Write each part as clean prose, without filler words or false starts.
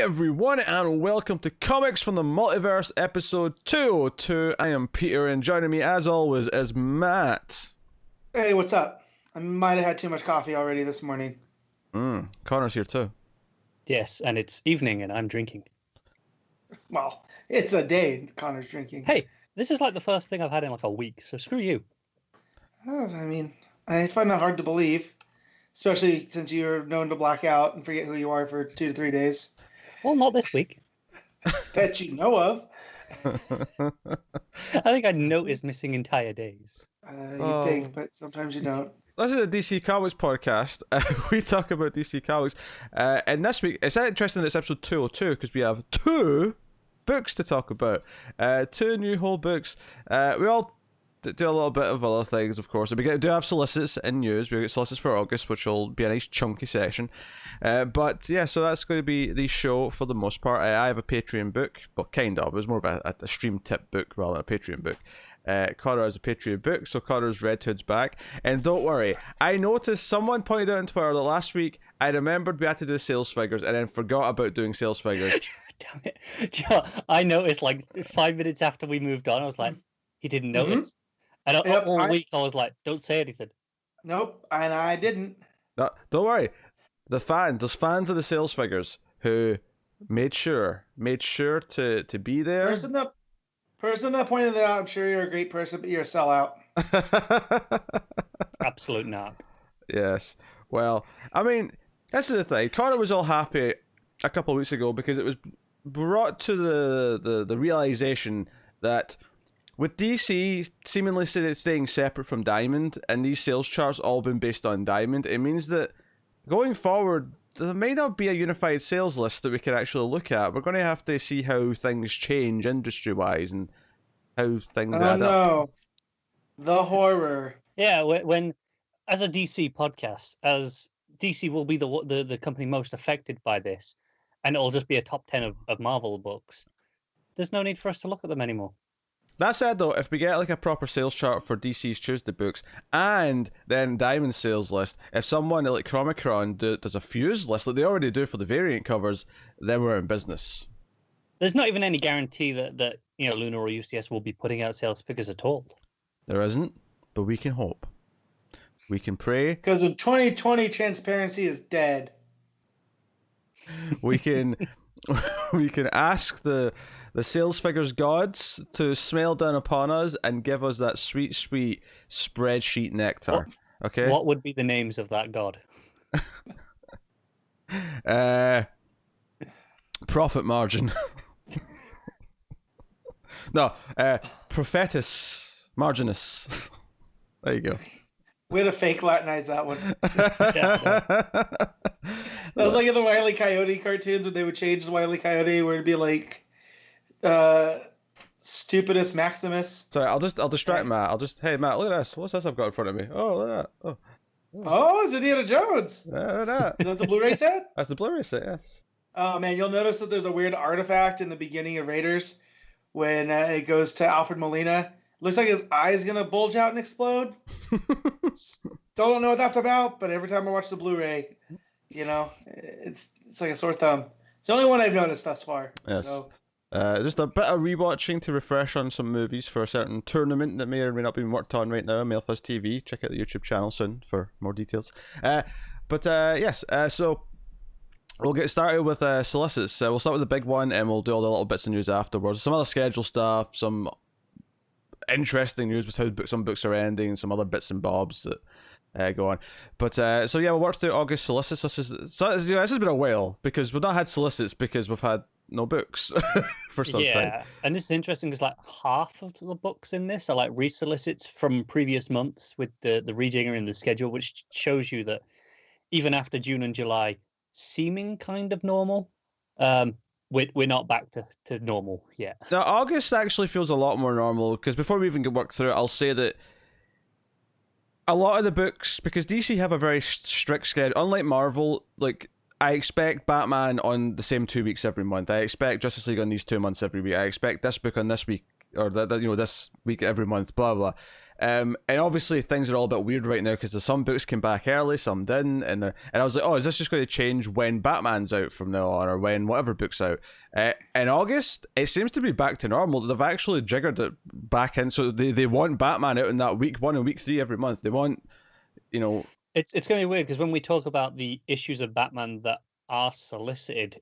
everyone, and welcome to Comics from the Multiverse, episode 202. I am Peter, and joining me, as always, is Matt. Hey, what's up? I might have had too much coffee already this morning. Connor's here too. Yes, and it's evening, and I'm drinking. Well, it's a day Connor's drinking. Hey, this is like the first thing I've had in like a week, so screw you. I mean, I find that hard to believe, especially since you're known to black out and forget who you are for 2 to 3 days. Well, not this week. That you know of. I think I noticed missing entire days. You think, but sometimes you don't. This is a DC Comics podcast. We talk about DC Comics. And this week, it's interesting that it's episode 202 because we have 2 books to talk about. 2 new whole books. We all do a little bit of other things, of course. We do have Solicits in news. We get Solicits for August, which will be a nice chunky section. But yeah, so that's going to be the show for the most part. I have a Patreon book, but kind of. It was more of a stream tip book rather than a Patreon book. Connor has a Patreon book, so Connor's Red Hood's back. And don't worry, I noticed someone pointed out on Twitter that last week I remembered we had to do sales figures and then forgot about doing sales figures. Damn it. Do you know, I noticed like 5 minutes after we moved on, I was like, he didn't notice. And all week I was like, don't say anything. Nope, and I didn't. No, don't worry. There's fans of the sales figures who made sure to be there. Person that pointed that out, I'm sure you're a great person, but you're a sellout. Absolute knob. Yes. Well, I mean, this is the thing. Connor was all happy a couple of weeks ago because it was brought to the realization that with DC seemingly staying separate from Diamond and these sales charts all been based on Diamond, it means that going forward, there may not be a unified sales list that we can actually look at. We're going to have to see how things change industry-wise and how things add up. The horror. Yeah, when as a DC podcast, as DC will be the company most affected by this, and it'll just be a top 10 of Marvel books, there's no need for us to look at them anymore. That said, though, if we get like a proper sales chart for DC's Tuesday books and then Diamond sales list, if someone like Chromicron does a Fuse list like they already do for the variant covers, then we're in business. There's not even any guarantee that Luna or UCS will be putting out sales figures at all. There isn't, but we can hope. We can pray. Because in 2020, transparency is dead. We can ask the sales figures gods to smile down upon us and give us that sweet, sweet spreadsheet nectar. Okay? What would be the names of that god? Profit margin. No, Prophetus Marginus. There you go. Way to fake Latinize that one. That was like in the Wile E. Coyote cartoons when they would change the Wile E. Coyote where it'd be like Stupidus Maximus. Sorry, I'll distract Matt. Hey Matt, look at this. What's this I've got in front of me? Oh, look at that. Oh, it's Indiana Jones. Yeah, look at that. Is that the Blu-ray set? That's the Blu-ray set, yes. Oh man, you'll notice that there's a weird artifact in the beginning of Raiders when it goes to Alfred Molina. Looks like his eye's gonna bulge out and explode. Still don't know what that's about, but every time I watch the Blu-ray, it's like a sore thumb. It's the only one I've noticed thus far. Yes. So. Just a bit of rewatching to refresh on some movies for a certain tournament that may or may not be worked on right now on Mailfuzz TV. Check out the YouTube channel soon for more details. So we'll get started with Solicits. We'll start with the big one and we'll do all the little bits of news afterwards. Some other schedule stuff, some interesting news with how some books are ending, some other bits and bobs that go on. But we'll work through August Solicits. This has been a while because we've not had Solicits because we've had no books for some time. Yeah, and this is interesting because like half of the books in this are like resolicits from previous months with the rejigger in the schedule, which shows you that even after June and July seeming kind of normal, we're not back to normal yet. Now, August actually feels a lot more normal because before we even get work through it, I'll say that a lot of the books, because DC have a very strict schedule, unlike Marvel, like I expect Batman on the same 2 weeks every month. I expect Justice League on these 2 months every week. I expect this book on this week, or this week every month, blah, blah. And obviously things are all a bit weird right now because there's some books came back early, some didn't, and I was like, oh, is this just going to change when Batman's out from now on, or when whatever book's out? In August, it seems to be back to normal. They've actually jiggered it back in, so they want Batman out in that week 1 and week 3 every month. They want, It's going to be weird because when we talk about the issues of Batman that are solicited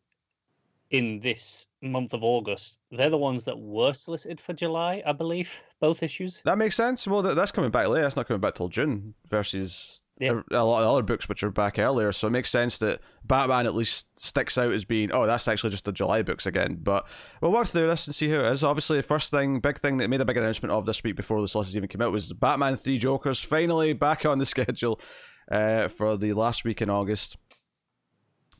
in this month of August, they're the ones that were solicited for July, I believe, both issues. That makes sense. Well, that's coming back later. That's not coming back till June versus a lot of other books which are back earlier. So it makes sense that Batman at least sticks out as being, oh, that's actually just the July books again. But we'll work through this and see how it is. Obviously, the first thing, big thing that made a big announcement of this week before the solicits even came out was Batman 3 Jokers finally back on the schedule for the last week in August.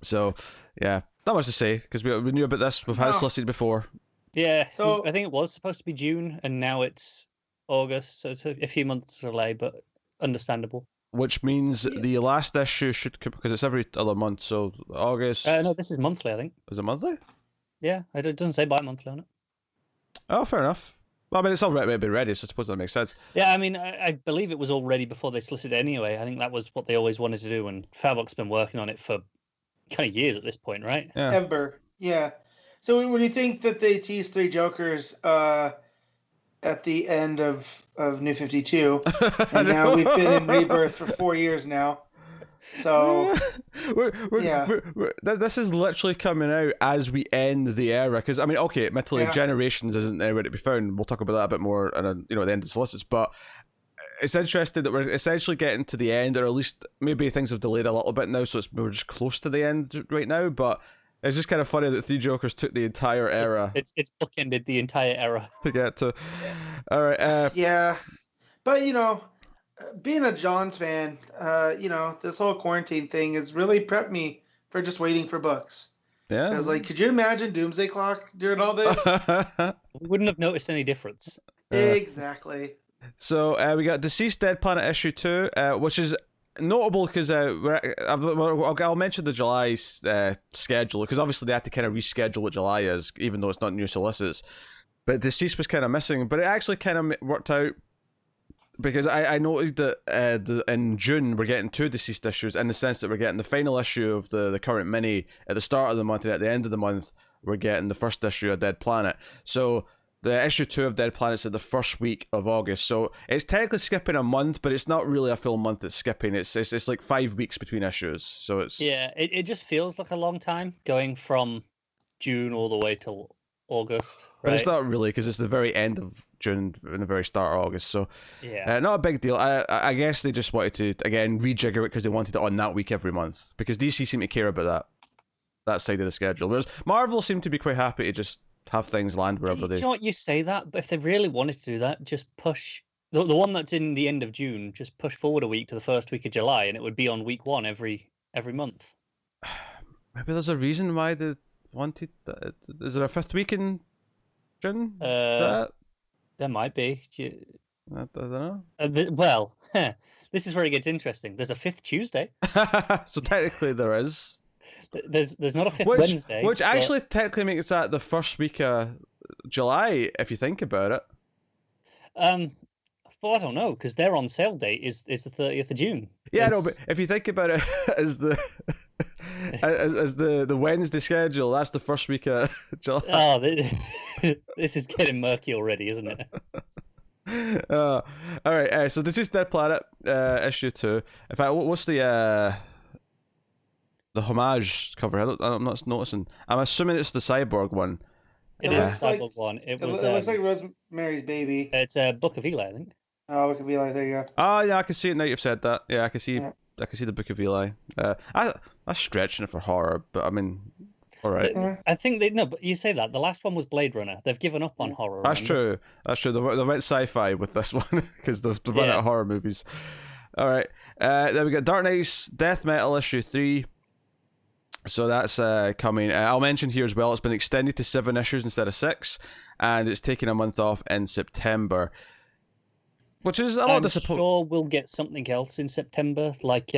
So, yeah. Not much to say, because we knew about this. We've had it solicited before. Yeah, So I think it was supposed to be June, and now it's August, so it's a few months delay, but understandable. Which means the last issue should come, because it's every other month, so August... No, this is monthly, I think. Is it monthly? Yeah, it doesn't say bi-monthly on it. Oh, fair enough. Well, I mean, it's already ready, so I suppose that makes sense. Yeah, I mean, I believe it was all ready before they solicited anyway. I think that was what they always wanted to do, and Favok's been working on it for kind of years at this point, right? Yeah. Ember, yeah. So when you think that they teased 3 Jokers at the end of New 52, and now we've been in Rebirth for 4 years now. So this is literally coming out as we end the era, because I mean, okay, admittedly, Generations isn't anywhere to be found. We'll talk about that a bit more at the end of Solicits, but it's interesting that we're essentially getting to the end, or at least maybe things have delayed a little bit now, so we're just close to the end right now. But it's just kind of funny that 3 Jokers took the entire era. It's bookended the entire era to get to. All right. Yeah, but being a Johns fan, this whole quarantine thing has really prepped me for just waiting for books. Yeah. I was like, could you imagine Doomsday Clock during all this? We wouldn't have noticed any difference. Exactly. So we got Deceased Dead Planet issue 2, which is notable because I'll mention the July schedule, because obviously they had to kind of reschedule what July is, even though it's not new solicits. But Deceased was kind of missing, but it actually kind of worked out, because I noticed that in June we're getting 2 Deceased issues, in the sense that we're getting the final issue of the current mini at the start of the month, and at the end of the month we're getting the first issue of Dead Planet. So the issue 2 of Dead Planet's at the first week of August, so it's technically skipping a month, but it's not really a full month it's skipping. It's like 5 weeks between issues, so it's... Yeah, it just feels like a long time, going from June all the way till August, right? But it's not really, because it's the very end of June and the very start of August, so... Yeah. Not a big deal. I guess they just wanted to, again, rejigger it, because they wanted it on that week every month, because DC seem to care about that side of the schedule, whereas Marvel seem to be quite happy to just have things land wherever they... You know what, you say that, but if they really wanted to do that, just push... The one that's in the end of June, just push forward a week to the first week of July, and it would be on week 1 every month. Maybe there's a reason why they wanted that. Is there a 5th week in June? There might be. I don't know. Well, this is where it gets interesting. There's a 5th Tuesday. So technically there is. There's not a 5th Wednesday. Which actually technically makes that the first week of July, if you think about it. Well, I don't know, because their on sale date is the 30th of June. Yeah, no, but if you think about it as the as the Wednesday schedule, that's the first week of July. Oh, this is getting murky already, isn't it? All right. So this is Dead Planet issue 2. In fact, what's the homage cover? I'm not noticing. I'm assuming it's the Cyborg one. It is the Cyborg one. It looks like Rosemary's Baby. It's a Book of Eli, I think. Oh, Book of Eli. There you go. Oh yeah, I can see it now you've said that. Yeah, I can see. Yeah. I can see the Book of Eli. I'm stretching it for horror, but I mean, all right. I think but you say that the last one was Blade Runner. They've given up on horror. That's true. They went sci-fi with this one, because they've run out of horror movies. All right. Then we got Dark Knight's Death Metal issue 3. So that's coming. I'll mention here as well, it's been extended to 7 issues instead of 6, and it's taking a month off in September, which is a lot disappointing. I'm sure we'll get something else in September, like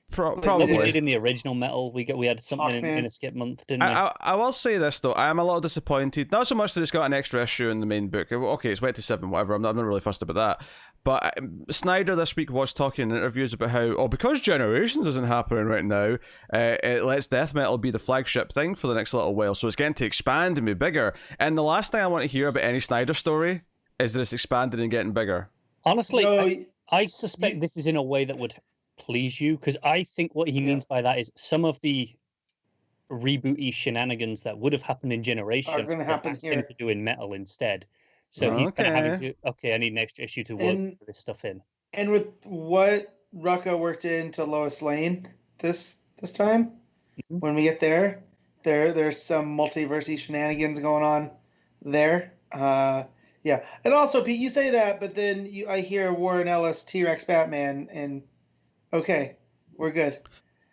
probably. We did in the original Metal. We had something in a skip month, didn't we? I will say this though, I am a little disappointed. Not so much that it's got an extra issue in the main book. Okay, it's went to 7, whatever. I'm not really fussed about that. But Snyder this week was talking in interviews about how, because Generations isn't happening right now, it lets death metal be the flagship thing for the next little while. So it's getting to expand and be bigger. And the last thing I want to hear about any Snyder story is that it's expanding and getting bigger. Honestly, No, I suspect this is in a way that would please you, because I think what he means by that is some of the rebooty shenanigans that would have happened in Generation are going to happen here. to do in metal instead. So he's kind of having to, I need an extra issue to work this stuff in. And with what Rucka worked into Lois Lane this time, when we get there's some multiverse shenanigans going on there. Yeah, and also Pete, you say that, but then I hear Warren Ellis T-Rex Batman, and okay, we're good.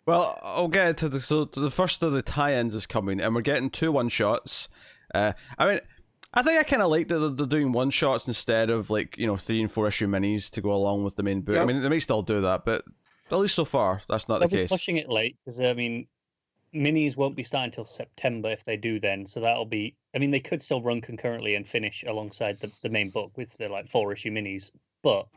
Well, I'll get into the first of the tie-ins is coming, and we're getting 2 one-shots. I mean, I think I kind of like that they're doing one-shots instead of 3 and 4 issue minis to go along with the main book. Yep. I mean, they may still do that, but at least so far, that's not the case. They'll be pushing it late, because, I mean, minis won't be starting until September if they do then, so that'll be... I mean, they could still run concurrently and finish alongside the main book with the 4-issue minis, but...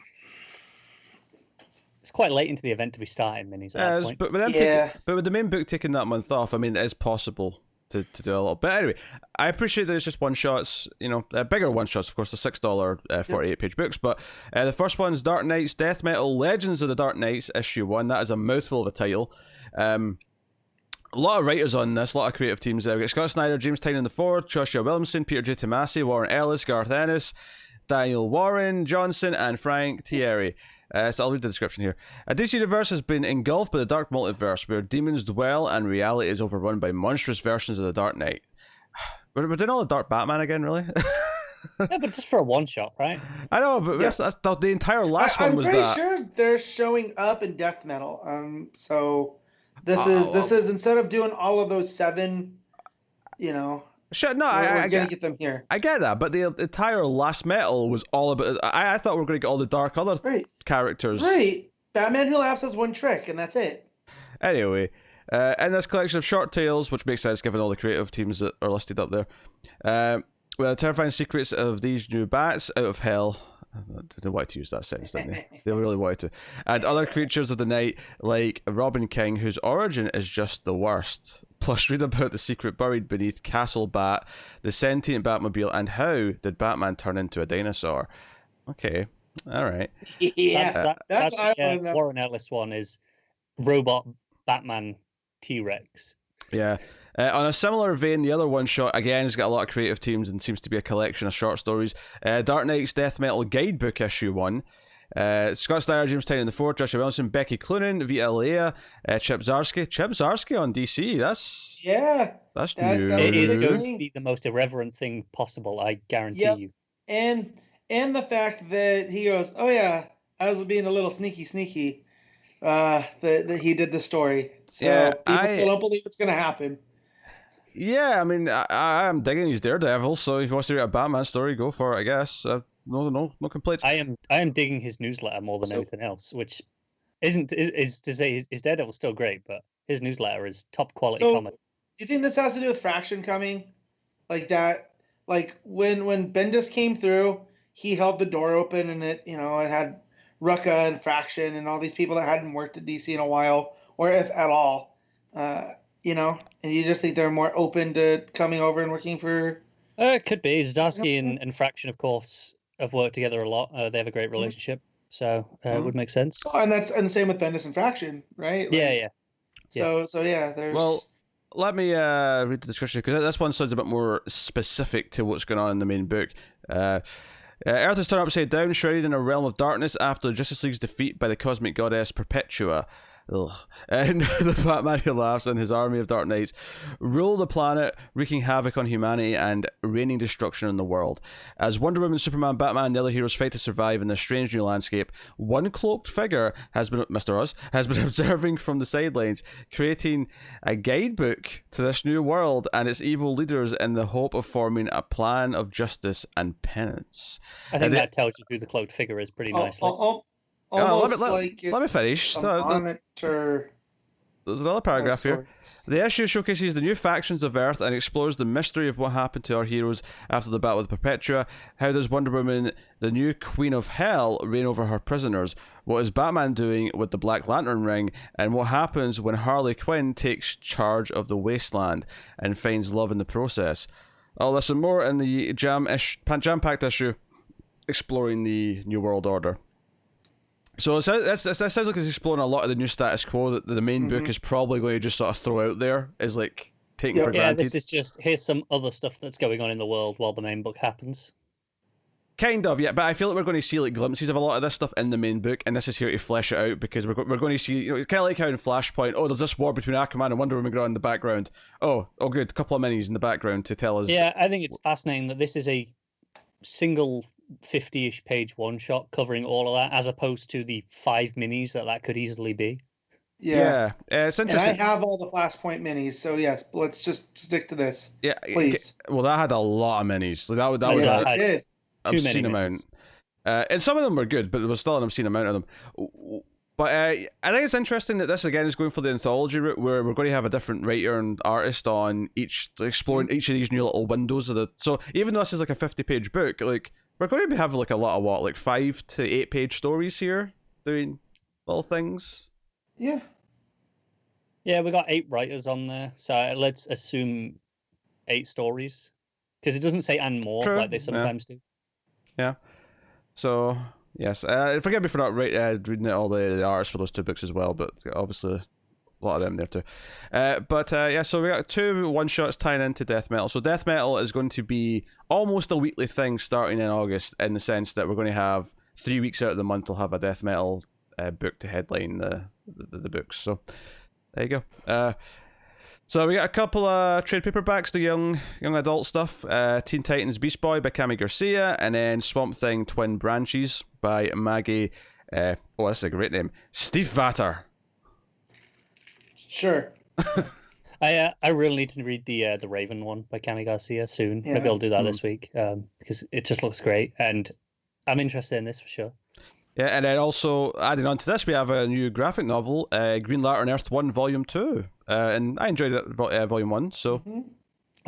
It's quite late into the event to be starting minis at that point. But with the main book taking that month off, I mean, it is possible to do a lot. But anyway, I appreciate that it's just one-shots, bigger one-shots, of course, the $6 48-page books. But the first one is Dark Knights Death Metal Legends of the Dark Knights, issue 1. That is a mouthful of a title. A lot of writers on this, a lot of creative teams. We've got Scott Snyder, James Tynion IV, Joshua Williamson, Peter J. Tomasi, Warren Ellis, Garth Ennis, Daniel Warren Johnson, and Frank Thierry. So I'll read the description here. DC Rebirth has been engulfed by the dark multiverse, where demons dwell and reality is overrun by monstrous versions of the Dark Knight. We're doing all the Dark Batman again, really? Yeah, but just for a one-shot, right? I know, but that's the entire last one was that. I'm pretty sure they're showing up in death metal. So this is instead of doing all of those 7, Sure, no, we're gonna get them here. I get that, but the entire last metal was all about. I thought we were gonna get all the dark other characters. Right, Batman Who Laughs has one trick, and that's it. Anyway, in this collection of short tales, which makes sense given all the creative teams that are listed up there, with the terrifying secrets of these new bats out of hell. They wanted to use that sentence, didn't they? They really wanted to. And other creatures of the night, like Robin King, whose origin is just the worst. Plus, read about the secret buried beneath Castle Bat, the sentient Batmobile, and how did Batman turn into a dinosaur? Okay, all right. Yeah, that's Warren Ellis one is robot Batman T-Rex. Yeah. On a similar vein, the other one shot, again, has got a lot of creative teams and seems to be a collection of short stories. Dark Knight's Death Metal Guidebook, issue 1. Scott Steyer, James Tynion IV, Joshua Williamson, Becky Cloonan, Vita Lea, Chip Zdarsky. Chip Zdarsky on DC, that's new. It is going to be the most irreverent thing possible, I guarantee you. And the fact that he goes, oh yeah, I was being a little sneaky, that he did the story. So people still don't believe it's going to happen. Yeah, I mean, I'm digging his Daredevil, so if he wants to read a Batman story, go for it, I guess. No complaints. I am digging his newsletter more than anything else, which is to say his Daredevil's still great, but his newsletter is top quality comedy. Do you think this has to do with Fraction coming? Like that, like when Bendis came through, he held the door open and it had Rucka and Fraction and all these people that hadn't worked at DC in a while, or if at all. And you just think they're more open to coming over and working for... It could be. Zdarsky and Fraction, of course, have worked together a lot. They have a great relationship, so it would make sense. Oh, and the same with Bendis and Fraction, right? Yeah. So there's... Well, let me read the description, because this one sounds a bit more specific to what's going on in the main book. Earth is turned upside down, shrouded in a realm of darkness after Justice League's defeat by the cosmic goddess Perpetua. Ugh. And the Batman Who Laughs and his army of Dark Knights rule the planet, wreaking havoc on humanity and raining destruction on the world. As Wonder Woman, Superman, Batman, and the other heroes fight to survive in this strange new landscape, one cloaked figure Mr. Oz, has been observing from the sidelines, creating a guidebook to this new world and its evil leaders in the hope of forming a plan of justice and penance. I think that tells you who the cloaked figure is pretty nicely. Almost let me finish. A monitor. There's another paragraph here. Stories. The issue showcases the new factions of Earth and explores the mystery of what happened to our heroes after the battle with Perpetua. How does Wonder Woman, the new Queen of Hell, reign over her prisoners? What is Batman doing with the Black Lantern ring? And what happens when Harley Quinn takes charge of the Wasteland and finds love in the process? I'll listen more in the jam-packed issue exploring the New World Order. So it sounds like it's exploring a lot of the new status quo that the main book is probably going to just sort of throw out there as like taken for granted. This is just, here's some other stuff that's going on in the world while the main book happens. Kind of, yeah, but I feel like we're going to see like glimpses of a lot of this stuff in the main book, and this is here to flesh it out because we're going to see, it's kind of like how in Flashpoint, there's this war between Aquaman and Wonder Woman going on in the background. Oh, good, a couple of minis in the background to tell us. Yeah, I think it's fascinating that this is a single 50-ish page one-shot covering all of that, as opposed to the 5 minis that could easily be. Yeah. It's And interesting. I have all the Flashpoint minis, so yes, let's just stick to this. Yeah, please. Well, that had a lot of minis. Like, that was Yes, it did. obscene amount. And some of them were good, but there was still an obscene amount of them. But I think it's interesting that this again is going for the anthology route, where we're going to have a different writer and artist on exploring each of these new little windows of the. So even though this is like a 50-page book, like we're going to be having like a lot of like 5 to 8 page stories here, doing little things. Yeah. Yeah, we got 8 writers on there, so let's assume 8 stories, because it doesn't say and more. True. Like they sometimes do. Yeah. So yes, forgive me for not reading all the artists for those 2 books as well, but obviously a lot of them there too. So we got 2 one-shots tying into Death Metal. So Death Metal is going to be almost a weekly thing starting in August, in the sense that we're going to have 3 weeks out of the month we'll have a Death Metal book to headline the books. So there you go. So we got a couple of trade paperbacks, the young adult stuff. Teen Titans Beast Boy by Cami Garcia, and then Swamp Thing Twin Branches by Maggie. This is a great name, Steve Vatter. Sure. I really need to read the Raven one by Cami Garcia soon. Yeah. Maybe I'll do that this week, because it just looks great, and I'm interested in this for sure. Yeah, and then also adding on to this, we have a new graphic novel, Green Lantern Earth 1 Volume 2. And I enjoyed that Volume 1, so...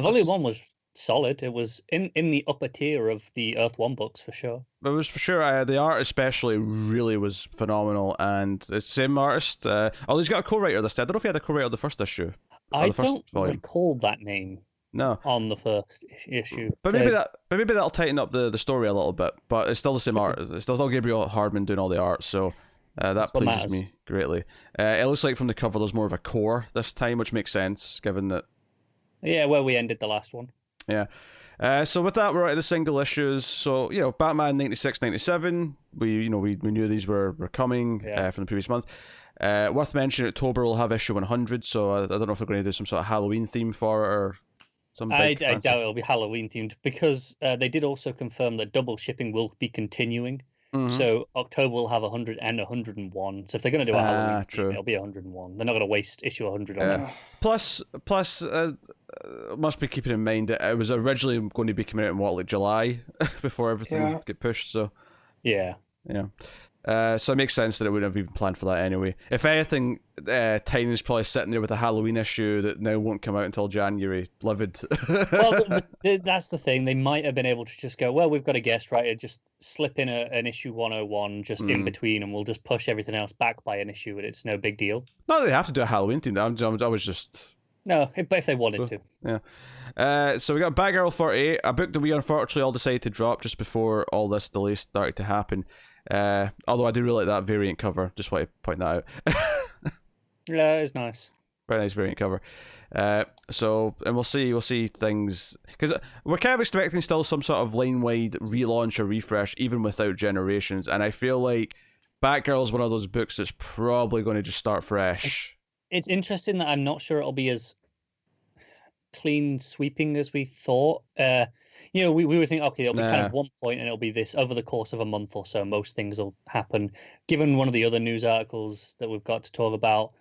Volume 1 was solid. It was in the upper tier of the Earth 1 books, for sure. It was for sure. The art especially really was phenomenal, and it's the same artist. Although he's got a co-writer this time. I don't know if he had a co-writer of the first issue. I the first don't volume. recall that name No. on the first issue. But maybe that'll tighten up the story a little bit. But it's still the same art. It's still Gabriel Hardman doing all the art, so that pleases matters. me greatly. It looks like from the cover there's more of a core this time, which makes sense given that. Yeah, where we ended the last one. Yeah. So with that, we're out of the single issues. So Batman 96, 97. We knew these were coming from the previous month. Worth mentioning, October will have issue 100. So I don't know if they're going to do some sort of Halloween theme for it or some. I doubt it'll be Halloween themed, because they did also confirm that double shipping will be continuing. Mm-hmm. So October will have 100 and 101. So if they're going to do a Halloween theme, it'll be 101. They're not going to waste issue 100 on it. Plus, must be keeping in mind that it was originally going to be coming out in July before everything get pushed. So yeah. So it makes sense that it wouldn't have even planned for that anyway. If anything, Tiny's probably sitting there with a Halloween issue that now won't come out until January, livid. Well, that's the thing. They might have been able to just go, well, we've got a guest writer, just slip in an issue 101 just in between, and we'll just push everything else back by an issue, and it's no big deal. No, they have to do a Halloween thing. I was just... No, but if they wanted to. Yeah. So we got Batgirl 48, a book that we unfortunately all decided to drop just before all this delay started to happen. Although I do really like that variant cover. Just want to point that out. Yeah, it's nice. Very nice variant cover. And we'll see things, because we're kind of expecting still some sort of line-wide relaunch or refresh, even without Generations. And I feel like Batgirl's one of those books that's probably going to just start fresh. It's interesting that I'm not sure it'll be as clean sweeping as we thought. We were thinking, okay, it'll be kind of one point and it'll be this over the course of a month or so. Most things will happen. Given one of the other news articles that we've got to talk about,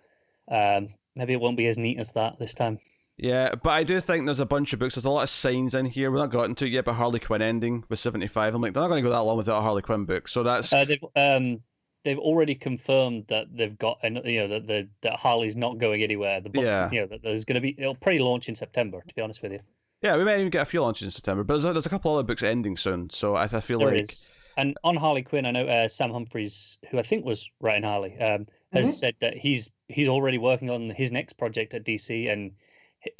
maybe it won't be as neat as that this time. Yeah, but I do think there's a bunch of books. There's a lot of signs in here. We're not gotten to it yet, but Harley Quinn ending with 75. I'm like, they're not going to go that long without a Harley Quinn book. So that's... they've already confirmed that they've got, that Harley's not going anywhere. The books, Yeah. that there's going to be, it'll probably launch in September. To be honest with you, Yeah, we might even get a few launches in September, but there's a couple other books ending soon, so I feel there like is. And on Harley Quinn, I know Sam Humphries, who I think was writing Harley, has said that he's already working on his next project at DC, and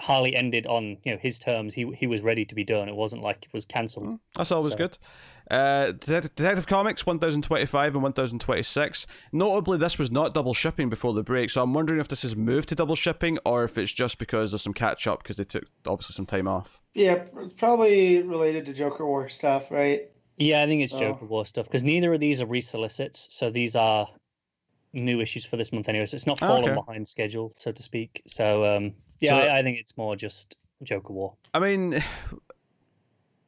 Harley ended on his terms. He was ready to be done. It wasn't like it was cancelled. That's always good. Detective Comics 1025 and 1026. Notably, this was not double shipping before the break, so I'm wondering if this has moved to double shipping or if it's just because there's some catch up because they took obviously some time off. Yeah, it's probably related to Joker War stuff, right? Yeah, I think it's Joker War stuff because neither of these are resolicits, so these are new issues for this month anyway. So it's not fallen behind schedule, so to speak. So I think it's more just Joker War. I mean,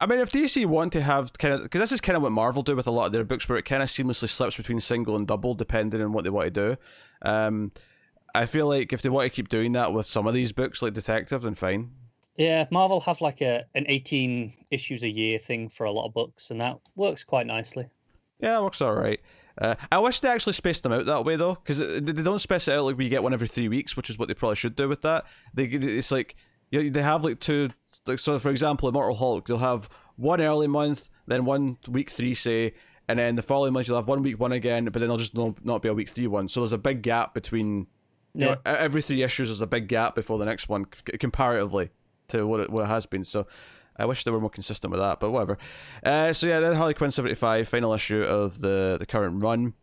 if DC want to have kind of, because this is kind of what Marvel do with a lot of their books, where it kind of seamlessly slips between single and double depending on what they want to do. I feel like if they want to keep doing that with some of these books, like Detective, then fine. Yeah, Marvel have like an 18 issues a year thing for a lot of books, and that works quite nicely. Yeah, it works all right. I wish they actually spaced them out that way, though, because they don't space it out like we get one every 3 weeks, which is what they probably should do with that. It's like, they have like two, like, so for example, Immortal Hulk, they'll have one early month, then 1 week 3, say, and then the following month you'll have 1 week 1 again, but then there'll just not be a week 3 one. So there's a big gap between, every 3 issues there's a big gap before the next one, comparatively to what it has been. So I wish they were more consistent with that, but whatever. So yeah, then Harley Quinn 75, final issue of the current run,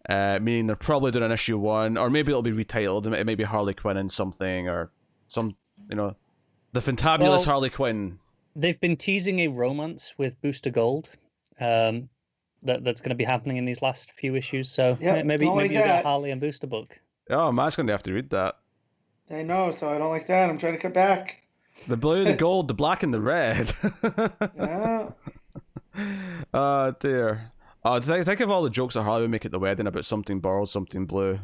meaning they're probably doing an issue 1, or maybe it'll be retitled. It may be Harley Quinn and something, or some, the fantabulous Harley Quinn. They've been teasing a romance with Booster Gold, that's going to be happening in these last few issues. So maybe you get a Harley and Booster book. Oh, Matt's going to have to read that. I know, so I don't like that. I'm trying to cut back. The blue, the gold, the black, and the red. Yeah. Oh, dear. Oh, think of all the jokes that Harley would make at the wedding about something borrowed, something blue.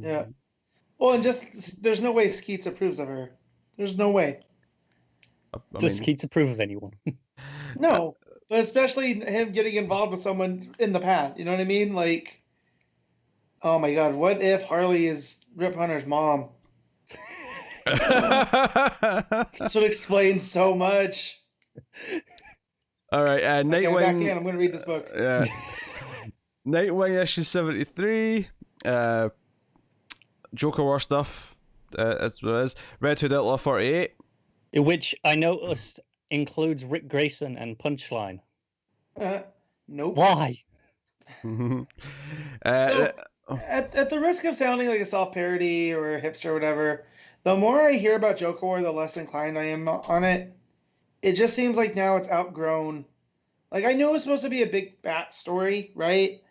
Yeah. Well, and just, there's no way Skeets approves of her. There's no way. Does Skeets approve of anyone? No, but especially him getting involved with someone in the past. You know what I mean? Like, oh my God, what if Harley is Rip Hunter's mom? This would explain so much. All right, Nightwing. Back in. I'm going to read this book. Yeah. Nightwing issue 73. Joker War stuff. That's what it is. Red Hood Outlaw 48. Which I noticed includes Rick Grayson and Punchline. Nope. Why? So, at the risk of sounding like a soft parody or a hipster or whatever, the more I hear about Joker War, the less inclined I am on it. It just seems like now it's outgrown. Like, I know it's supposed to be a big bat story, right?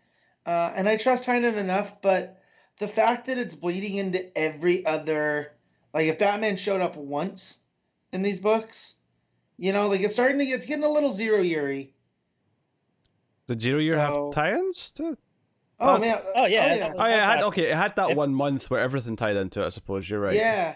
And I trust Tynion enough, but the fact that it's bleeding into every other... Like, if Batman showed up once in these books, like, it's getting a little zero-year-y. Did Zero Year have tie-ins to... Oh, man. Oh, yeah. It had that 1 month where everything tied into it, I suppose. You're right. Yeah.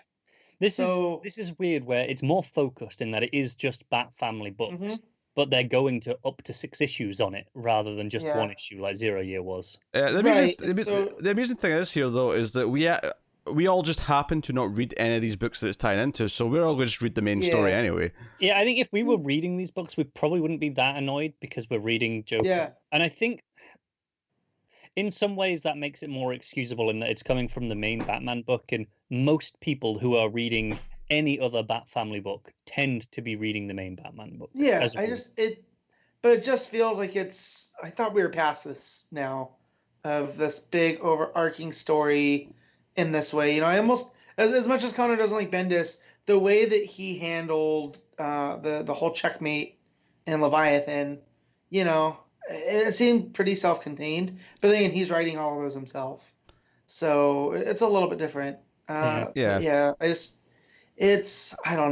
This is weird, where it's more focused in that it is just Bat Family books, but they're going to up to 6 issues on it rather than just 1 issue like 0 Year was. The amusing thing is here, though, is that we all just happen to not read any of these books that it's tying into, so we're all going to just read the main story anyway. Yeah, I think if we were reading these books, we probably wouldn't be that annoyed because we're reading Joker. Yeah. And I think in some ways that makes it more excusable in that it's coming from the main Batman book, and most people who are reading any other Bat Family book tend to be reading the main Batman book. Yeah, but it just feels like I thought we were past this now, of this big overarching story in this way. I almost, as much as Connor doesn't like Bendis, the way that he handled the whole checkmate in Leviathan, it seemed pretty self-contained, but then he's writing all of those himself, so it's a little bit different. I don't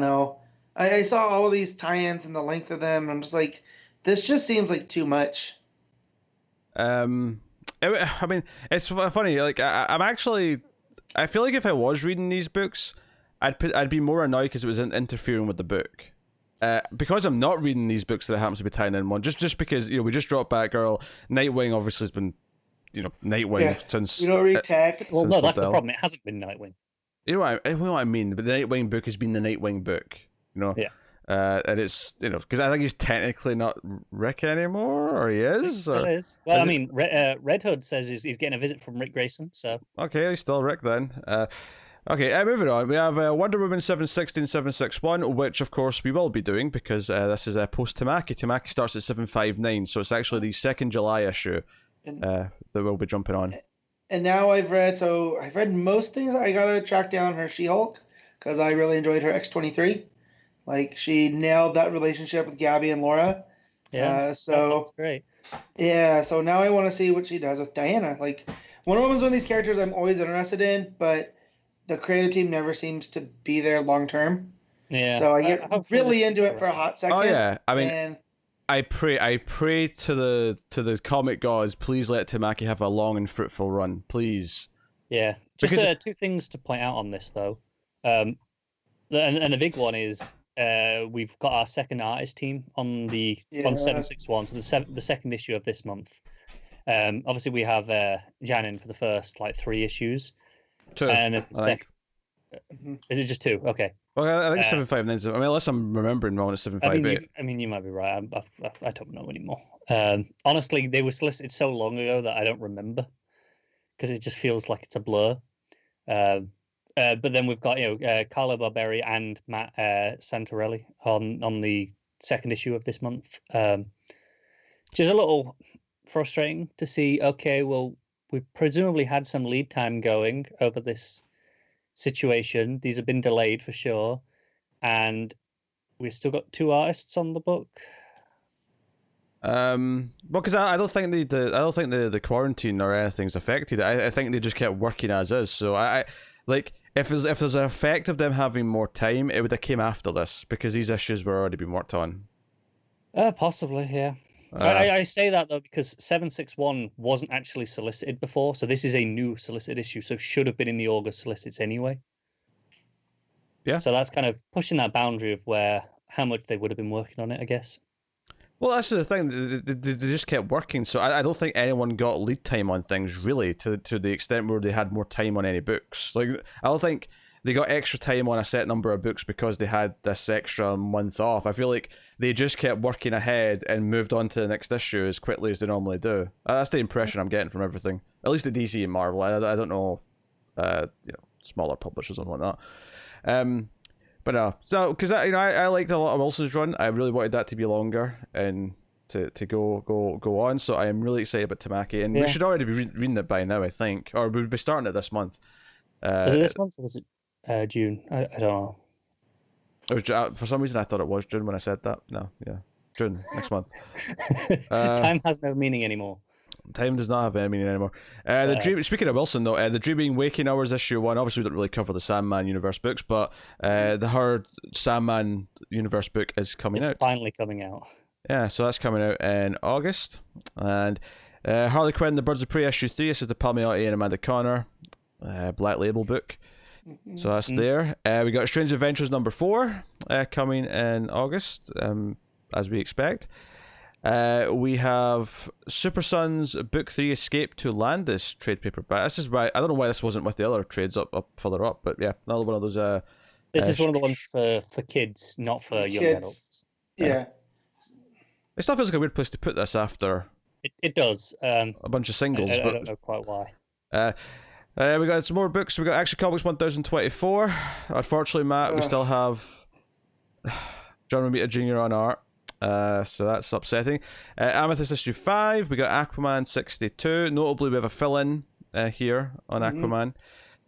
know. I saw all of these tie-ins and the length of them, and I'm just like, this just seems like too much. I mean, it's funny. Like, I feel like if I was reading these books, I'd be more annoyed because it was interfering with the book. Because I'm not reading these books that it happens to be tying in one, just because we just dropped Batgirl. Nightwing obviously has been Nightwing since. We don't read tech. Well, since no, that's the Liddell. problem. It hasn't been Nightwing. You know what I mean? But the Nightwing book has been the Nightwing book, Yeah. And it's because I think he's technically not Rick anymore, or he is. Still Or... is. Well, is I it- mean, Red Hood says he's getting a visit from Rick Grayson. So Okay, he's still Rick then. Okay, moving on. We have Wonder Woman 761, which of course we will be doing because this is post Tamaki. Tamaki starts at 759, so it's actually the 2nd July issue that we'll be jumping on. And now I've read most things. I gotta track down her She-Hulk because I really enjoyed her X-23. Like she nailed that relationship with Gabby and Laura. yeah, that's great. Yeah, so now I want to see what she does with Diana. Like Wonder Woman's one of these characters I'm always interested in, but the creative team never seems to be there long term. Yeah. So I get really into it for a hot second. Oh yeah, I mean, and I pray to the comic gods, please let Tamaki have a long and fruitful run, please. Yeah. Just Because- two things to point out on this though, and the big one is we've got our second artist team on the on 761, so the second issue of this month. Obviously we have Janin for the first 3 issues. 2, And I think. Is it just 2? Okay. Well, I think 759. I mean, unless I'm remembering wrong, it's 758. I mean, you might be right. I don't know anymore. Honestly, they were solicited so long ago that I don't remember because it just feels like it's a blur. But then we've got Carlo Barberi and Matt Santorelli on the second issue of this month, which is a little frustrating to see. Okay, well, we've presumably had some lead time going over this situation. These have been delayed for sure, and we've still got 2 artists on the book. Well, because I don't think the quarantine or anything's affected it. I think they just kept working as is. So I like if there's an effect of them having more time, it would have came after this because these issues were already being worked on. Possibly, yeah. I say that though because 761 wasn't actually solicited before, so this is a new solicited issue, so should have been in the August solicits anyway. Yeah. So that's kind of pushing that boundary of how much they would have been working on it, I guess. Well, that's the thing. They just kept working, so I don't think anyone got lead time on things really to the extent where they had more time on any books. Like I don't think they got extra time on a set number of books because they had this extra month off. I feel like they just kept working ahead and moved on to the next issue as quickly as they normally do. That's the impression I'm getting from everything. At least at DC and Marvel. I don't know, smaller publishers and whatnot. But no, so because I liked a lot of Wilson's run. I really wanted that to be longer and to go on. So I am really excited about Tamaki, and we should already be reading it by now, I think, or we'll be starting it this month. Was it this month or was it June? I don't know. It was, for some reason I thought it was June when I said that. No, yeah, June next month. Time has no meaning anymore. Time does not have any meaning anymore. Speaking of Wilson, though, the Dreaming Waking Hours issue 1. Obviously, we don't really cover the Sandman universe books, but her Sandman universe book is coming out. It's finally coming out. Yeah, so that's coming out in August. And Harley Quinn, The Birds of Prey issue 3. This is the Palmiotti and Amanda Connor Black Label book. So that's there. We got Strange Adventures number 4 coming in August, as we expect. We have Super Sons Book 3 Escape to Landis trade paperback. This is why I don't know why this wasn't with the other trades up further up, but yeah, another one of those. This is one of the ones for kids, not for young adults. Yeah. It still feels like a weird place to put this after It does. a bunch of singles. I but don't know quite why. we got some more books. We got Action Comics 1024. Unfortunately, Matt, we still have John Romita Jr. on art. So that's upsetting. Amethyst issue 5. We got Aquaman 62. Notably, we have a fill-in here on Aquaman.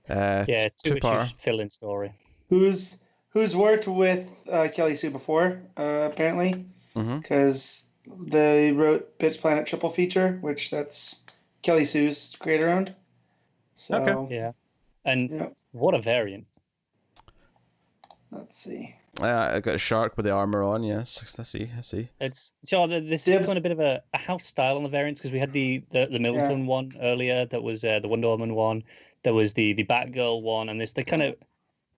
Yeah, two two-parter. issues fill-in story. Who's worked with Kelly Sue before, apparently, because they wrote Bitch Planet Triple Feature, which that's Kelly Sue's creator-owned. So, Okay. Yeah, and what a variant. Let's see. I got a shark with the armor on. Yes, I see. It's this is becoming a bit of a house style on the variants because we had the Middleton one earlier. That was the Wonder Woman one. There was the Batgirl one, and they kind of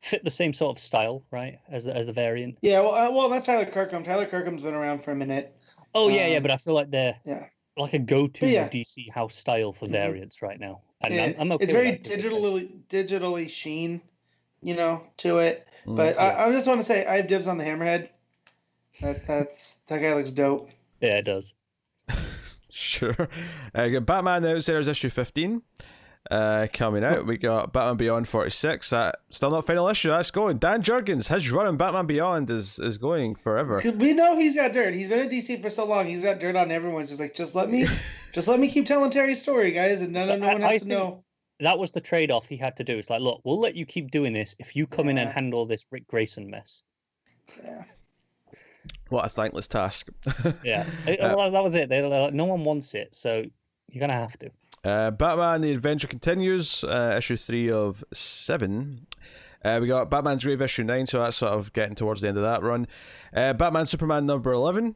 fit the same sort of style, right, as the variant. Yeah, well, that's Tyler Kirkham. Tyler Kirkham's been around for a minute. Oh yeah, but I feel like they're like a go-to Yeah. DC house style for variants right now, and Yeah. I'm okay It's with very that 'cause digitally sheen, to it. But yeah. I just want to say I have dibs on the Hammerhead. That guy looks dope. Yeah, it does. Sure. Got Batman Outsiders issue 15 coming out. We got Batman Beyond 46. Still not final issue. That's going. Dan Jurgens, his run on Batman Beyond is going forever. We know he's got dirt. He's been in DC for so long. He's got dirt on everyone. So he's like, just let me keep telling Terry's story, guys, and no one has to know. That was the trade-off he had to do. It's like, look, we'll let you keep doing this if you come in and handle this Rick Grayson mess. Yeah. What a thankless task. Yeah, that was it. They're like, no one wants it, so you're gonna have to. Batman: The Adventure Continues, issue 3 of 7. We got Batman's Grave issue 9, so that's sort of getting towards the end of that run. Batman Superman number 11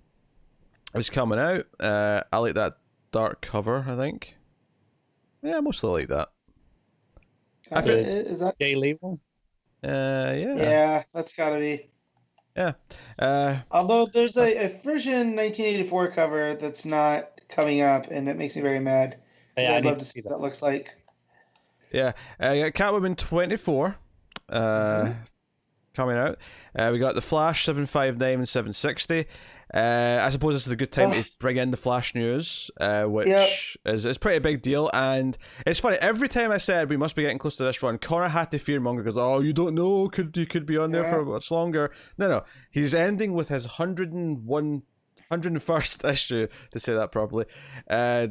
is coming out. I like that dark cover, I think. Yeah, I mostly like that. Is that Jay Lee one? Yeah. Yeah, that's gotta be. Yeah. Although there's a version 1984 cover that's not coming up, and it makes me very mad. Yeah, I'd love to see what that looks like. Yeah. Got Catwoman 24 coming out. We got The Flash 759 and 760. I suppose this is a good time to bring in the Flash news, which is pretty a big deal. And it's funny, every time I said we must be getting close to this run, Connor had to fearmonger because, oh, you don't know, you could be on there for much longer. No, he's ending with his 101st issue, to say that properly. I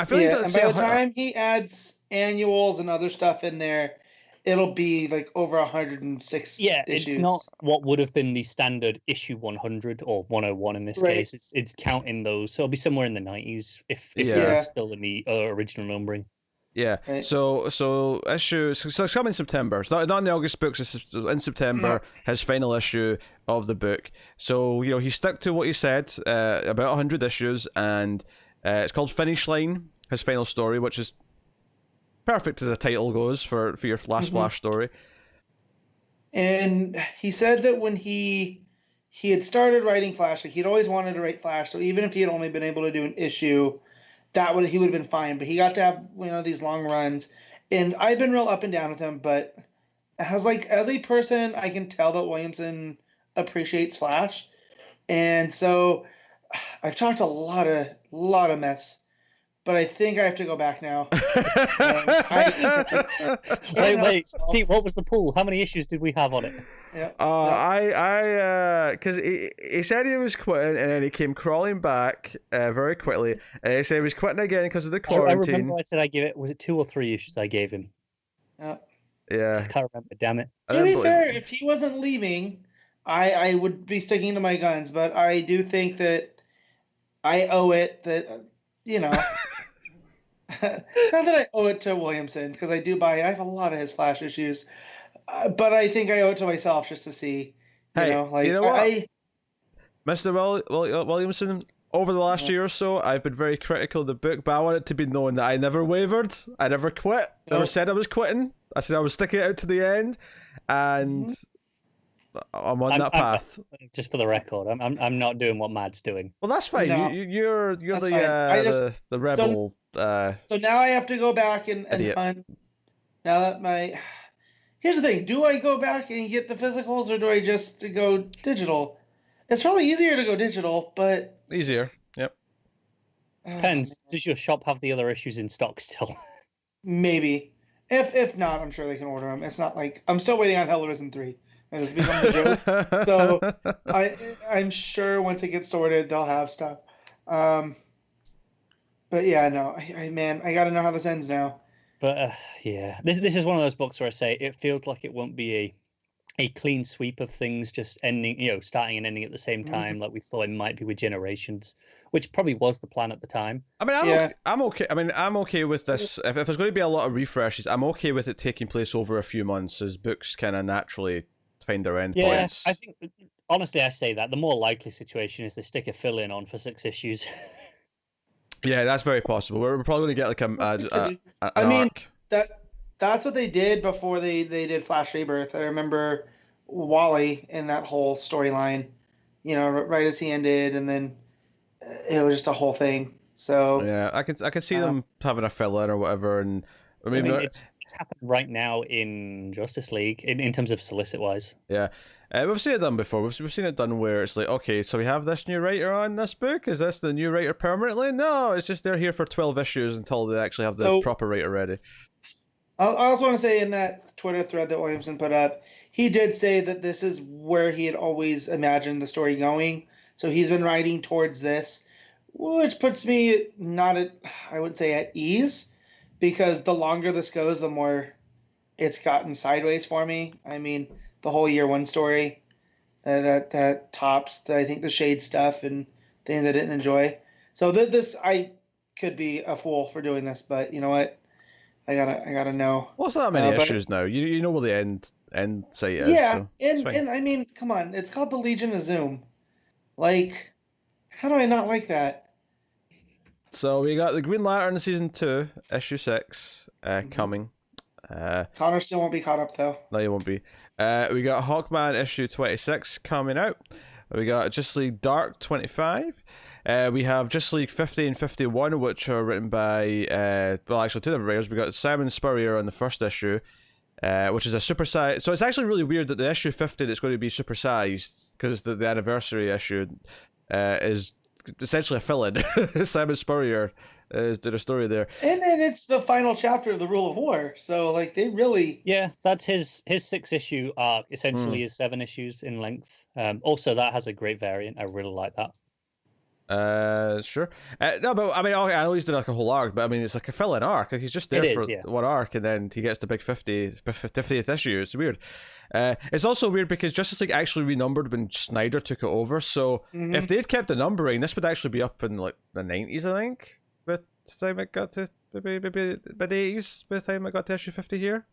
feel like and by the time he adds annuals and other stuff in there, it'll be like over 106 issues. It's not what would have been the standard issue 100 or 101 in this case. It's counting those, so it'll be somewhere in the 90s if it's still in the original numbering. Yeah. Right. So issue. So it's coming in September. It's not in the August books. It's in September. His final issue of the book. So he stuck to what he said about 100 issues, and it's called Finish Line. His final story, which is perfect as a title goes for your last Flash story. And he said that when he had started writing Flash, like he'd always wanted to write Flash. So even if he had only been able to do an issue, he would have been fine. But he got to have these long runs, and I've been real up and down with him. But as a person, I can tell that Williamson appreciates Flash, and so I've talked a lot of mess. But I think I have to go back now. Wait, Pete, what was the pool? How many issues did we have on it? Because he said he was quitting, and then he came crawling back very quickly, and he said he was quitting again because of the quarantine. I remember I said I gave it. Was it 2 or 3 issues I gave him? Yeah. I can't remember. Damn it. To be fair, if he wasn't leaving, I would be sticking to my guns. But I do think that I owe it that not that I owe it to Williamson, because I have a lot of his Flash issues, but I think I owe it to myself just to see, you know what? Mr. Williamson, over the last year or so, I've been very critical of the book, but I want it to be known that I never wavered, I never quit, never said I was quitting. I said I was sticking it out to the end, and I'm on that path. Just for the record, I'm not doing what Mad's doing. Well, that's fine. No, you're the rebel. So now I have to go back and hunt. Now that here's the thing: do I go back and get the physicals, or do I just go digital? It's probably easier to go digital, but easier. Yep. Depends. Does your shop have the other issues in stock still? Maybe. If not, I'm sure they can order them. It's not like I'm still waiting on Hell Arisen 3. It's become a joke. So I'm sure once it gets sorted, they'll have stuff. But yeah, no, I got to know how this ends now. But this is one of those books where I say it feels like it won't be a clean sweep of things just ending, starting and ending at the same time, like we thought it might be with Generations, which probably was the plan at the time. I mean, I'm okay. I mean, I'm okay with this. If there's going to be a lot of refreshes, I'm okay with it taking place over a few months as books kind of naturally find their end points. I think, honestly, I say that the more likely situation is they stick a fill-in on for 6 issues. Yeah, that's very possible. We're probably going to get like an arc. That's what they did before they did Flash Rebirth. I remember Wally in that whole storyline, right as he ended, and then it was just a whole thing. So Yeah, I can see them having a fill-in or whatever, and I mean it's happening right now in Justice League in terms of solicit wise. yeah. We've seen it done before. We've seen it done where it's like, okay, so we have this new writer on this book. Is this the new writer permanently? No, it's just they're here for 12 issues until they actually have the proper writer ready. I also want to say in that Twitter thread that Williamson put up, he did say that this is where he had always imagined the story going. So he's been writing towards this, which puts me not at, I would say, at ease, because the longer this goes, the more it's gotten sideways for me. I mean, the whole year one story that tops, I think, the Shade stuff and things I didn't enjoy. So this, I could be a fool for doing this, but you know what? I gotta know. What's that many issues now? You know where the end site is. Yeah, so and I mean, come on, it's called the Legion of Zoom. Like, how do I not like that? So we got the Green Lantern season 2, issue 6, coming. Connor still won't be caught up though. No, you won't be. We got Hawkman issue 26 coming out. We got Justice League Dark 25. We have Justice League 50 and 51, which are written by, well, actually, two different writers. We got Simon Spurrier on the first issue, which is a supersized. So it's actually really weird that the issue 50 that's going to be supersized, because the anniversary issue is essentially a fill-in. Simon Spurrier did a story there. And then it's the final chapter of the Rule of War. So, like, they really... Yeah, that's his 6-issue arc, essentially is 7 issues in length. Also, that has a great variant. I really like that. Sure. No, but I mean, I know he's doing like a whole arc, but I mean, it's like a fill-in arc. Like, he's just there for one arc, and then he gets the big 50th issue. It's weird. It's also weird because Justice League actually renumbered when Snyder took it over. So if they'd kept the numbering, this would actually be up in like the 90s, I think. By the time it got to maybe mid 80s, by the time I got to issue 50 here.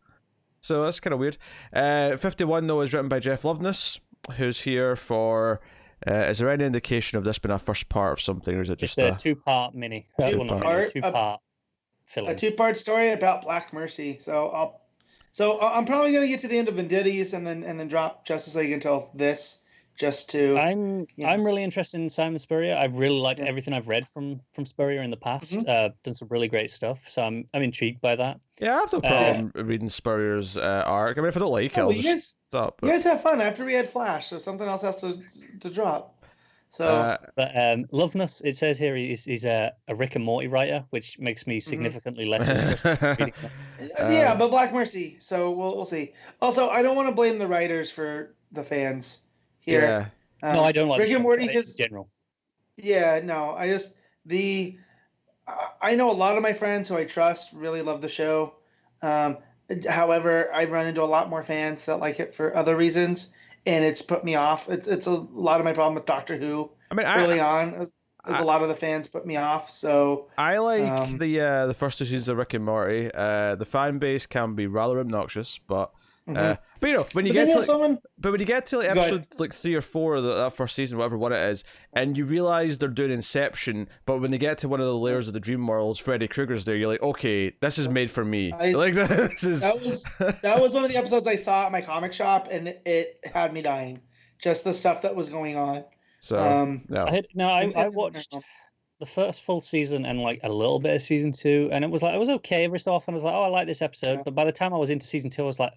So that's kind of weird. 51 though is written by Jeff Loveness, who's here for. Is there any indication of this being a first part of something, or is it just a 2-part mini? Two-part film. A 2-part story about Black Mercy. So I'm probably gonna get to the end of Venditti's and then drop Justice League until this, just to. I'm really interested in Simon Spurrier. I've really liked everything I've read from Spurrier in the past. Done some really great stuff, so I'm intrigued by that. Yeah, I have no problem reading Spurrier's arc. I mean, if I don't like it, I'll just stop. You guys have fun after we had Flash, so something else has to drop. So, but Loveness, it says here he's a Rick and Morty writer, which makes me significantly less interested in reading that. Yeah, but Black Mercy. So we'll see. Also, I don't want to blame the writers for the fans here. Yeah. No, I don't like Rick and Morty in general. Yeah, no, I know a lot of my friends who I trust really love the show. However, I've run into a lot more fans that like it for other reasons, and it's put me off. It's a lot of my problem with Doctor Who. I mean, early on, a lot of the fans put me off. So I like the first 2 seasons of Rick and Morty. The fan base can be rather obnoxious, but you know, when you get to like episode like 3 or 4 of that first season, whatever one it is, and you realize they're doing Inception, but when they get to one of the layers of the dream worlds, Freddy Krueger's there, you're like, okay, this is made for me. That was one of the episodes I saw at my comic shop, and it had me dying. Just the stuff that was going on. So I watched the first full season and like a little bit of season 2, and it was okay every so often. I was like, oh, I like this episode, but by the time I was into season 2, I was like,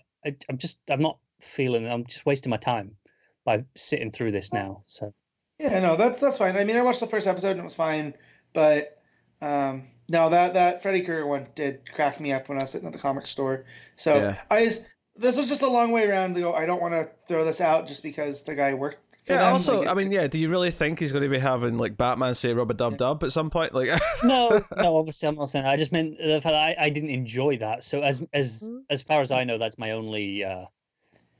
I'm not feeling it. I'm just wasting my time by sitting through this now. So yeah, no, that's fine. I mean, I watched the first episode and it was fine, but no, that Freddy Krueger one did crack me up when I was sitting at the comic store. So this was just a long way around to go. I don't want to throw this out just because the guy worked for them. Also, like, I mean, do you really think he's going to be having like Batman say "rub a dub dub" at some point? Like, no, obviously I'm not saying that. I just meant the fact that I didn't enjoy that. So as far as I know, that's my only.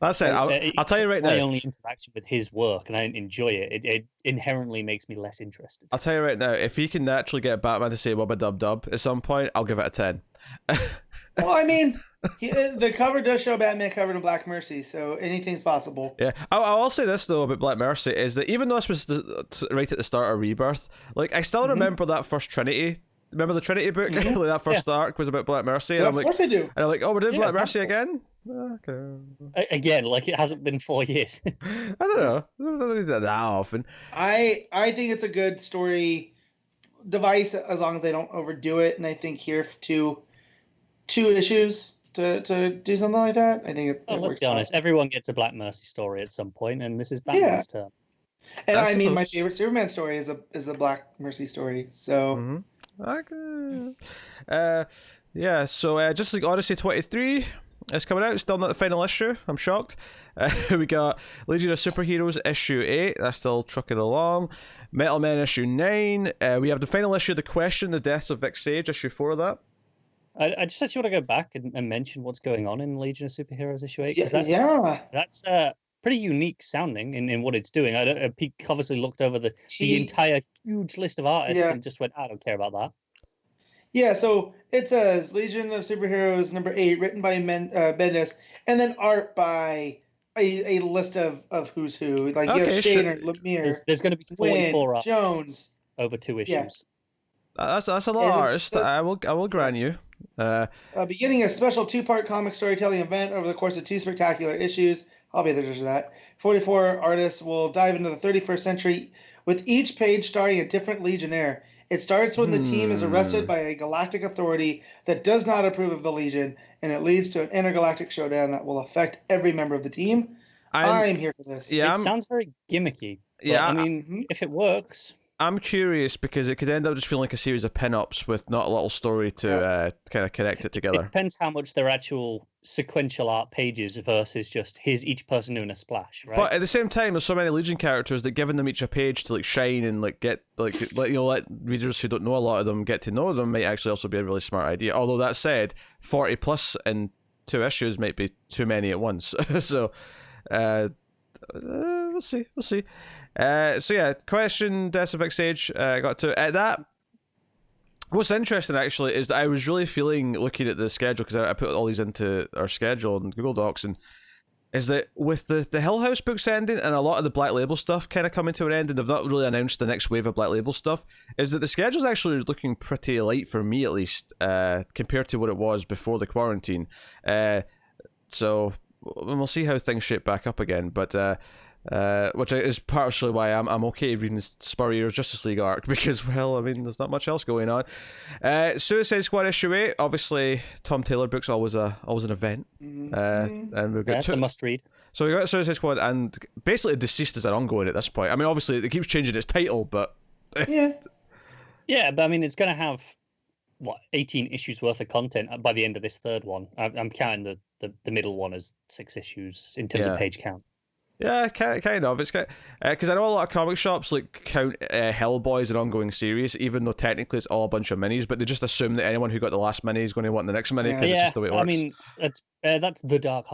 That's it. I'll tell you right now. My only interaction with his work, and I didn't enjoy it. It inherently makes me less interested. I'll tell you right now. If he can naturally get Batman to say "rub a dub dub" at some point, I'll give it a 10. Well, I mean, the cover does show Batman covered in Black Mercy, so anything's possible. Yeah, I'll say this though about Black Mercy is that even though this was right at the start of Rebirth, like I still remember that first Trinity. Remember the Trinity book? Like that first arc was about Black Mercy. Yeah, of course I do. And I'm like, oh, we're doing Black Mercy again? Okay. Again, like it hasn't been 4 years. I don't know. I don't do that often. I think it's a good story device as long as they don't overdo it. And I think here two issues to do something like that, I think it let's works be honest. fine. Everyone gets a Black Mercy story at some point, and this is Batman's turn. And I I mean, my suppose. favorite Superman story is a Black Mercy story. So yeah. So Justice League Odyssey 23 is coming out. Still not the final issue. I'm shocked. We got Legion of Superheroes issue 8. That's still trucking along. Metal Men issue 9. We have the final issue of The Question, The Deaths of Vic Sage, issue 4 of that. I just actually want to go back and mention what's going on in Legion of Superheroes issue 8. That's pretty unique sounding in what it's doing. Pete obviously looked over the entire huge list of artists and just went, I don't care about that. Yeah, so it says Legion of Superheroes number 8, written by Bendis, and then art by a list of who's who. Like you have Shaner, Lemire. There's going to be 44 artists Jones over 2 issues. Yeah. That's a lot of artists. I will grant you. Beginning a special 2-part comic storytelling event over the course of 2 spectacular issues. I'll be there for that. 44 artists will dive into the 31st century, with each page starring a different Legionnaire. It starts when the team is arrested by a galactic authority that does not approve of the Legion, and it leads to an intergalactic showdown that will affect every member of the team. I'm here for this. Yeah, it sounds very gimmicky. Yeah, I mean, if it works... I'm curious because it could end up just feeling like a series of pin-ups with not a little story to kind of connect it together. It depends how much their actual sequential art pages versus just here's each person doing a splash, right? But at the same time, there's so many Legion characters that giving them each a page to like shine and like get like let readers who don't know a lot of them get to know them might actually also be a really smart idea. Although that said, 40 plus in 2 issues might be too many at once. So we'll see. So yeah, Question, Deaths of Vic Sage, got to that. What's interesting actually is that I was really feeling, looking at the schedule, because I put all these into our schedule in Google Docs, and is that with the Hill House books ending and a lot of the Black Label stuff kind of coming to an end, and they've not really announced the next wave of Black Label stuff, is that the schedule's actually looking pretty light for me, at least, compared to what it was before the quarantine. So we'll see how things shape back up again, but which is partially why I'm okay reading Spurrier's Justice League arc, because, well, I mean, there's not much else going on. Suicide Squad issue 8, obviously Tom Taylor books always an event, and we've got it's a must read. So we got Suicide Squad, and basically Deceased is an ongoing at this point. I mean, obviously it keeps changing its title, but yeah, but I mean, it's going to have 18 issues worth of content by the end of this third one. I'm counting the middle one as 6 issues in terms of page count. Yeah, kind of. It's because I know a lot of comic shops like count Hellboy as an ongoing series, even though technically it's all a bunch of minis. But they just assume that anyone who got the last mini is going to want the next mini because it's just the way it works. I mean, that's the Dark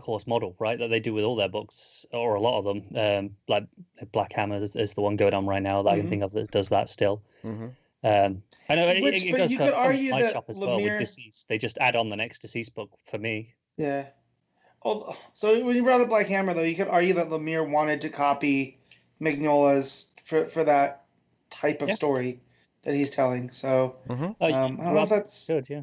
Horse model, right? That they do with all their books, or a lot of them. Like Black Hammer is the one going on right now that I can think of that does that still. I know it goes you could argue my that shop as well with Deceased. They just add on the next Deceased book for me. Yeah. Oh, so when you brought up Black Hammer, though, you could argue that Lemire wanted to copy Mignola's for that type of story that he's telling. So I don't know if that's good. Yeah.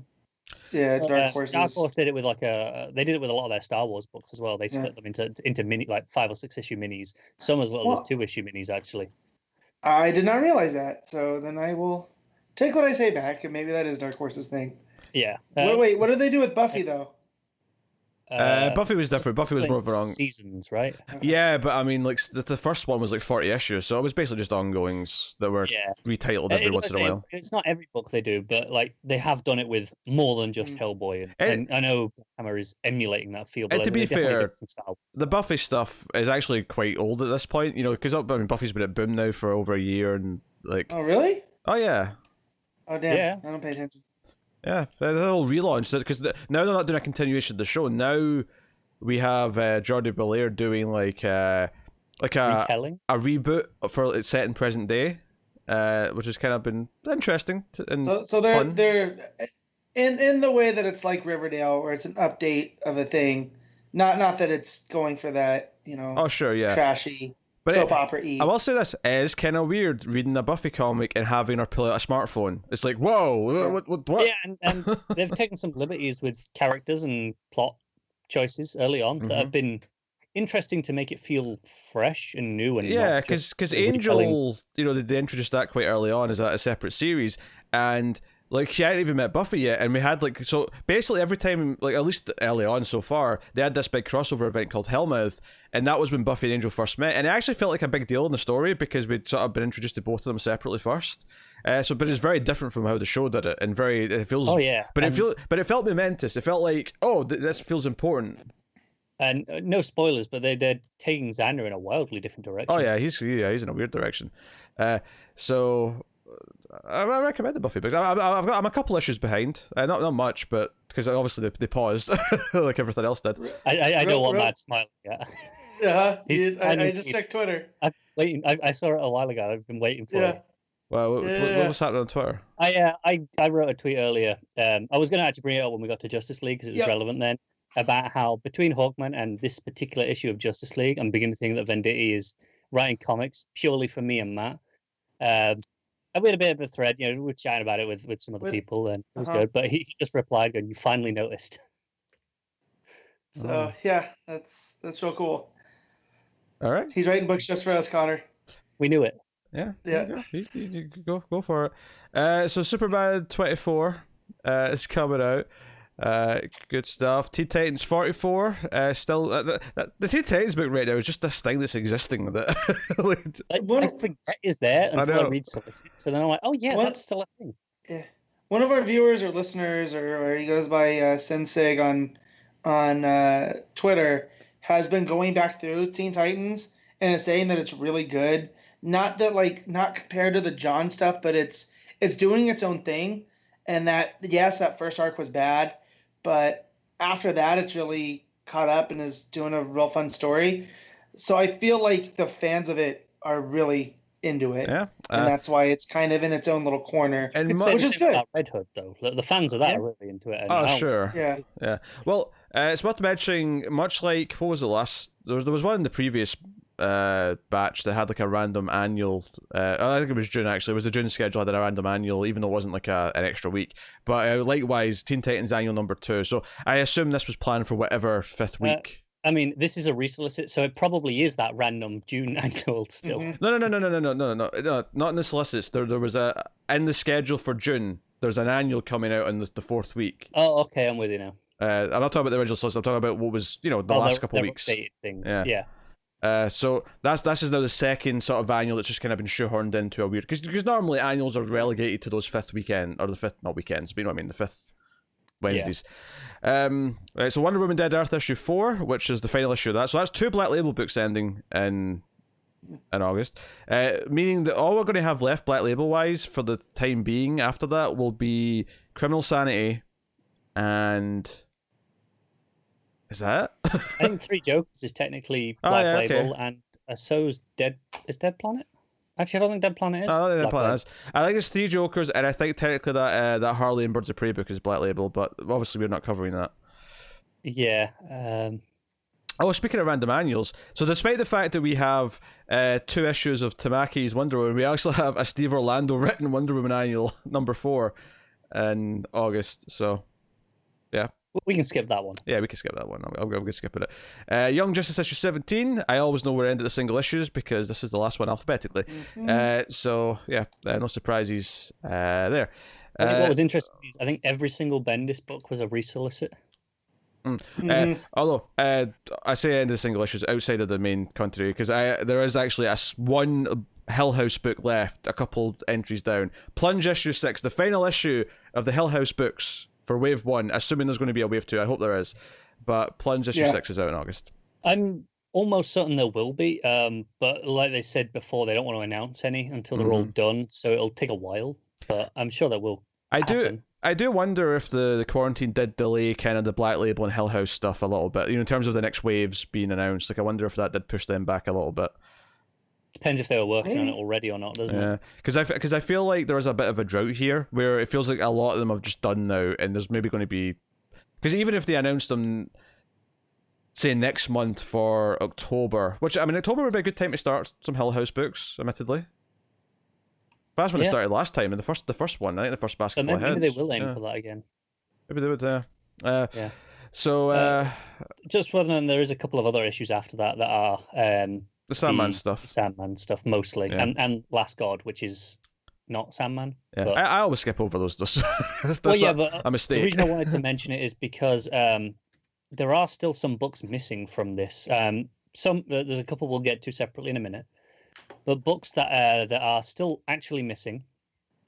Yeah, Dark Horse. Dark Horse did it with they did it with a lot of their Star Wars books as well. They split them into mini, like 5 or 6 issue minis. Some as little as 2 issue minis, actually. I did not realize that. So then I will take what I say back, and maybe that is Dark Horse's thing. Yeah. Wait, what did they do with Buffy though? Buffy was different. Buffy was more of a wrong seasons, right? Yeah, but I mean, like the first one was like 40 issues, so it was basically just ongoings that were retitled every once in a while. It's not every book they do, but like they have done it with more than just Hellboy, and I know Hammer is emulating that feel. But to be fair, the Buffy stuff is actually quite old at this point, because I mean Buffy's been at Boom now for over a year, and like. Oh really? Oh yeah. Oh damn! Yeah. I don't pay attention. Yeah, they'll relaunch it because now they're not doing a continuation of the show. Now we have Jordi Belair doing like a reboot for it's set in present day, which has kind of been interesting. So they're in the way that it's like Riverdale, where it's an update of a thing, not that it's going for that Oh sure, yeah. Trashy. But soap opera-y. I will say this, it is kind of weird reading a Buffy comic and having her pull out a smartphone. It's like, whoa, what? Yeah, and they've taken some liberties with characters and plot choices early on that have been interesting to make it feel fresh and new and yeah, not just because retelling. Angel, they introduced that quite early on as a separate series, and like she hadn't even met Buffy yet, and we had like, so basically every time, like at least early on so far, they had this big crossover event called Hellmouth, and that was when Buffy and Angel first met, and it actually felt like a big deal in the story because we'd sort of been introduced to both of them separately first. But it's very different from how the show did it, and it feels. Oh yeah, but it felt momentous. It felt like, this feels important. And no spoilers, but they're taking Xander in a wildly different direction. Oh yeah, he's in a weird direction. So I recommend the Buffy books. I'm a couple issues behind. Not much, but because obviously they paused like everything else did. I don't want Matt smiling yet. Yeah, I just checked Twitter. I'm waiting. I saw it a while ago. I've been waiting for it. Well, what was happening on Twitter? I wrote a tweet earlier. I was going to actually bring it up when we got to Justice League because it was relevant then, about how between Hawkman and this particular issue of Justice League, I'm beginning to think that Venditti is writing comics purely for me and Matt. And we had a bit of a thread, we were chatting about it with some other people, and it was good. But he just replied, going, "You finally noticed." So yeah, that's real cool. All right, he's writing books just for us, Connor. We knew it. Yeah. You go for it. So Superman 24 is coming out. Good stuff. Teen Titans 44. Still, the Teen Titans book right now is just this thing that's existing that I forget is there until I read Solicits, and then I'm like, oh yeah, that's still a thing. Yeah, one of our viewers or listeners, or he goes by Sensig on Twitter, has been going back through Teen Titans and is saying that it's really good. Not compared to the John stuff, but it's doing its own thing, and that that first arc was bad. But after that, it's really caught up and is doing a real fun story. So I feel like the fans of it are really into it. Yeah. And that's why it's kind of in its own little corner. And which is good. Red Hood, though. The fans of that are really into it. Oh, sure. Yeah. Well, it's worth mentioning, much like, what was the last... There was one in the previous batch that had like a random annual. I think it was June actually. It was the June schedule had a random annual, even though it wasn't like an extra week. But likewise, Teen Titans annual number 2. So I assume this was planned for whatever 5th week. I mean, this is a resolicit, so it probably is that random June annual still. Mm-hmm. No, not in the solicits. There was in the schedule for June. There's an annual coming out on the 4th week. Oh, okay, I'm with you now. I'm not talking about the original solicits. I'm talking about what was the last couple of weeks. Things. Yeah. So this is now the second sort of annual that's just kind of been shoehorned into a weird, because normally annuals are relegated to those 5th weekend, or the 5th, not weekends, but you know what I mean, the 5th Wednesdays. Right, so Wonder Woman Dead Earth issue 4, which is the final issue of that. So that's 2 Black Label books ending in August, meaning that all we're going to have left Black Label wise for the time being after that will be Criminal Sanity and... Is that? I think 3 Jokers is technically Black Label, and so's Dead Planet. Actually, I don't think Dead Planet is. I don't think Dead Planet is. I think it's 3 Jokers, and I think technically that Harley and Birds of Prey book is Black Label, but obviously we're not covering that. Yeah. Oh, speaking of random annuals, so despite the fact that we have 2 issues of Tamaki's Wonder Woman, we also have a Steve Orlando written Wonder Woman annual number 4 in August. So, yeah. We can skip that one. Yeah, we can skip that one. I'm going to skip it. Young Justice issue 17. I always know where to end the single issues because this is the last one alphabetically. So, yeah, no surprises there. What was interesting is I think every single Bendis book was a resolicit. Although, I say end of the single issues outside of the main country because there is actually one Hill House book left, a couple entries down. Plunge issue 6, the final issue of the Hill House books for Wave 1, assuming there's going to be a Wave 2. I hope there is. But Plunge issue 6 is out in August. I'm almost certain there will be, but like they said before, they don't want to announce any until they're all done, so it'll take a while, but I'm sure that will happen. I do wonder if the quarantine did delay kind of the Black Label and Hill House stuff a little bit, in terms of the next waves being announced. Like, I wonder if that did push them back a little bit. Depends if they were working on it already or not, doesn't it? Because I feel like there is a bit of a drought here where it feels like a lot of them have just done now, and there's maybe going to be... Because even if they announced them, say, next month for October, which, I mean, October would be a good time to start some Hill House books, admittedly. But that's when it started last time, and the first one, I think the first Basket Full of Heads. Maybe they will aim for that again. Maybe they would, Yeah. So, just whether there is a couple of other issues after that are the Sandman stuff. Sandman stuff mostly, Yeah. and Last God, which is not Sandman. Yeah, but... I always skip over those. That's but a mistake. The reason I wanted to mention it is because there are still some books missing from this. There's a couple we'll get to separately in a minute, but books that are still actually missing.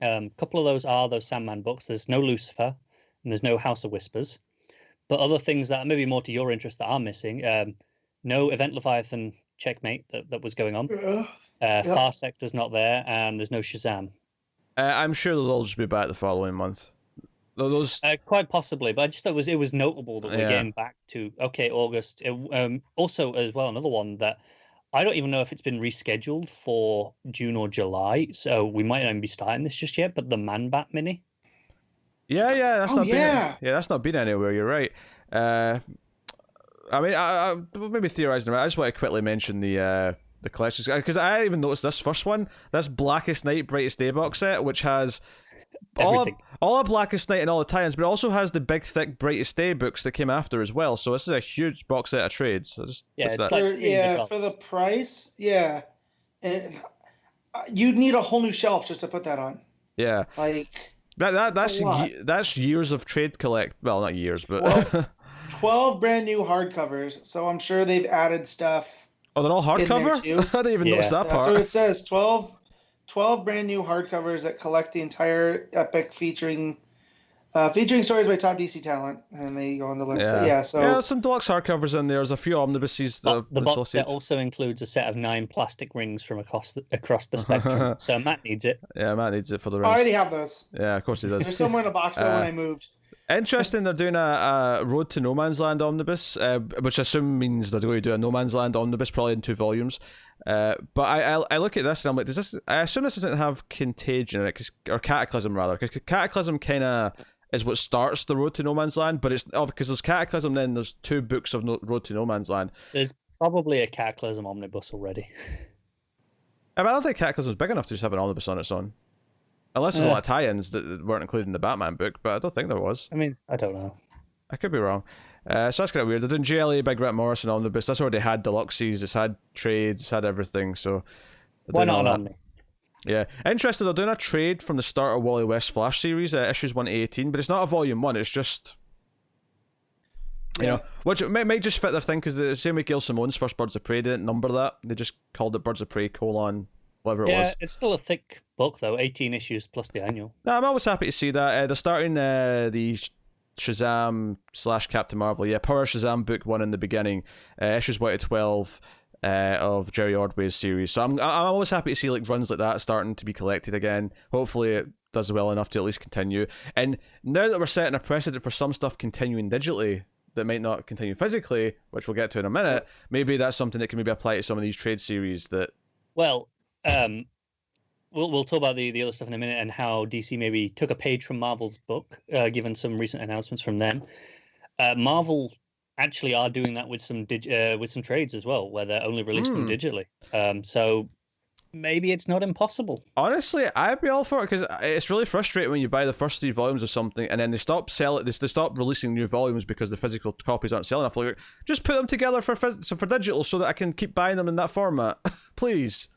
A couple of those are those Sandman books. There's no Lucifer, and there's no House of Whispers. But other things that are maybe more to your interest that are missing, no Event Leviathan Checkmate that was going on. Far Sector's not there, and there's no Shazam. I'm sure they'll all just be back the following month. Those quite possibly, but I just thought it was notable that we're getting back to August. Also, as well, another one that I don't even know if it's been rescheduled for June or July, so we might not even be starting this just yet. But the Man Bat mini. Yeah, that's not been anywhere. You're right. I mean, I maybe theorizing about. I just want to quickly mention the collections because I even noticed this first one, this Blackest Night, Brightest Day box set, which has all of Blackest Night and all the tie-ins, but it also has the big, thick Brightest Day books that came after as well. So this is a huge box set of trades. So just it's that. For the price, and you'd need a whole new shelf just to put that on. Yeah, like that's years of trade collect. Well, not years, but 12 brand new hardcovers. So I'm sure they've added stuff. Oh, they're all hardcover? I didn't even notice that part. That's what it says. 12 brand new hardcovers that collect the entire epic featuring stories by top DC talent, and they go on the list. Yeah, so some deluxe hardcovers in there. There's a few omnibuses. The box set also includes a set of 9 plastic rings from across the spectrum. So Matt needs it. Yeah, Matt needs it for the rings. I already have those. Yeah, of course he does. They're somewhere in a box when I moved. Interesting, they're doing a Road to No Man's Land omnibus, which I assume means they're going to do a No Man's Land omnibus, probably in 2 volumes. But I look at this and I'm like, I assume this doesn't have Contagion in it, or Cataclysm rather, because Cataclysm kind of is what starts the Road to No Man's Land, but it's because there's Cataclysm, then there's 2 books of Road to No Man's Land. There's probably a Cataclysm omnibus already. I don't think Cataclysm's big enough to just have an omnibus on its own. Unless there's a lot of tie-ins that weren't included in the Batman book, but I don't think there was. I mean, I don't know. I could be wrong. So that's kind of weird. They're doing GLA by Grant Morrison omnibus. That's already had deluxes, it's had trades, it's had everything, so... Why not an Omni? Yeah. Interesting, they're doing a trade from the start of Wally West Flash series, issues 1 to 18, but it's not a volume 1, it's just... You know, which might just fit their thing, because the same way Gail Simone's first Birds of Prey didn't number that. They just called it Birds of Prey, whatever it was. Yeah, it's still a thick book, though. 18 issues plus the annual. No, I'm always happy to see that. They're starting the Shazam / Captain Marvel. Yeah, Power Shazam book 1 in the beginning. Issues 1 to 12 of Jerry Ordway's series. So I'm always happy to see like runs like that starting to be collected again. Hopefully it does well enough to at least continue. And now that we're setting a precedent for some stuff continuing digitally that might not continue physically, which we'll get to in a minute, maybe that's something that can maybe apply to some of these trade series that... Well... We'll talk about the other stuff in a minute and how DC maybe took a page from Marvel's book, given some recent announcements from them. Marvel actually are doing that with some trades as well, where they're only releasing them digitally. So maybe it's not impossible. Honestly, I'd be all for it because it's really frustrating when you buy the first 3 volumes of something and then they stop releasing new volumes because the physical copies aren't selling enough. Like, just put them together for digital so that I can keep buying them in that format, please.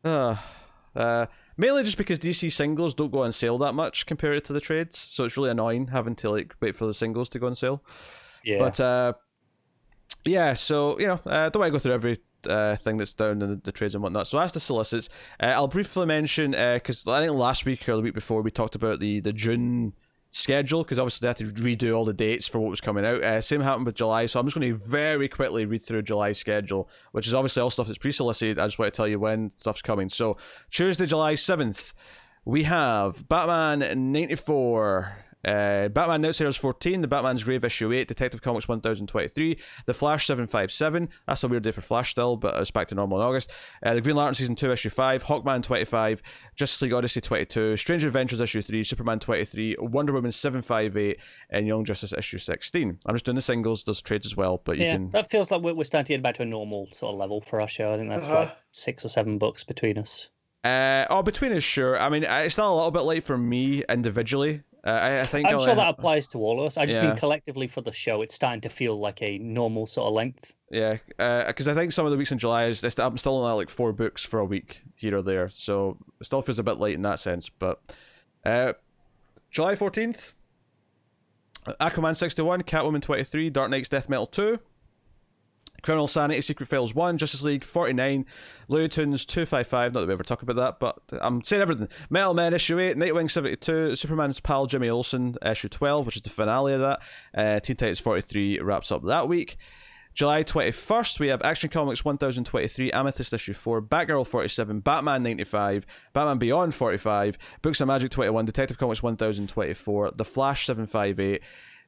Mainly just because DC singles don't go on sale that much compared to the trades, so it's really annoying having to like wait for the singles to go on sale. Yeah. But yeah, so you know, don't want to go through every thing that's down in the trades and whatnot. So as the solicits, I'll briefly mention because I think last week or the week before we talked about the June schedule, because obviously they had to redo all the dates for what was coming out. Same happened with July, so I'm just going to very quickly read through July's schedule, which is obviously all stuff that's pre-solicited. I just want to tell you when stuff's coming. So Tuesday, July 7th, we have Batman 94, Batman Outsiders 14, The Batman's Grave issue 8, Detective Comics 1023, The Flash 757, that's a weird day for Flash still, but it's back to normal in August, The Green Lantern Season 2 issue 5, Hawkman 25, Justice League Odyssey 22, Strange Adventures issue 3, Superman 23, Wonder Woman 758, and Young Justice issue 16. I'm just doing the singles, there's trades as well, but you can... that feels like we're starting to get back to a normal sort of level for our show. I think that's like 6 or 7 books between us. Between us, sure. I mean, it's still a little bit late for me individually, I think I'm sure that applies to all of us. I just mean Yeah. collectively for the show, it's starting to feel like a normal sort of length. Yeah, because I think some of the weeks in July I'm still on like 4 books for a week here or there, so it still feels a bit light in that sense. But July 14th, Aquaman 61, Catwoman 23, Dark Knight's Death Metal 2, Criminal Sanity, Secret Files 1, Justice League 49, Looney Tunes 255, not that we ever talk about that, but I'm saying everything. Metal Men issue 8, Nightwing 72, Superman's pal Jimmy Olsen issue 12, which is the finale of that. Teen Titans 43 wraps up that week. July 21st, we have Action Comics 1023, Amethyst issue 4, Batgirl 47, Batman 95, Batman Beyond 45, Books of Magic 21, Detective Comics 1024, The Flash 758,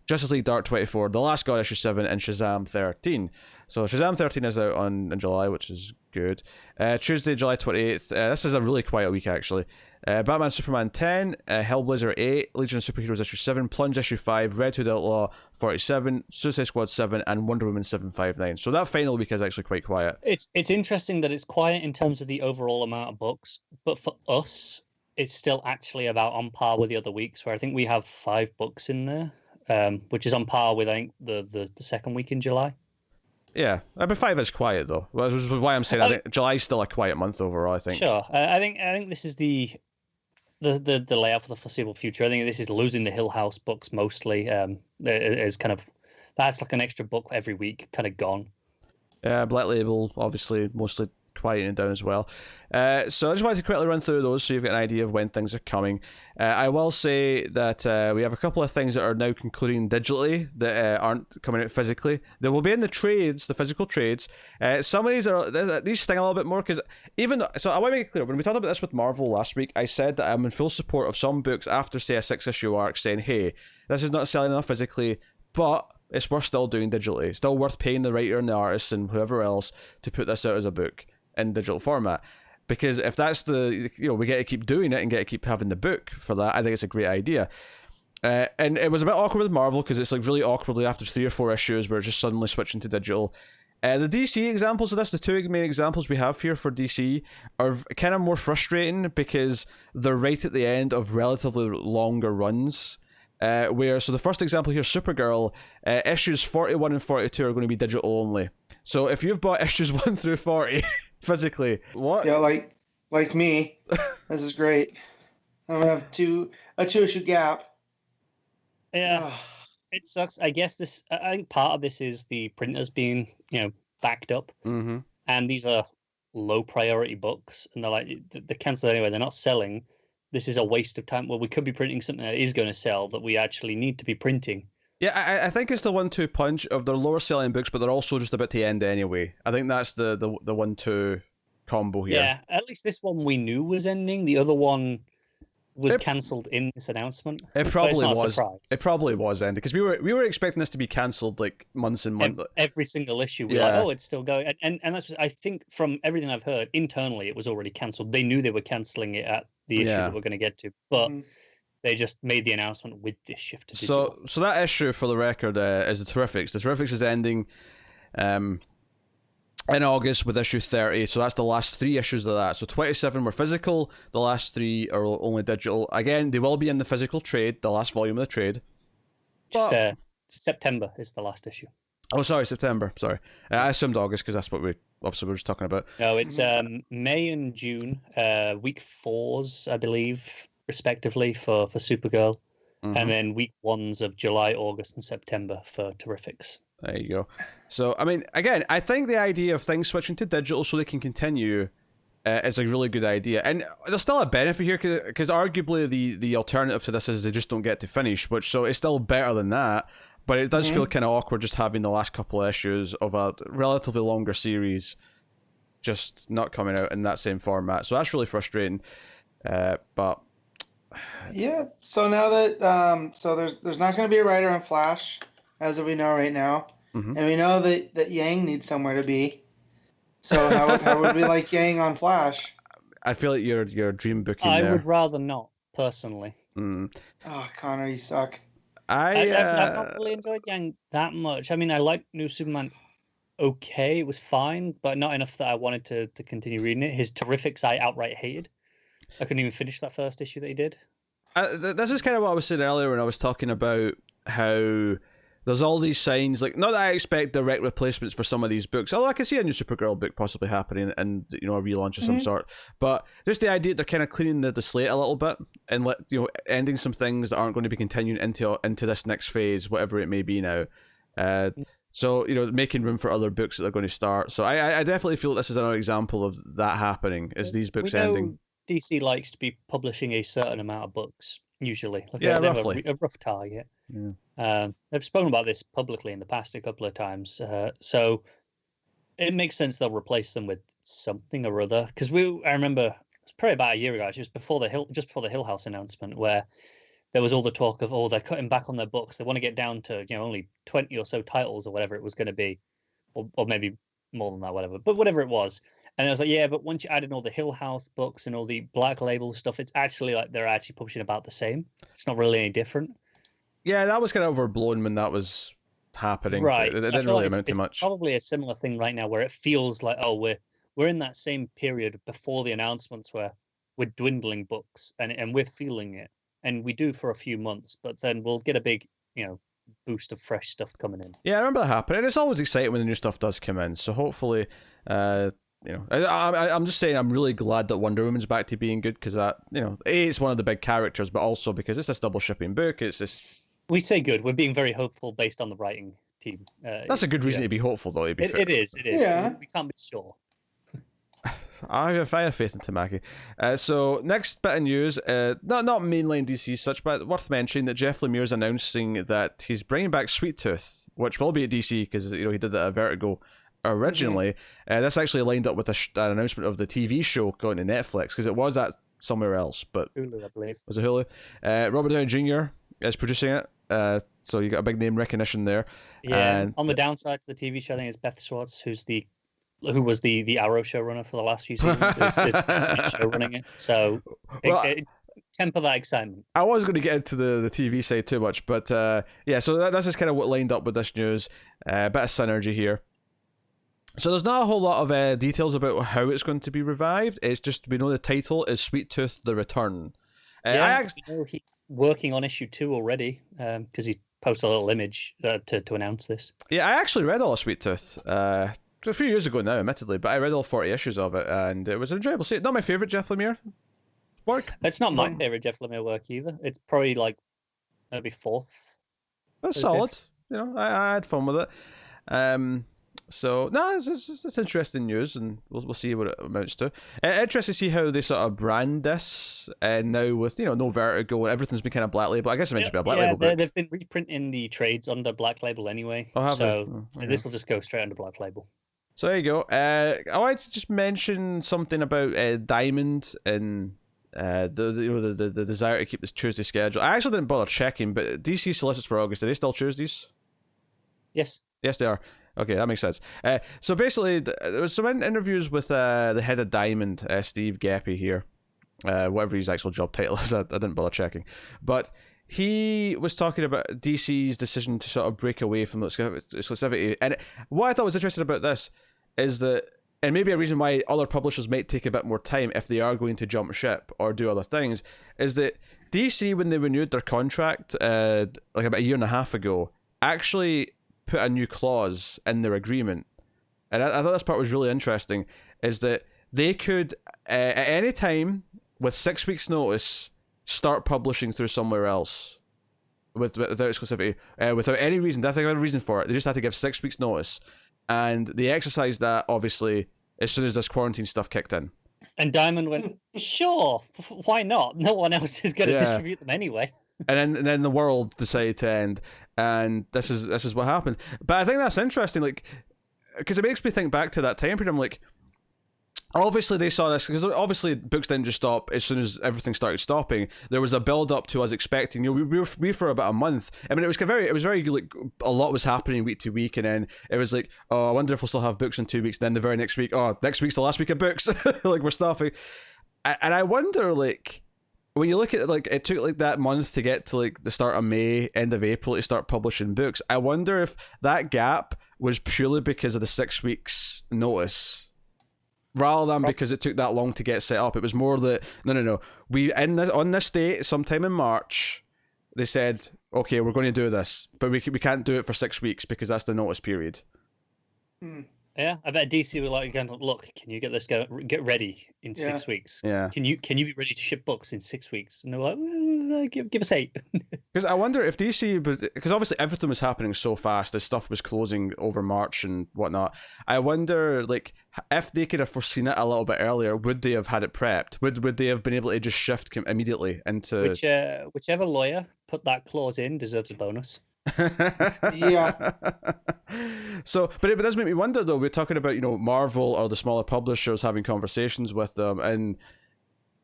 Justice League Dark 24, The Last God issue 7, and Shazam 13. So Shazam 13 is out in July, which is good. Tuesday, July 28th. This is a really quiet week, actually. Batman Superman 10, Hellblazer 8, Legion of Superheroes issue 7, Plunge issue 5, Red Hood Outlaw 47, Suicide Squad 7, and Wonder Woman 759. So that final week is actually quite quiet. It's interesting that it's quiet in terms of the overall amount of books, but for us, it's still actually about on par with the other weeks, where I think we have 5 books in there, which is on par with, I think, the second week in July. Yeah, but 5 is quiet though. Which is why I'm saying I think July's still a quiet month overall. I think. Sure, I think this is the layout for the foreseeable future. I think this is losing the Hill House books mostly. Is kind of that's like an extra book every week, kind of gone. Yeah, Black Label obviously mostly quieting down as well. So I just wanted to quickly run through those so you've got an idea of when things are coming. I will say that we have a couple of things that are now concluding digitally that aren't coming out physically. They will be in the trades, the physical trades. Some of these sting a little bit more because so I want to make it clear, when we talked about this with Marvel last week, I said that I'm in full support of some books after, say, a 6-issue arc saying, hey, this is not selling enough physically, but it's worth still doing digitally. It's still worth paying the writer and the artist and whoever else to put this out as a book in digital format. Because if that's we get to keep doing it and get to keep having the book for that, I think it's a great idea. And it was a bit awkward with Marvel because it's like really awkwardly after 3 or 4 issues we're just suddenly switching to digital. The DC examples of this, the 2 main examples we have here for DC, are kind of more frustrating because they're right at the end of relatively longer runs. So the first example here, Supergirl, issues 41 and 42 are going to be digital only. So if you've bought issues 1 through 40 physically, what? Yeah, like me, this is great. I'm gonna have a 2-issue gap. Yeah, it sucks. I guess I think part of this is the printers being backed up, and these are low priority books, and they're like they're cancelled anyway. They're not selling. This is a waste of time. Well, we could be printing something that is going to sell that we actually need to be printing. Yeah, I think it's the 1-2 punch of their lower selling books, but they're also just about to end anyway. I think that's the 1-2 combo here. Yeah, at least this one we knew was ending. The other one was cancelled in this announcement. It probably was. It probably was ending because we were expecting this to be cancelled like months and months. Every single issue, we're like, oh, it's still going. And that's I think from everything I've heard internally, it was already cancelled. They knew they were cancelling it at the issue that we're going to get to, but. They just made the announcement with this shift to digital. So that issue, for the record, is the Terrifics. The Terrifics is ending in August with issue 30, so that's the last 3 issues of that. So 27 were physical, the last 3 are only digital. Again, they will be in the physical trade, the last volume of the trade. Just, September is the last issue. Oh, sorry, September. Sorry. I assumed August because that's what we were just talking about. No, it's May and June, week 4s, I believe, respectively for Supergirl, and then week 1s of July, August, and September for Terrifics. There you go. So, I mean, again, I think the idea of things switching to digital so they can continue is a really good idea. And there's still a benefit here because arguably the alternative to this is they just don't get to finish, so it's still better than that. But it does feel kind of awkward just having the last couple of issues of a relatively longer series just not coming out in that same format. So that's really frustrating. But yeah, so now that so there's not going to be a writer on Flash as we know right now, and we know that Yang needs somewhere to be. So how would we like Yang on Flash? I feel like you're dream booking I there. would rather not, personally. Oh, Connor, you suck. I've not really enjoyed Yang that much. I mean, I liked New Superman. Okay, it was fine, but not enough that I wanted to continue reading it. His Terrifics I outright hated. I couldn't even finish that first issue that he did. This is kind of what I was saying earlier when I was talking about how there's all these signs, like, not that I expect direct replacements for some of these books, although I can see a new Supergirl book possibly happening and, you know, a relaunch of some sort, but just the idea that they're kind of cleaning the slate a little bit and, ending some things that aren't going to be continuing into this next phase, whatever it may be now. So, making room for other books that they're going to start. So I definitely feel this is another example of that happening, is these books ending. DC likes to be publishing a certain amount of books, usually. Like yeah, they roughly. have a rough target. Yeah. They've spoken about this publicly in the past a couple of times. So it makes sense they'll replace them with something or other. Because I remember, it was probably about a year ago, just before the Hill House announcement, where there was all the talk of, they're cutting back on their books. They want to get down to, only 20 or so titles or whatever it was going to be, or maybe more than that, whatever. But whatever it was. And I was like, yeah, but once you add in all the Hill House books and all the Black Label stuff, it's actually like they're actually publishing about the same. It's not really any different. Yeah, that was kind of overblown when that was happening. Right. It So didn't really like amount to much. Probably a similar thing right now where it feels like, we're in that same period before the announcements where we're dwindling books and we're feeling it. And we do for a few months, but then we'll get a big, boost of fresh stuff coming in. Yeah, I remember that happening. It's always exciting when the new stuff does come in. So hopefully, I'm just saying I'm really glad that Wonder Woman's back to being good because that, it's one of the big characters, but also because it's this double shipping book. It's this. We say good. We're being very hopeful based on the writing team. That's a good reason to be hopeful, though. It is. Yeah. We can't be sure. I have faith in Tamaki. So next bit of news, not mainline DC such, but worth mentioning that Jeff Lemire is announcing that he's bringing back Sweet Tooth, which will be at DC because he did that at Vertigo originally. That's actually lined up with an announcement of the TV show going to Netflix because it was at somewhere else, but Hulu, I believe. Was it Hulu? Robert Downey Jr. is producing it, so you got a big name recognition there. Yeah. And on the downside to the TV show, I think it's Beth Schwartz, who was the Arrow showrunner for the last few seasons, is show running it. So temper that excitement. I was going to get into the TV side too much, but yeah, so that's just kind of what lined up with this news. A bit of synergy here. So there's not a whole lot of details about how it's going to be revived. It's just, we know the title is Sweet Tooth: The Return. I know he's working on issue 2 already because he posted a little image to announce this. Yeah, I actually read all of Sweet Tooth. A few years ago now, admittedly, but I read all 40 issues of it, and it was enjoyable. See, not my favourite Jeff Lemire work. It's not my favourite Jeff Lemire work either. It's probably like maybe 4th. That's solid. I had fun with it. So no, it's interesting news, and we'll see what it amounts to. Interesting to see how they sort of brand this, and now with no Vertigo and everything's been kind of Black Label. I guess it meant to be a Black Label book. They've been reprinting the trades under Black Label anyway, this will just go straight under Black Label. So there you go. I wanted to just mention something about Diamond and the desire to keep this Tuesday schedule. I actually didn't bother checking, but DC Solicits for August, are they still Tuesdays? Yes. Yes, they are. Okay, that makes sense. So basically, there was some interviews with the head of Diamond, Steve Geppi here, whatever his actual job title is. I didn't bother checking, but he was talking about DC's decision to sort of break away from exclusivity. And what I thought was interesting about this is that, and maybe a reason why other publishers might take a bit more time if they are going to jump ship or do other things, is that DC, when they renewed their contract like about a year and a half ago, actually put a new clause in their agreement. And I thought this part was really interesting, is that they could, at any time, with 6 weeks' notice, start publishing through somewhere else without exclusivity, without any reason. They have to have a reason for it. They just have to give 6 weeks' notice. And they exercised that, obviously, as soon as this quarantine stuff kicked in. And Diamond went, sure, why not? No one else is going to distribute them anyway. And then the world decided to end, and this is what happened. But I think that's interesting, like, because it makes me think back to that time period. I'm like, obviously they saw this, because obviously books didn't just stop as soon as everything started stopping. There was a build up to us expecting. We for about a month. I mean, it was very like a lot was happening week to week, and then it was like, oh, I wonder if we'll still have books in 2 weeks. And then the very next week, oh, next week's the last week of books. Like, we're stopping, and I wonder, like, when you look at it, like, it took like that month to get to like the start of May, end of April to start publishing books. I wonder if that gap was purely because of the 6 weeks notice. rather than because it took that long to get set up. It was more that no. On this date, sometime in March, they said, okay, we're going to do this, but we can't do it for 6 weeks because that's the notice period. Yeah, I bet DC were like, look, can you get this get ready in 6 weeks? Yeah. Can you be ready to ship books in 6 weeks? And they're like, well, give us 8. Because I wonder if DC, because obviously everything was happening so fast, this stuff was closing over March and whatnot. I wonder, like, if they could have foreseen it a little bit earlier, would they have had it prepped? Would they have been able to just shift immediately into whichever lawyer put that clause in deserves a bonus. Yeah. So, but it does make me wonder though. We're talking about, Marvel or the smaller publishers having conversations with them,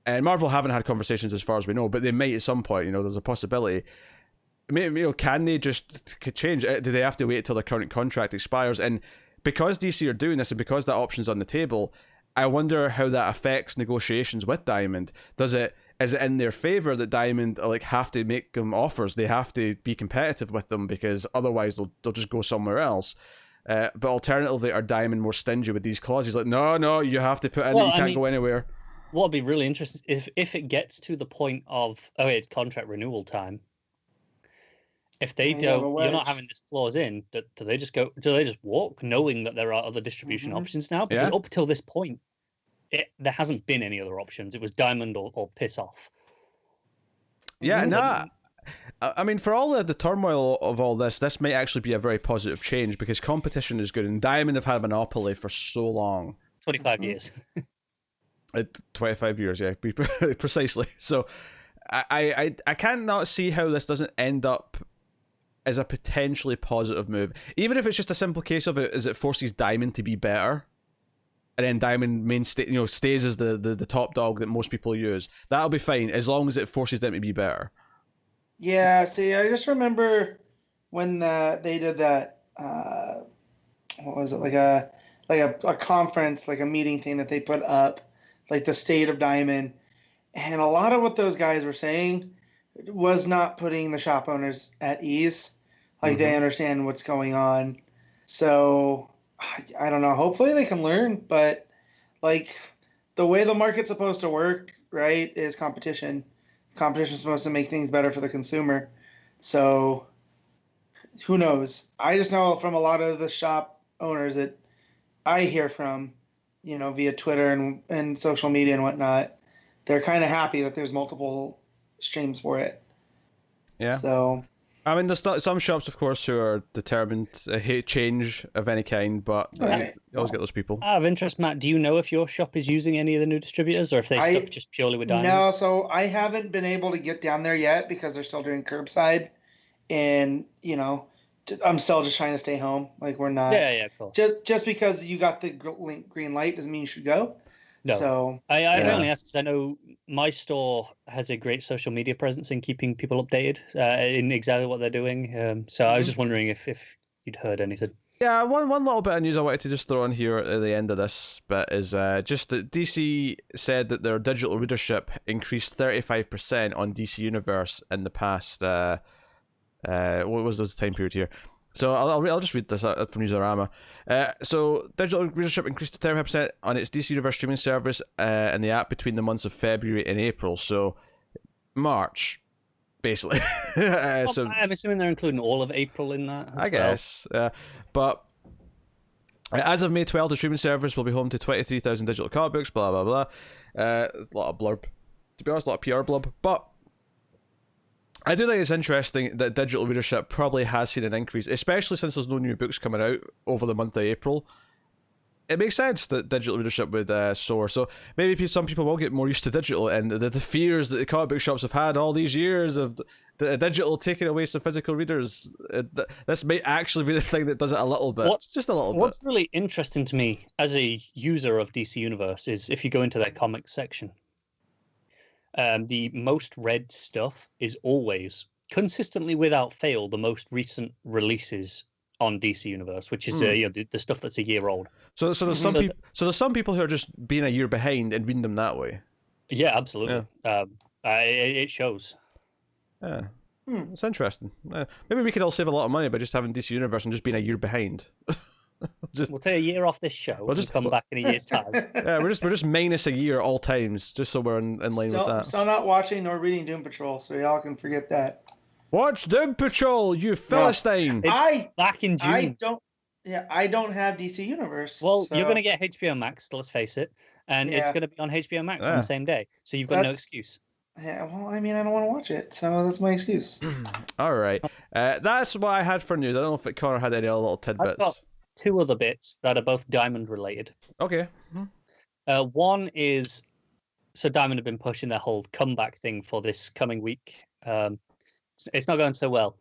and Marvel haven't had conversations as far as we know, but they might at some point. There's a possibility. Maybe, can they just change? Do they have to wait till the current contract expires? And because DC are doing this, and because that option's on the table, I wonder how that affects negotiations with Diamond. Is it in their favor that Diamond have to make them offers? They have to be competitive with them because otherwise they'll just go somewhere else. But alternatively, are Diamond more stingy with these clauses? Like, no, you have to put in. You can't go anywhere. What would be really interesting if it gets to the point of it's contract renewal time. If they go, you're not having this clause in. Do they just walk, knowing that there are other distribution options now? Because up till this point, there hasn't been any other options. It was Diamond or piss off. Yeah, no. I mean, for all the turmoil of all this might actually be a very positive change because competition is good, and Diamond have had a monopoly for so long. 25 years. 25 years, yeah, precisely. So I can't not see how this doesn't end up as a potentially positive move. Even if it's just a simple case of it forces Diamond to be better. And then Diamond stays as the top dog that most people use. That'll be fine as long as it forces them to be better. Yeah, see, I just remember when they did that. What was it, like a conference, like a meeting thing that they put up, like the state of Diamond, and a lot of what those guys were saying was not putting the shop owners at ease. Like they understand what's going on, so. I don't know. Hopefully they can learn, but like the way the market's supposed to work, right, is competition. Competition is supposed to make things better for the consumer. So who knows? I just know from a lot of the shop owners that I hear from, via Twitter and social media and whatnot, they're kind of happy that there's multiple streams for it. Yeah. So. I mean, there's some shops, of course, who are determined to hate change of any kind, but you always get those people. Out of interest, Matt, do you know if your shop is using any of the new distributors, or if they stuck just purely with Diamond? No, so I haven't been able to get down there yet because they're still doing curbside, and I'm still just trying to stay home. Like we're not. Yeah, cool. Just because you got the green light doesn't mean you should go. No. So I only ask because I know my store has a great social media presence in keeping people updated in exactly what they're doing. So I was just wondering if you'd heard anything. Yeah, one little bit of news I wanted to just throw in here at the end of this bit is just that DC said that their digital readership increased 35% on DC Universe in the past. What was this time period here? So I'll just read this out from Newsarama. So digital readership increased to 35% on its DC Universe streaming service and the app between the months of February and April. So March, basically. So I'm assuming they're including all of April in that. I guess. But as of May 12th, the streaming service will be home to 23,000 digital comic books. Blah blah blah. A lot of blurb. To be honest, a lot of PR blurb, but. I do think it's interesting that digital readership probably has seen an increase, especially since there's no new books coming out over the month of April. It makes sense that digital readership would soar. So maybe some people will get more used to digital, and the fears that the comic book shops have had all these years of the digital taking away some physical readers, this may actually be the thing that does it a little bit. Just a little bit. What's really interesting to me as a user of DC Universe is if you go into their comics section. The most read stuff is always consistently, without fail, the most recent releases on DC Universe, which is the stuff that's a year old. So there's some people who are just being a year behind and reading them that way. Yeah, absolutely. Yeah. It shows. Yeah, it's interesting. Maybe we could all save a lot of money by just having DC Universe and just being a year behind. We'll take a year off this show. We'll just come back in a year's time. Yeah, we're just minus a year all times, just so we're in line with that. Still not watching nor reading Doom Patrol, so y'all can forget that. Watch Doom Patrol, you Philistine! Back in June. I don't have DC Universe. Well, so... you're going to get HBO Max, let's face it, and it's going to be on HBO Max on the same day, so you've got no excuse. Yeah, well, I mean, I don't want to watch it, so that's my excuse. All right, that's what I had for news. I don't know if Connor had any other little tidbits. I've got 2 other bits that are both Diamond related. Okay. One is, so Diamond have been pushing their whole comeback thing for this coming week. It's not going so well.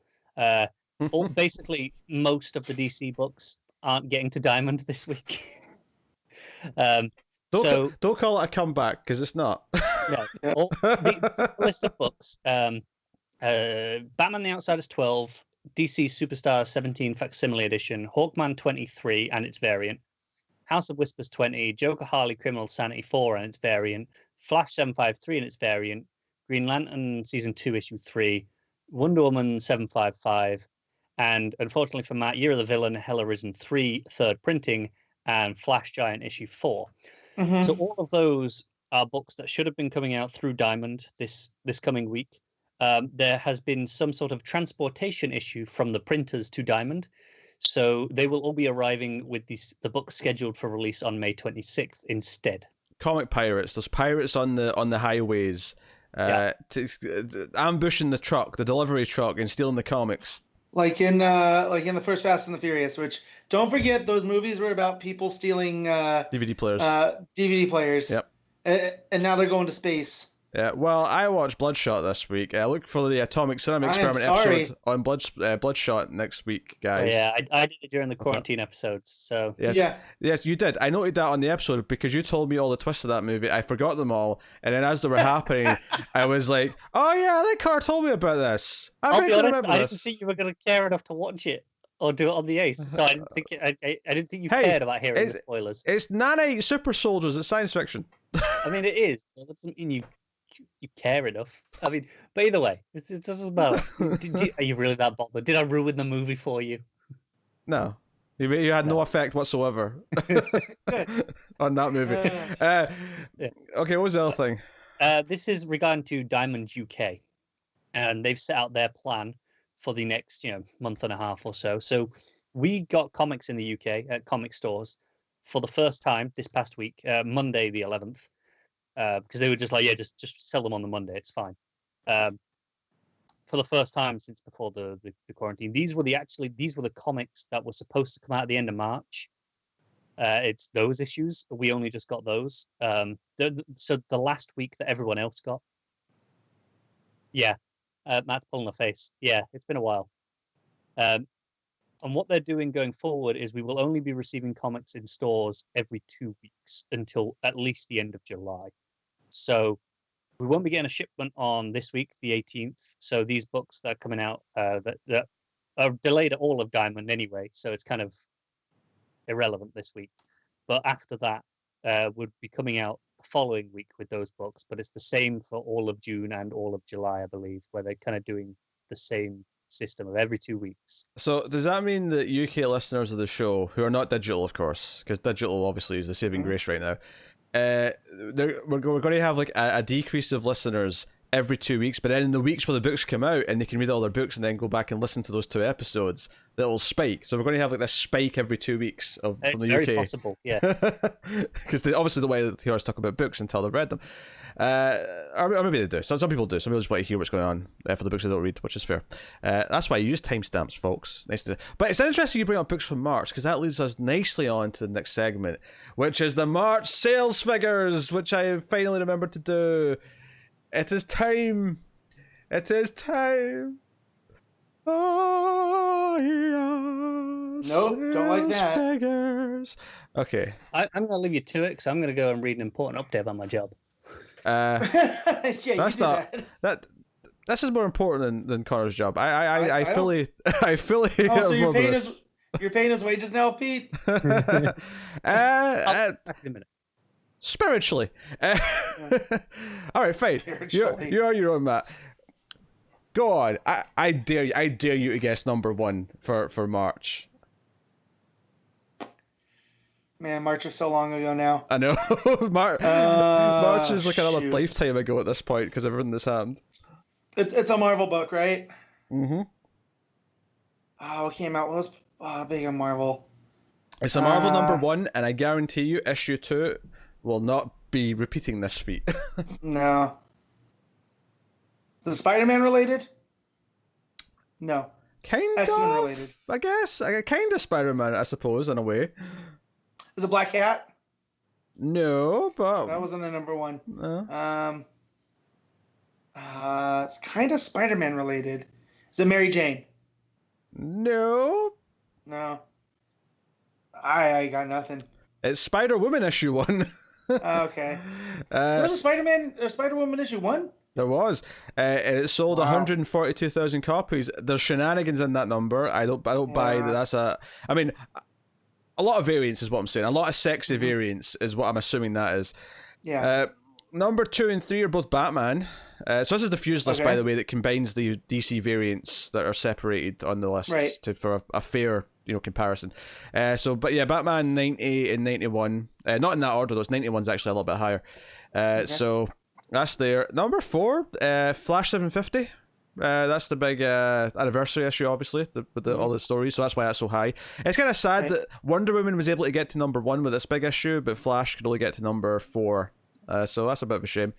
Basically, most of the DC books aren't getting to Diamond this week. Don't call it a comeback, because it's not. No, the list of books: Batman the Outsiders 12, DC Superstar 17 Facsimile Edition, Hawkman 23 and its variant, House of Whispers 20, Joker Harley Criminal Sanity 4 and its variant, Flash 753 and its variant, Green Lantern Season 2 Issue 3, Wonder Woman 755, and unfortunately for Matt, Year of the Villain, Hell Arisen 3 third printing, and Flash Giant Issue 4. Mm-hmm. So all of those are books that should have been coming out through Diamond this coming week. There has been some sort of transportation issue from the printers to Diamond, so they will all be arriving with the books scheduled for release on May 26th instead. Comic pirates. There's pirates on the highways, ambushing the delivery truck, and stealing the comics. Like in the first Fast and the Furious, which don't forget those movies were about people stealing DVD players. DVD players. Yep. And now they're going to space. Yeah, well, I watched Bloodshot this week. Look for the Atomic Cinema Experiment episode on Bloodshot next week, guys. Yeah, I did it during the quarantine episodes. So yes, you did. I noted that on the episode because you told me all the twists of that movie. I forgot them all, and then as they were happening, I was like, "Oh yeah, that car told me about this." I'll be honest, I didn't think you were going to care enough to watch it or do it on the Ace, so I didn't think I didn't think you cared about hearing the spoilers. It's nanite super soldiers. It's science fiction. I mean, it is. That doesn't mean you care enough. I mean, but either way, it doesn't matter. Are you really that bothered? Did I ruin the movie for you? No. You had no effect whatsoever on that movie. Okay, what was the other thing? This is regarding to Diamond UK, and they've set out their plan for the next month and a half or so. So we got comics in the UK at comic stores for the first time this past week, Monday the 11th. Because they were just like, just sell them on the Monday. It's fine. For the first time since before the quarantine, these were the comics that were supposed to come out at the end of March. It's those issues. We only just got those. So the last week that everyone else got. Yeah, Matt's pulling a face. Yeah, it's been a while. And what they're doing going forward is we will only be receiving comics in stores every 2 weeks until at least the end of July. So we won't be getting a shipment on this week, the 18th. So these books that are coming out that are delayed at all of Diamond anyway. So it's kind of irrelevant this week. But after that, would be coming out the following week with those books. But it's the same for all of June and all of July, I believe, where they're kind of doing the same system of every 2 weeks. So does that mean that UK listeners of the show, who are not digital, of course, because digital obviously is the saving grace right now, we're going to have like a decrease of listeners every 2 weeks, but then in the weeks where the books come out and they can read all their books and then go back and listen to those 2 episodes, that'll spike. So we're going to have like this spike every 2 weeks from the UK. It's very possible, yeah. Because they obviously the way to hear us talk about books until they've read them. Or maybe they do. Some people do. Some people just want to hear what's going on for the books they don't read, which is fair. That's why you use timestamps, folks. Nice to do. But it's interesting you bring up books from March, because that leads us nicely on to the next segment, which is the March sales figures, which I finally remembered to do. It is time. It is time. Oh, yeah. Nope, don't like that. Figures. Okay. I'm going to leave you to it, because I'm going to go and read an important update about my job. That's not that. This is more important than Connor's job. I fully. Oh, so you're paying his wages now, Pete? Back in a minute. Spiritually. All right, fine. You're your own, Matt. Go on. I dare you to guess number one for March. Man, March was so long ago now. I know. March is like another Shoot. lifetime ago at this point because everything that's happened. It's a Marvel book, right? Mm-hmm. Oh, it came out. What was big on Marvel? It's a Marvel number 1, and I guarantee you, issue 2 will not be repeating this feat. No. Is it Spider-Man related? No. Kind X-Men of, related. I guess. Kind of Spider-Man, I suppose, in a way. Is it Black Cat? No, but... That wasn't a number 1. No. It's kind of Spider-Man related. Is it Mary Jane? No. No. I got nothing. It's Spider-Woman issue 1. Okay. There was a Spider-Man or Spider-Woman issue 1? There was. And it sold 142,000 copies. There's shenanigans in that number. I don't buy that that's a... I mean, a lot of variants is what I'm saying. A lot of sexy variants is what I'm assuming that is. Yeah. Number 2 and 3 are both Batman. So this is the fused list, by the way, that combines the DC variants that are separated on the list for a fair, comparison. But yeah, Batman 90 and 91. Not in that order, though. 91's actually a little bit higher. So that's there. Number 4, Flash 750. That's the big anniversary issue, obviously, with all the stories, so that's why that's so high. It's kind of sad that Wonder Woman was able to get to number 1 with this big issue, but Flash could only get to number 4. So that's a bit of a shame.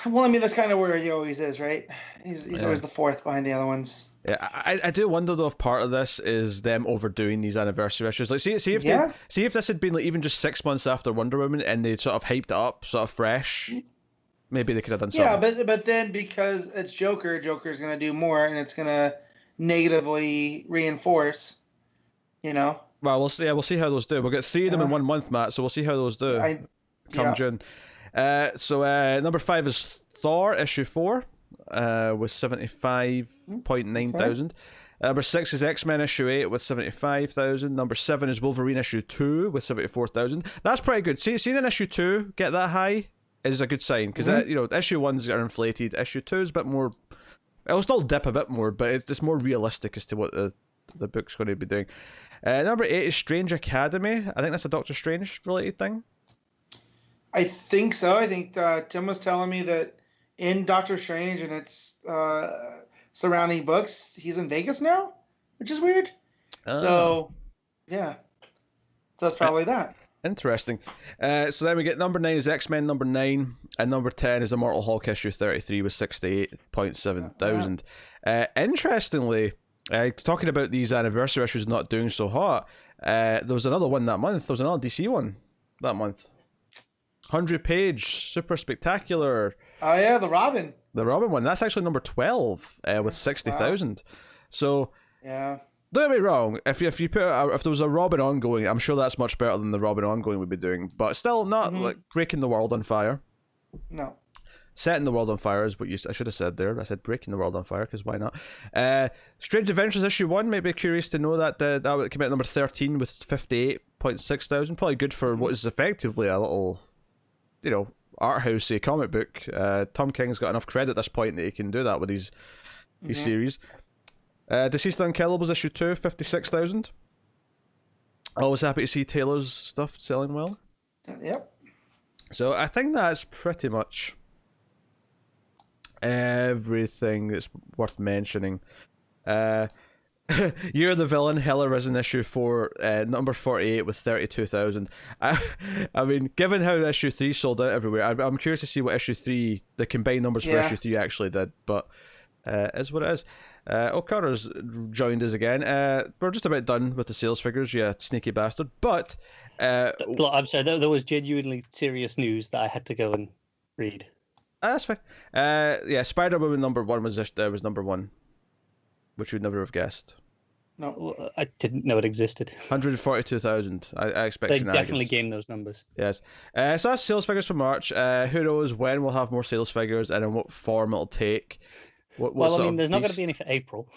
Well, I mean, that's kind of where he always is, right? He's always the 4th behind the other ones. Yeah, I do wonder though if part of this is them overdoing these anniversary issues. Like, see if this had been like even just 6 months after Wonder Woman and they sort of hyped it up, sort of fresh. Maybe they could have done something. Yeah, but then because it's Joker's gonna do more, and it's gonna negatively reinforce, Well, we'll see. We'll see how those do. We'll get 3 of them in 1 month, Matt. So we'll see how those do come June. So number 5 is Thor issue 4, with 75.9 thousand. Number 6 is X-Men issue 8 with 75,000. Number 7 is Wolverine issue 2 with 74,000. That's pretty good. Seeing an issue 2 get that high is a good sign, because issue 1s are inflated. Issue 2 is a bit more... It'll still dip a bit more, but it's more realistic as to what the book's going to be doing. Number 8 is Strange Academy. I think that's a Doctor Strange related thing. I think so. I think Tim was telling me that in Doctor Strange and its surrounding books, he's in Vegas now, which is weird. So, yeah. So that's probably that. Interesting. So then we get number 9 is X-Men number 9, and number 10 is Immortal Hulk issue 33 with 68.7 thousand. Interestingly, talking about these anniversary issues not doing so hot, there was another one that month. There was another DC one that month. 100-page, super spectacular. Oh yeah, the Robin. The Robin one. That's actually number 12 with 60,000. So yeah. Don't get me wrong. If there was a Robin ongoing, I'm sure that's much better than the Robin ongoing we'd be doing. But still, not like breaking the world on fire. No. Setting the world on fire is what I should have said there. I said breaking the world on fire, because why not? Strange Adventures issue 1. Maybe curious to know that that came out at number 13 with 58.6 thousand. Probably good for what is effectively a little, art housey comic book. Tom King's got enough credit at this point that he can do that with these series. Deceased Unkillables issue 2, 56,000. Always happy to see Taylor's stuff selling well. Yep. So I think that's pretty much everything that's worth mentioning. You're the Villain, Hell Arisen issue 4, number 48 with 32,000. I mean, given how issue 3 sold out everywhere, I'm curious to see what issue 3, the combined numbers for issue 3 actually did, but is what it is. O'Connor's joined us again. We're just about done with the sales figures, you sneaky bastard. But I'm sorry, there was genuinely serious news that I had to go and read. That's fine. Spider-Woman number 1 was number 1, which we'd never have guessed. No, I didn't know it existed. 142,000. I expect they definitely gained those numbers. Yes. So that's sales figures for March. Who knows when we'll have more sales figures and in what form it'll take. Well, I mean, there's not going to be any for April.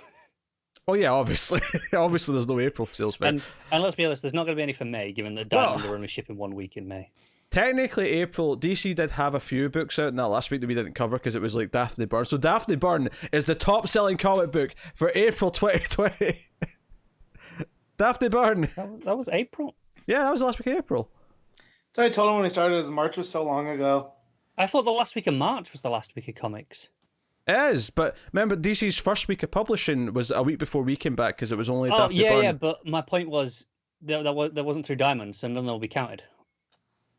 Oh yeah, obviously. Obviously there's no April sales figure. And let's be honest, there's not going to be any for May, given that Diamond are only shipping 1 week in May. Technically, April, DC did have a few books out in that last week that we didn't cover because it was like Daphne Byrne. So Daphne Byrne is the top-selling comic book for April 2020. Daphne Byrne. That was April? Yeah, that was the last week of April. So I told him when we started, his March was so long ago. I thought the last week of March was the last week of comics. It is, but remember, DC's first week of publishing was a week before we came back because it was only Oh, Daphne Byrne. yeah, but my point was that wasn't through Diamond, so none will be counted.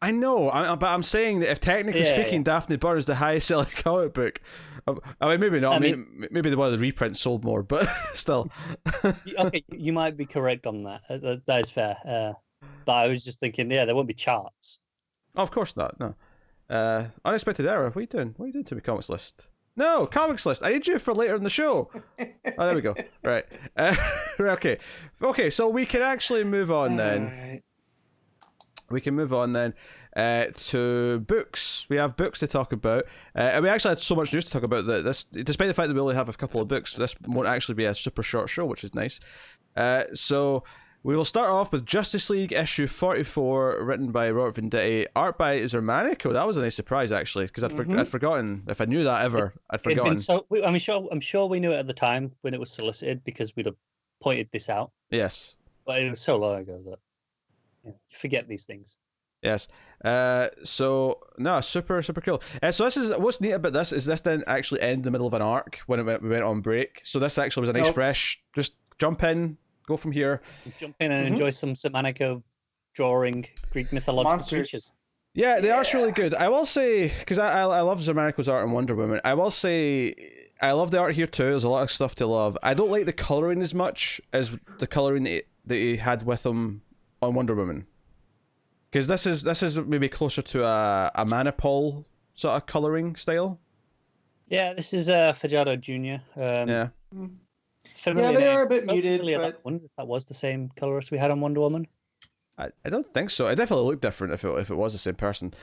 I know, but I'm saying that if technically speaking, Daphne Byrne is the highest selling comic book. I mean, maybe not. Maybe the one of the reprints sold more, but still. Okay, you might be correct on that. That is fair. But I was just thinking, there won't be charts. Oh, of course not. No. Unexpected error. What are you doing? What are you doing to my comics list? No, comics list. I need you for later in the show. Oh, there we go. Right. Okay. Okay. So we can actually move on then. Right. We can move on then to books. We have books to talk about. And we actually had so much news to talk about that this, despite the fact that we only have a couple of books, this won't actually be a super short show, which is nice. So we will start off with Justice League issue 44, written by Robert Venditti, art by Xermanico. That was a nice surprise, actually, because I'd forgotten. If I knew that ever, I'd forgotten. I'm sure we knew it at the time when it was solicited because we'd have pointed this out. Yes. But it was so long ago that you forget these things. Yes. So no, super cool. So this is what's neat about this is this didn't actually end in the middle of an arc when we went on break. So this actually was a nice fresh. Just jump in, go from here. Jump in and enjoy some Xermanico drawing Greek mythological creatures. Yeah, the art's really good. I will say, because I love Xermanico's art in Wonder Woman. I will say I love the art here too. There's a lot of stuff to love. I don't like the coloring as much as the coloring that he had with him on Wonder Woman. Because this is maybe closer to a Manipul sort of coloring style. Yeah, this is Fajardo Jr. Yeah, they are a bit muted, but I wonder if that was the same colorist we had on Wonder Woman. I don't think so. It definitely looked different if it was the same person.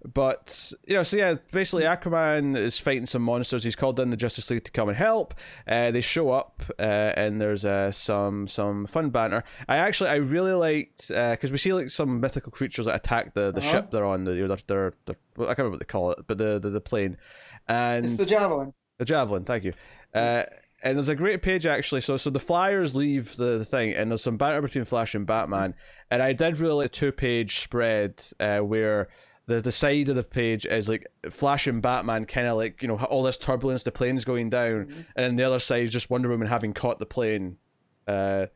But so yeah, basically Aquaman is fighting some monsters. He's called in the Justice League to come and help. They show up, and there's some fun banter. I really liked because we see like some mythical creatures that attack the ship they're on. They're I can't remember what they call it, but the plane. And it's the Javelin. The Javelin, thank you. And there's a great page actually. So the Flyers leave the thing, and there's some banter between Flash and Batman. And I did really like a 2-page spread where the side of the page is like Flash and Batman, kind of like all this turbulence, the plane's going down, and then the other side is just Wonder Woman having caught the plane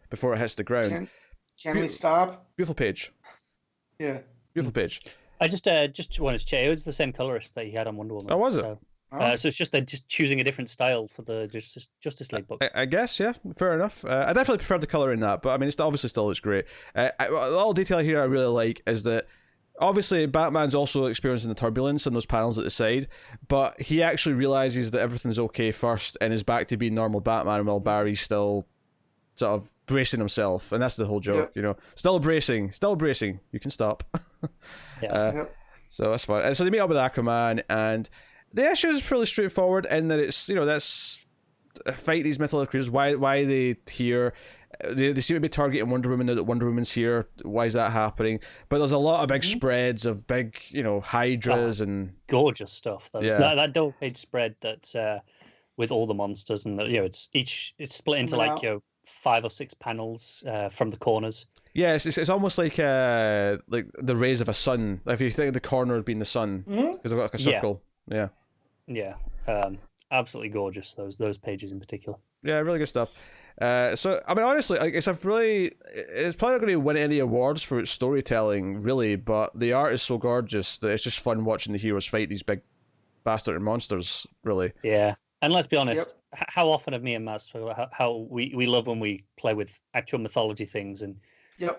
before it hits the ground. Can we stop? Beautiful page. Yeah. Beautiful page. I just wanted to check. It was the same colorist that he had on Wonder Woman. Oh, was it? So it's just they're just choosing a different style for the Justice League book. I guess, yeah, fair enough. I definitely prefer the color in that, but I mean, it obviously still looks great. A little detail here I really like is that obviously Batman's also experiencing the turbulence in those panels at the side, but he actually realizes that everything's okay first and is back to being normal Batman while Barry's still sort of bracing himself, and that's the whole joke. Still bracing, you can stop. So that's fun. And so they meet up with Aquaman, and the issue is fairly straightforward in that it's that's fight these mythological creatures. Why they here? They seem to be targeting Wonder Woman now that Wonder Woman's here. Why is that happening? But there's a lot of big spreads of big, hydras and gorgeous stuff. That double page spread that's with all the monsters, and it's split into 5 or 6 panels from the corners. Yeah, it's almost like the rays of a sun. If you think of the corner being the sun, because they've got like a circle. Yeah. Absolutely gorgeous. Those pages in particular. Yeah, really good stuff. So I mean, honestly, it's probably not going to win any awards for its storytelling, really. But the art is so gorgeous that it's just fun watching the heroes fight these big bastard monsters. Really. Yeah, and let's be honest. How often have me and Matt spoken about how we love when we play with actual mythology things and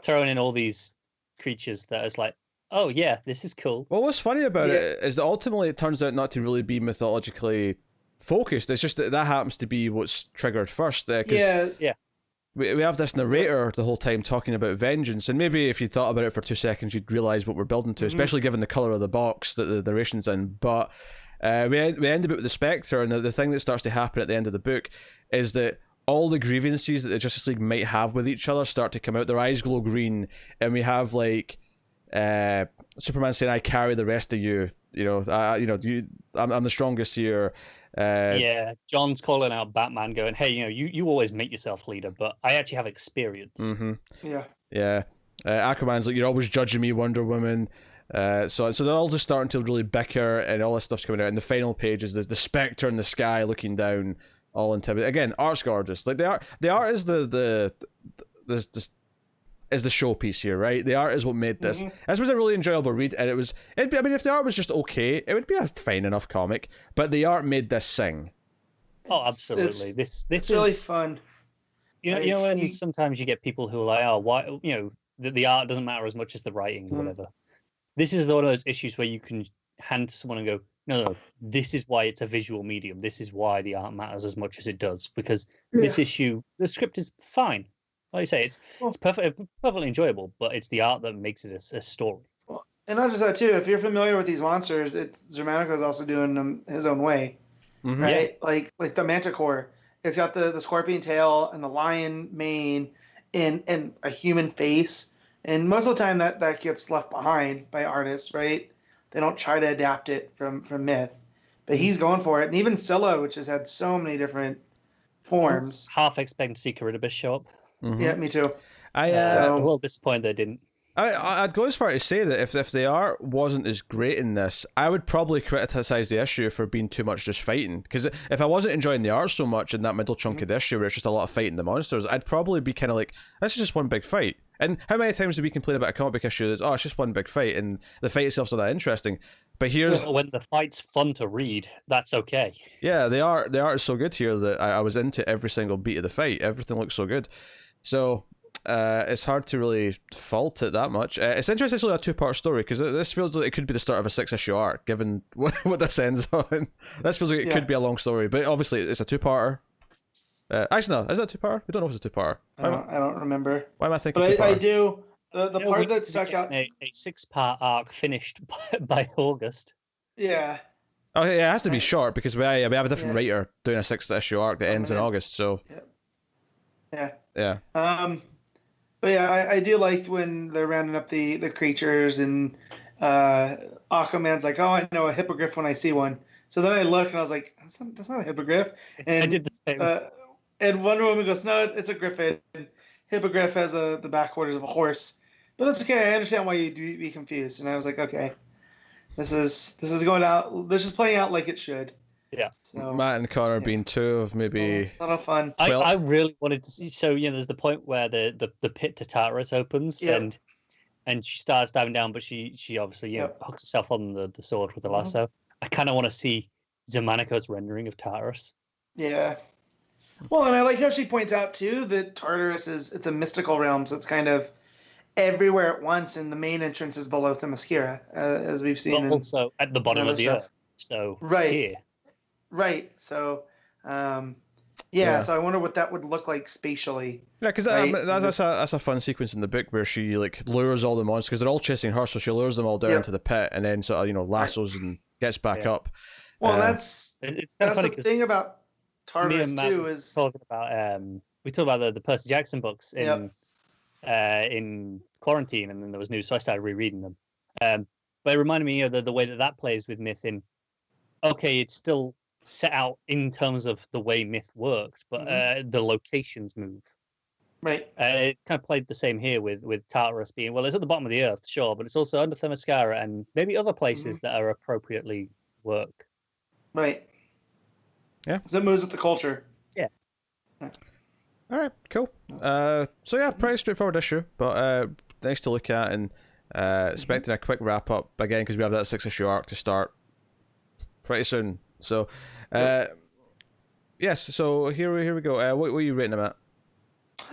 throwing in all these creatures that is like, oh yeah, this is cool. Well, what's funny about it is that ultimately it turns out not to really be mythologically focused. It's just that happens to be what's triggered first. We have this narrator the whole time talking about vengeance, and maybe if you thought about it for 2 seconds, you'd realize what we're building to, especially given the color of the box that the narration's in. But we end up with the Spectre, and the thing that starts to happen at the end of the book is that all the grievances that the Justice League might have with each other start to come out. Their eyes glow green, and we have like Superman saying, "I carry the rest of you." I'm the strongest here. John's calling out Batman, going, "Hey, you always make yourself leader, but I actually have experience." Yeah. Aquaman's like, you're always judging me, Wonder Woman. So they're all just starting to really bicker, and all this stuff's coming out. And the final page is the Spectre in the sky looking down, all intimidating. Again, art's gorgeous. Like the art is the showpiece here, right? The art is what made this. This was a really enjoyable read, and I mean, if the art was just okay, it would be a fine enough comic. But the art made this sing. Oh, absolutely. This it's is really fun. You know, and sometimes you get people who are like, oh, why? You know, the art doesn't matter as much as the writing, or whatever. This is one of those issues where you can hand to someone and go, no, this is why it's a visual medium. This is why the art matters as much as it does, because this issue, the script is fine. Like you say, it's perfectly enjoyable, but it's the art that makes it a story. Well, and not just that too. If you're familiar with these monsters, Xermanico is also doing them his own way, right? Yeah. Like the Manticore, it's got the scorpion tail and the lion mane and a human face. And most of the time that gets left behind by artists, right? They don't try to adapt it from myth. But he's going for it. And even Scylla, which has had so many different forms. Half expecting to see Caridibus show up. Yeah, me too. I'm a little disappointed they didn't. I'd go as far as to say that if the art wasn't as great in this, I would probably criticize the issue for being too much just fighting. Because if I wasn't enjoying the art so much in that middle chunk of the issue where it's just a lot of fighting the monsters, I'd probably be kind of like, this is just one big fight. And how many times do we complain about a comic book issue that's, it's just one big fight, and the fight itself's not that interesting? But here's... When the fight's fun to read, that's okay. Yeah, the art is so good here that I was into every single beat of the fight. Everything looks so good. So... it's hard to really fault it that much. It's interesting it's only a two-part story, because this feels like it could be the start of a 6-issue arc, given what this ends on. This feels like it could be a long story, but obviously it's a two-parter. Actually, no, is it a two-parter? We don't know if it's a two-parter. I don't remember. Why am I thinking but two-parter? I do. The part that stuck out... A 6-part arc finished by August. Yeah. Oh, yeah, it has to be short, because we have a different writer doing a 6th-issue arc that ends in August, so... Yeah. But yeah, I do like when they're rounding up the creatures, and Aquaman's like, oh, I know a hippogriff when I see one. So then I look and I was like, that's not a hippogriff. And I did the same. And Wonder Woman goes, no, it's a griffin. Hippogriff has the back quarters of a horse. But that's okay. I understand why you'd be confused. And I was like, okay, this is going out. This is playing out like it should. Yeah. So, Matt and Connor being two of maybe... A lot of fun. I really wanted to see... So, there's the point where the pit to Tartarus opens, and she starts diving down, but she obviously, hooks herself on the sword with the lasso. I kind of want to see Xermanico's rendering of Tartarus. Yeah. Well, and I like how she points out, too, that Tartarus it's a mystical realm, so it's kind of everywhere at once, and the main entrance is below Themyscira, as we've seen. But also at the bottom of the earth. So, here. Right. So, so I wonder what that would look like spatially. Yeah, because that's a fun sequence in the book where she lures all the monsters, because they're all chasing her, so she lures them all down into the pit, and then sort of lassos and gets back up. Well, that's the thing about Tartarus too is talking about we talked about the Percy Jackson books in quarantine, and then there was news, so I started rereading them. But it reminded me of the way that plays with myth. It's still set out in terms of the way myth works, but the locations move. Right. It kind of played the same here with Tartarus being, it's at the bottom of the earth, sure, but it's also under Themyscira and maybe other places that are appropriately work. Right. Yeah. Because it moves with the culture. Yeah. All right, cool. Pretty straightforward issue, but nice to look at, and expecting a quick wrap up again, because we have that 6-issue arc to start pretty soon. So, yes. So here we go. What were you rating them at?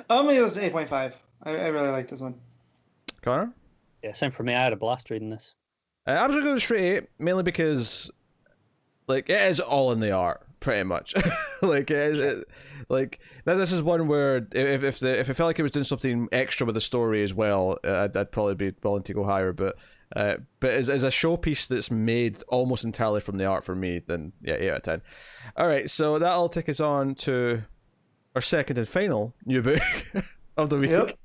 It was 8.5. I really like this one. Connor? Yeah, same for me. I had a blast reading this. I was going to go straight 8, mainly because, it is all in the art, pretty much. This is one where if it felt like it was doing something extra with the story as well, I'd probably be willing to go higher. But as a showpiece that's made almost entirely from the art for me, then 8 out of 10. All right, so that'll take us on to our second and final new book of the week. Yep.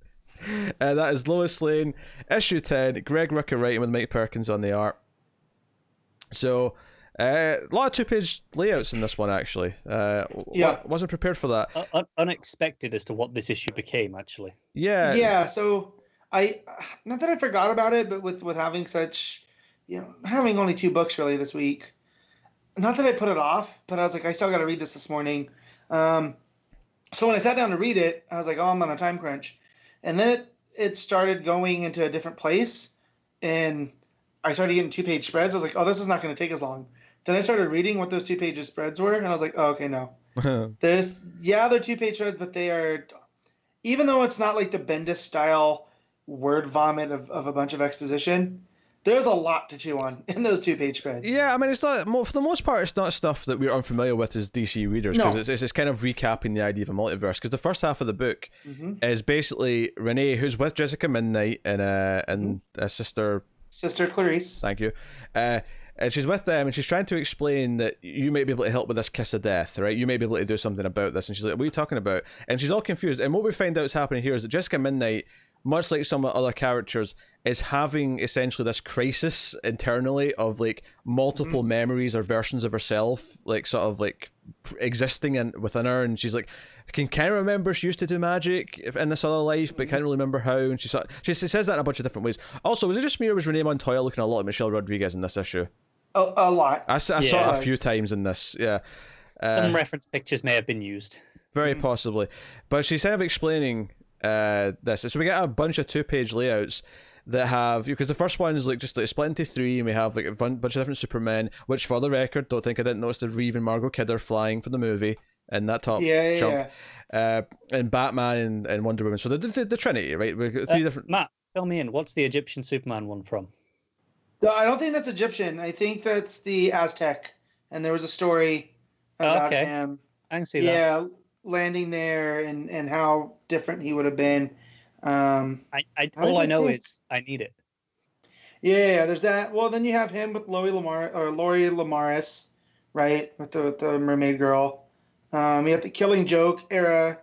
That is Lois Lane, issue 10. Greg Rucka writing with Mike Perkins on the art. So, a lot of 2-page layouts in this one, actually. Wasn't prepared for that. Unexpected as to what this issue became, actually. Yeah. Yeah, so I not that I forgot about it, but with having such, having only 2 books really this week. Not that I put it off, but I was like, I still got to read this morning. So when I sat down to read it, I was like, oh, I'm on a time crunch, and then it started going into a different place, and I started getting 2-page spreads. I was like, oh, this is not going to take as long. Then I started reading what those 2-page spreads were, and I was like, oh, okay, no. They're 2-page spreads, but they are, even though it's not like the Bendis style word vomit of a bunch of exposition, there's a lot to chew on in those 2-page spreads. Yeah, I mean, it's not, for the most part, it's not stuff that we're unfamiliar with as DC readers, because it's kind of recapping the idea of a multiverse. Because the first half of the book is basically Renee, who's with Jessica Midnight and Sister Clarice. Thank you. And she's with them, and she's trying to explain that you may be able to help with this kiss of death, right? You may be able to do something about this. And she's like, what are you talking about? And she's all confused. And what we find out is happening here is that Jessica Midnight, much like some of the other characters, is having essentially this crisis internally of like multiple memories or versions of herself, like sort of like existing within her. And she's like, I can kind of remember she used to do magic in this other life, but can't really remember how. And she says that in a bunch of different ways. Also, was it just me, or was Renee Montoya looking a lot like Michelle Rodriguez in this issue? A lot. I saw it a few times in this. Yeah. Some reference pictures may have been used. Very possibly. But she's kind of explaining this. So we get a bunch of 2-page layouts that have, because the first one is like just like split into 3, and we have like a bunch of different Supermen, which for the record, don't think I didn't notice that Reeve and Margot Kidder flying from the movie in that top chunk. And Batman and Wonder Woman. So the Trinity, right? We've got 3 different. Matt, fill me in. What's the Egyptian Superman one from? I don't think that's Egyptian. I think that's the Aztec. And there was a story about him. I can see that. Yeah, landing there and how different he would have been. All I know is I need it. Yeah, there's that. Well, then you have him with Lori Lamaris, right? With the mermaid girl. You have the Killing Joke era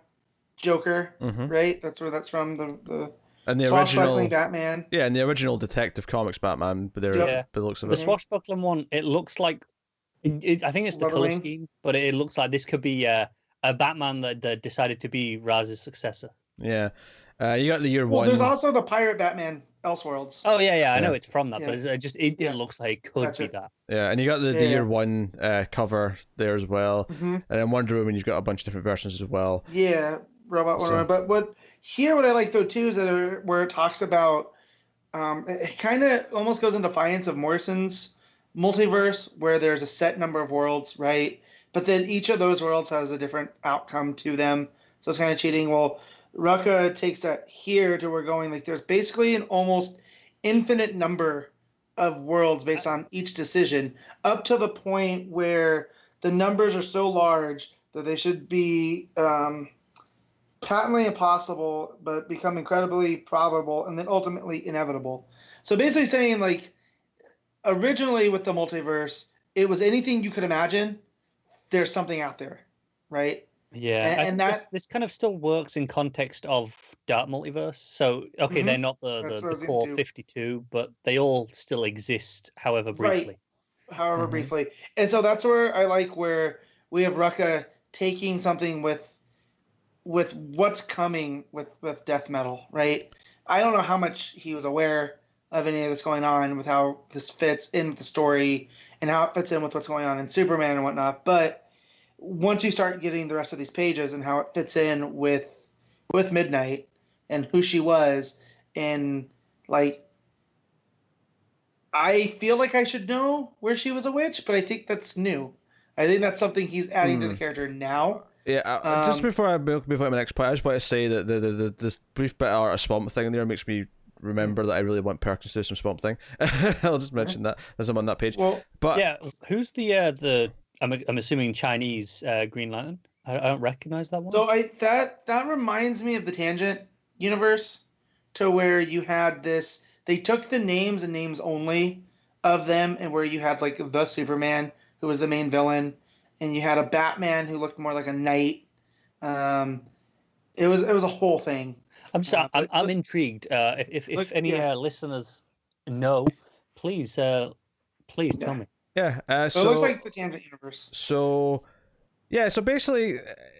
Joker, right? That's where that's from. The and the swashbuckling Batman. Yeah, and the original Detective Comics Batman, but the looks of the swashbuckling one, it looks like I think it's the color scheme, but it looks like this could be a Batman that decided to be Raz's successor. Yeah. You got the year one. Well, there's also the Pirate Batman Elseworlds. Oh yeah, I know it's from that, but it looks like it could be that. Yeah, and you got the year one cover there as well, and then Wonder Woman, you've got a bunch of different versions as well. Yeah, Robot Wonder Woman. But what I like though too is that where it talks about, it kind of almost goes in defiance of Morrison's multiverse, where there's a set number of worlds, right? But then each of those worlds has a different outcome to them, so it's kind of cheating. Well, Rucka takes that here to we're going like there's basically an almost infinite number of worlds based on each decision, up to the point where the numbers are so large that they should be patently impossible, but become incredibly probable and then ultimately inevitable. So basically saying like originally with the multiverse, it was anything you could imagine. There's something out there, right? Yeah, and this kind of still works in context of Dark Multiverse. So, they're not the core 52, but they all still exist, however briefly. Right. However briefly. And so that's where I like where we have Rucka taking something with what's coming with death metal, right? I don't know how much he was aware of any of this going on with how this fits in with the story and how it fits in with what's going on in Superman and whatnot, but once you start getting the rest of these pages and how it fits in with Midnight and who she was, and like I feel like I should know where she was a witch, but I think that's new. I think that's something he's adding to the character now. Yeah, just before I move on to my next point, I just want to say that this brief bit of a Swamp Thing in there makes me remember that I really want Perkins to do some Swamp Thing. I'll just mention that as I'm on that page. Well, but yeah, who's the I'm assuming Chinese Green Lantern. I don't recognize that one. So that reminds me of the Tangent universe, to where you had this. They took the names and names only of them, and where you had like the Superman, who was the main villain, and you had a Batman who looked more like a knight. It was a whole thing. I'm intrigued. If any listeners know, please tell me. Yeah, so it looks like the Tangent universe. So basically,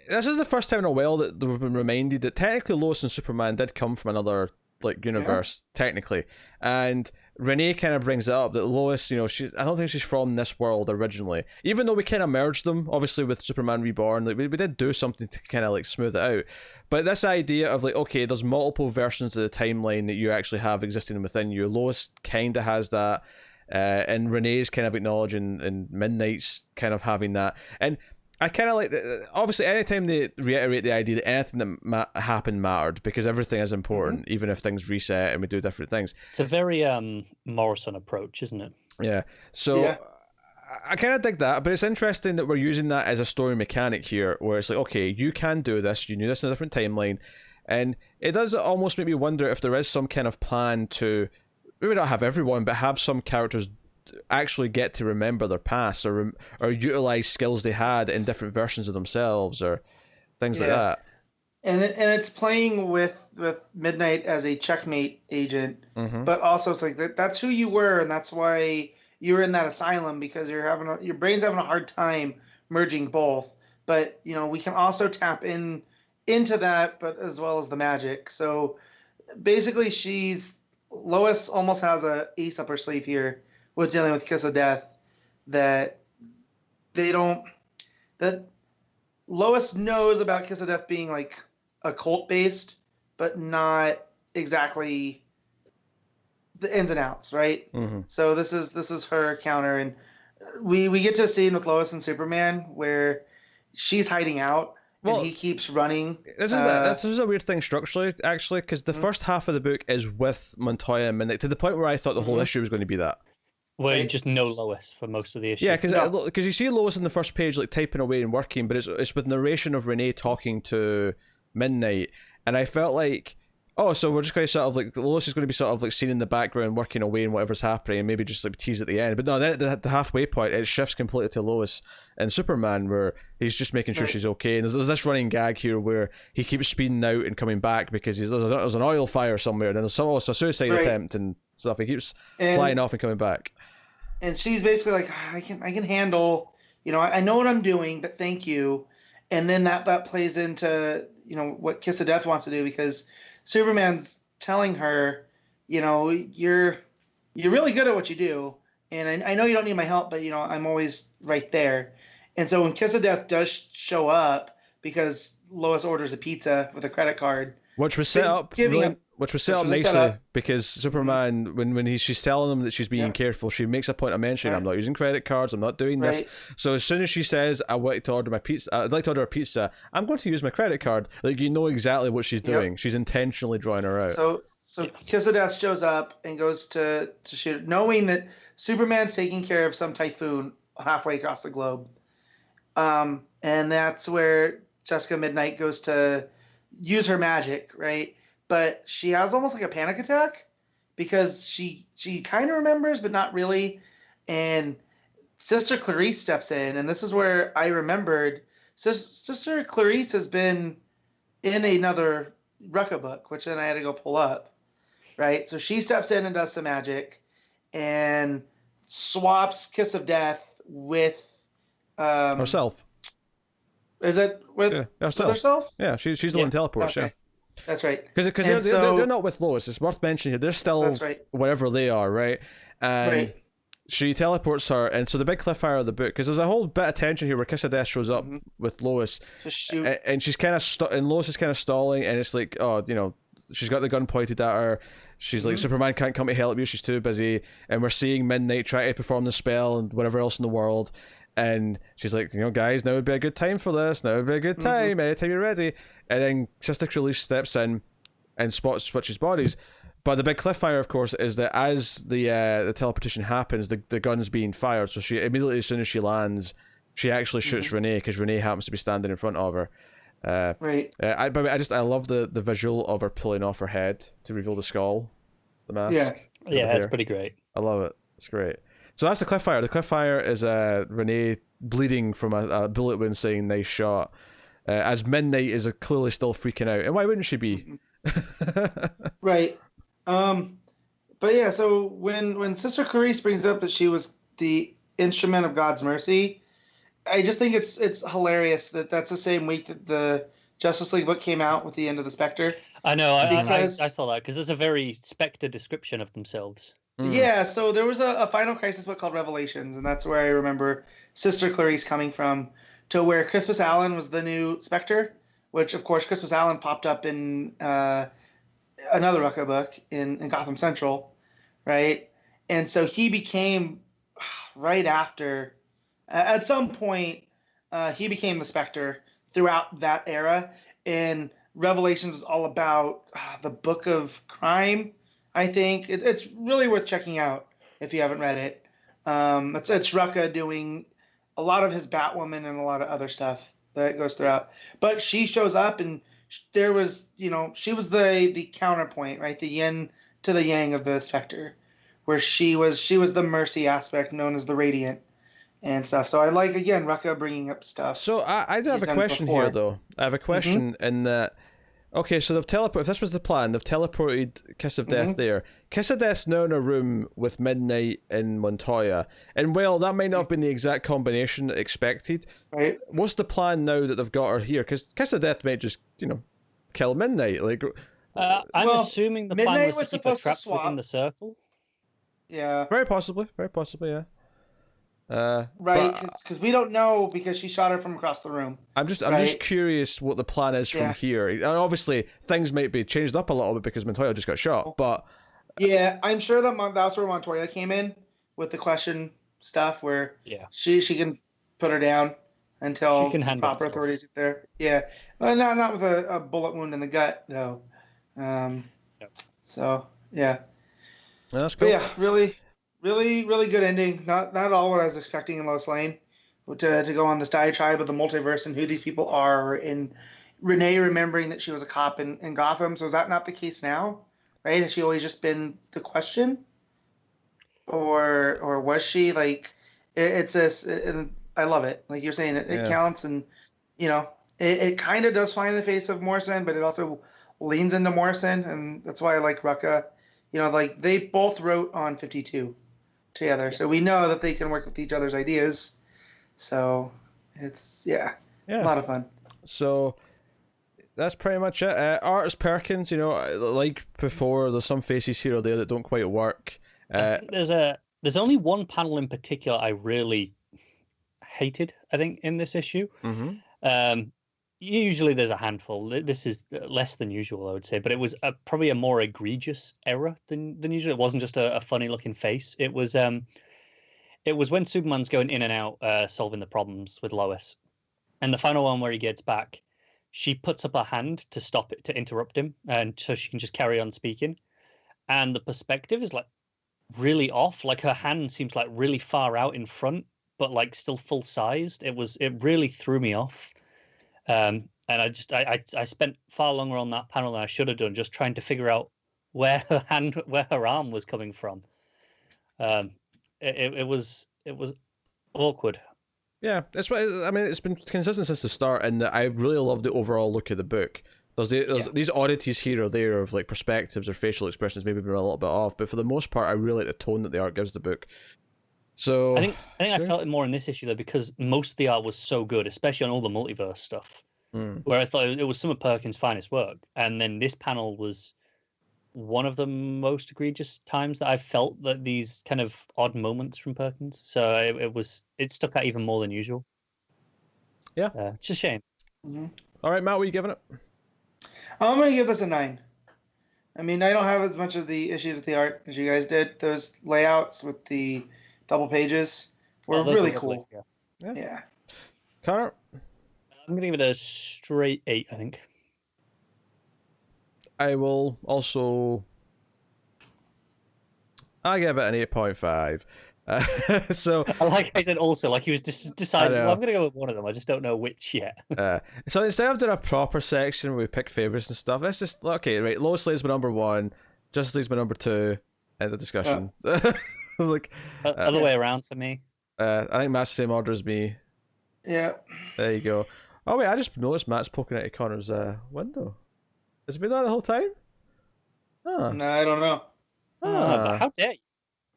this is the first time in a while that we've been reminded that technically Lois and Superman did come from another like universe technically, and Renee kind of brings it up that Lois, I don't think she's from this world originally, even though we kind of merged them obviously with Superman Reborn. Like we did do something to kind of like smooth it out, but this idea of like, okay, there's multiple versions of the timeline that you actually have existing within you. Lois kind of has that, and Renee's kind of acknowledging, and Midnight's kind of having that. And I kind of like, obviously, anytime they reiterate the idea that anything that happened mattered, because everything is important, even if things reset and we do different things. It's a very Morrison approach, isn't it? Yeah. So I kind of dig that, but it's interesting that we're using that as a story mechanic here, where it's like, okay, you can do this, you knew this in a different timeline, and it does almost make me wonder if there is some kind of plan to maybe not have everyone, but have some characters actually get to remember their past, or utilize skills they had in different versions of themselves, or things like that. And it's playing with Midnight as a checkmate agent, but also it's like that's who you were, and that's why you're in that asylum, because your brain's having a hard time merging both. But we can also tap into that, but as well as the magic. So basically, Lois almost has a ace up her sleeve here with dealing with Kiss of Death, that Lois knows about Kiss of Death being like occult based, but not exactly the ins and outs, right? So this is her counter, and we get to a scene with Lois and Superman where she's hiding out. Well, and he keeps running. This is a weird thing structurally, actually, because the first half of the book is with Montoya and Midnight, to the point where I thought the whole issue was going to be that. Where you just know Lois for most of the issue. Yeah, because you see Lois on the first page like typing away and working, but it's with narration of Renee talking to Midnight, and I felt like, oh, so we're just going to sort of like, Lois is going to be sort of like seen in the background working away and whatever's happening, and maybe just like tease at the end. But no, then at the halfway point, it shifts completely to Lois and Superman, where he's just making sure she's okay. And there's this running gag here where he keeps speeding out and coming back because there's an oil fire somewhere, and then there's also a suicide attempt and stuff. He keeps flying off and coming back. And she's basically like, I can handle, I know what I'm doing, but thank you. And then that plays into, what Kiss of Death wants to do, because Superman's telling her, you're really good at what you do, and I know you don't need my help, but I'm always right there. And so when Kiss of Death does show up, because Lois orders a pizza with a credit card, which was set up nicely, because Superman, when she's telling him that she's being careful, she makes a point of mentioning, I'm not using credit cards, I'm not doing this. So as soon as she says, I'd like to order a pizza, I'm going to use my credit card. Like, exactly what she's doing. She's intentionally drawing her out. So Kiss of Death shows up and goes to shoot, knowing that Superman's taking care of some typhoon halfway across the globe. And that's where Jessica Midnight goes to use her magic, right? But she has almost like a panic attack, because she kind of remembers, but not really. And Sister Clarice steps in, and this is where I remembered Sister Clarice has been in another Rucka book, which then I had to go pull up, right? So she steps in and does some magic and swaps Kiss of Death with herself. Is it with herself? Yeah, she's the one teleports. Okay. Yeah. That's right. Because they're not with Lois. It's worth mentioning here. They're still wherever they are, right? And she teleports her. And so the big cliffhanger of the book, because there's a whole bit of tension here where Kiss of Death shows up with Lois to shoot, and she's kind of and Lois is kind of stalling, and it's like, oh, she's got the gun pointed at her. She's like, Superman can't come to help you. She's too busy. And we're seeing Midnight try to perform the spell and whatever else in the world. And she's like, guys, now would be a good time for this. Now would be a good time. Anytime you're ready. And then Sister Clarice steps in and switches bodies. But the big cliffhanger, of course, is that as the teleportation happens, the gun's being fired. So she immediately, as soon as she lands, she actually shoots Renee, because Renee happens to be standing in front of her. I love the visual of her pulling off her head to reveal the skull, the mask. Yeah, it's pretty great. I love it. It's great. So that's the cliffhanger. The cliffhanger is Renee bleeding from a bullet wound, saying "nice shot," as Midnight is clearly still freaking out. And why wouldn't she be? Right. But yeah, so when Sister Clarice brings up that she was the instrument of God's mercy, I just think it's hilarious that that's the same week that the Justice League book came out with the end of the Spectre. I know. Because- I thought that because there's a very Spectre description of themselves. Yeah, so there was a Final Crisis book called Revelations, and that's where I remember Sister Clarice coming from, to where Crispus Allen was the new Spectre, which, of course, Crispus Allen popped up in another Rucka book in Gotham Central, right? And so he became, right after, at some point, he became the Spectre throughout that era, and Revelations was all about the Book of Crime, I think. It's really worth checking out if you haven't read it. It's Rucka doing a lot of his Batwoman and a lot of other stuff that goes throughout. But she shows up, and there was, she was the counterpoint, right? The yin to the yang of the Spectre, where she was the mercy aspect known as the Radiant and stuff. So I like, again, Rucka bringing up stuff. So I do have a question here, though. I have a question in that. Okay, so they've teleported. If this was the plan, they've teleported Kiss of Death there. Kiss of Death's now in a room with Midnight and Montoya. And while that might not have been the exact combination expected, right? What's the plan now that they've got her here? Because Kiss of Death might just, kill Midnight. I'm assuming the plan was to keep her supposed to trapped swap. within the circle. Yeah. Very possibly, yeah. Right, because we don't know, because she shot her from across the room. I'm just curious what the plan is from here. And obviously, things might be changed up a little bit because Montoya just got shot, but... Yeah, I'm sure that's where Montoya came in with the question stuff, where she can put her down until proper authorities get there. Yeah, well, not with a bullet wound in the gut, though. So, yeah. That's cool. But yeah, really... Really, really good ending. Not all what I was expecting in Lois Lane, to go on this diatribe of the multiverse and who these people are, and Renee remembering that she was a cop in Gotham. So is that not the case now? Right? Has she always just been the question, or was she like? It's this. I love it. Like you're saying, it counts, and it kind of does fly in the face of Morrison, but it also leans into Morrison, and that's why I like Rucka. Like they both wrote on 52. Together, so we know that they can work with each other's ideas. So it's a lot of fun. So that's pretty much it. Art is Perkins. Like before, there's some faces here or there that don't quite work. There's only one panel in particular I really hated, I think, in this issue. Usually there's a handful. This is less than usual, I would say, but it was probably a more egregious error than usual. It wasn't just a funny looking face. It was when Superman's going in and out solving the problems with Lois, and the final one where he gets back, she puts up her hand to stop it, to interrupt him, and so she can just carry on speaking. And the perspective is like really off. Like her hand seems like really far out in front, but like still full sized. It really threw me off. And I spent far longer on that panel than I should have done, just trying to figure out where her arm was coming from. It was awkward. Yeah, that's what I mean. It's been consistent since the start, and I really love the overall look of the book. There's these oddities here or there of like perspectives or facial expressions maybe been a little bit off, but for the most part, I really like the tone that the art gives the book. So I think I felt it more in this issue though, because most of the art was so good, especially on all the multiverse stuff, where I thought it was some of Perkins' finest work, and then this panel was one of the most egregious times that I've felt that these kind of odd moments from Perkins. So it stuck out even more than usual. Yeah, it's a shame. All right, Matt, what are you giving it? I'm gonna give this a 9. I mean, I don't have as much of the issues with the art as you guys did. Those layouts with the double pages were really cool. Yeah. Connor? I'm going to give it a straight 8, I think. I will also... I give it an 8.5. So I said also, like he was deciding, well, I'm going to go with one of them. I just don't know which yet. So instead of doing a proper section where we pick favourites and stuff, let's just, okay, right, Lois Lane's my number 1, Justice League's my number 2, end of discussion. Like other way around for me. I think Matt's the same order as me. Yeah. There you go. Oh wait, I just noticed Matt's poking out of Connor's window. Has it been that the whole time? No, I don't know. How dare you?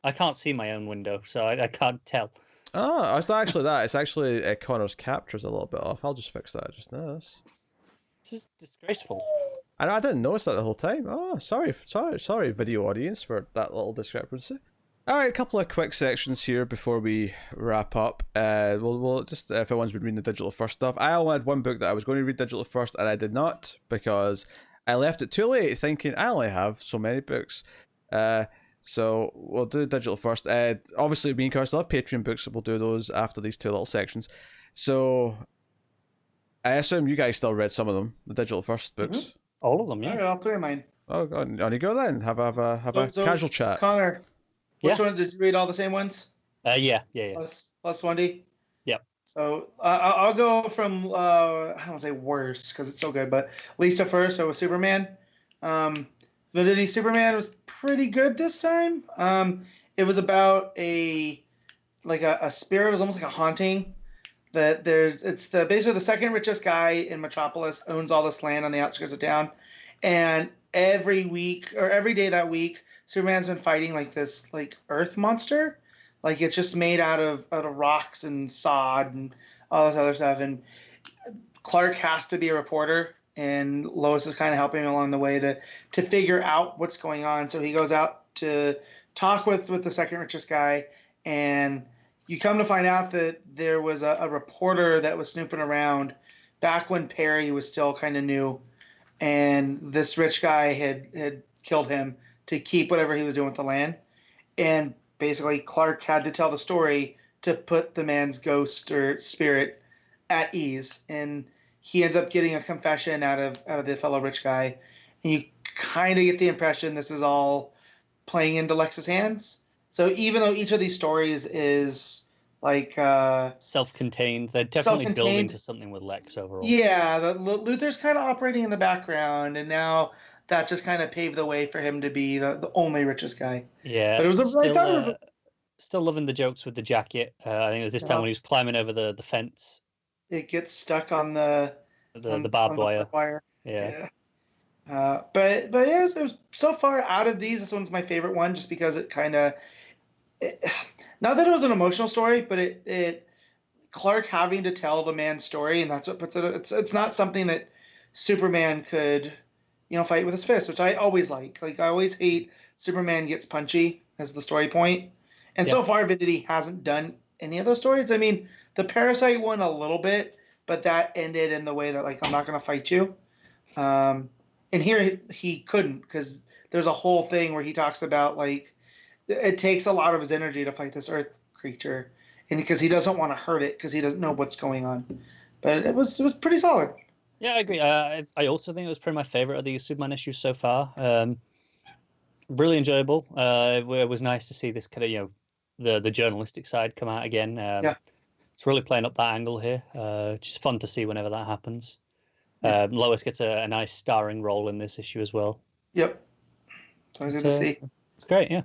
I can't see my own window, so I can't tell. Oh, it's not actually that. It's actually Connor's capture's a little bit off. I'll just fix that just now. This is disgraceful. And I didn't notice that the whole time. Oh, sorry, video audience, for that little discrepancy. All right, a couple of quick sections here before we wrap up. We'll just, if everyone's been reading the digital first stuff. I only had one book that I was going to read digital first, and I did not because I left it too late, thinking I only have so many books. So we'll do digital first. Obviously, me and Carl still have Patreon books, so we'll do those after these two little sections. So I assume you guys still read some of them, the digital first books. Mm-hmm. All of them, yeah. I got all three of mine. Oh, on you go then. Have a casual chat. Connor, which Yeah. one did you read? All the same ones? Yeah. Plus 1D? Yep. So I'll go from, I don't want to say worst because it's so good, but least to first. So with Superman. Venditti Superman was pretty good this time. It was about a spirit. It was almost like a haunting. It's basically the second richest guy in Metropolis owns all this land on the outskirts of town, and every week or every day that week, Superman's been fighting like this earth monster, like it's just made out of rocks and sod and all this other stuff. And Clark has to be a reporter, and Lois is kind of helping him along the way to figure out what's going on. So he goes out to talk with the second richest guy, and you come to find out that there was a reporter that was snooping around back when Perry was still kind of new, and this rich guy had killed him to keep whatever he was doing with the land. And basically Clark had to tell the story to put the man's ghost or spirit at ease, and he ends up getting a confession out of the fellow rich guy, and you kind of get the impression this is all playing into Lex's hands. So even though each of these stories is self-contained, they're definitely building to something with Lex overall. Yeah, Luthor's kind of operating in the background, and now that just kind of paved the way for him to be the only richest guy. Yeah, but it was still loving the jokes with the jacket. I think it was this time when he was climbing over the fence. It gets stuck on the barbed wire. Yeah. But yeah, it was so far out of these. This one's my favorite one, just because it kind of, not that it was an emotional story, but it Clark having to tell the man's story, and that's what puts it. It's not something that Superman could, fight with his fist, which I always like. I always hate Superman gets punchy as the story point, and so far Venditti hasn't done any of those stories. I mean, the Parasite one a little bit, but that ended in the way that I'm not going to fight you. And here he couldn't, because there's a whole thing where he talks about it takes a lot of his energy to fight this Earth creature, and because he doesn't want to hurt it because he doesn't know what's going on. But it was pretty solid. Yeah, I agree. I also think it was probably my favorite of the Superman issues so far. Really enjoyable. It was nice to see this kind of the journalistic side come out again. It's really playing up that angle here. Just fun to see whenever that happens. Lois gets a nice starring role in this issue as well. Yep. So I was good to see. It's great, yeah.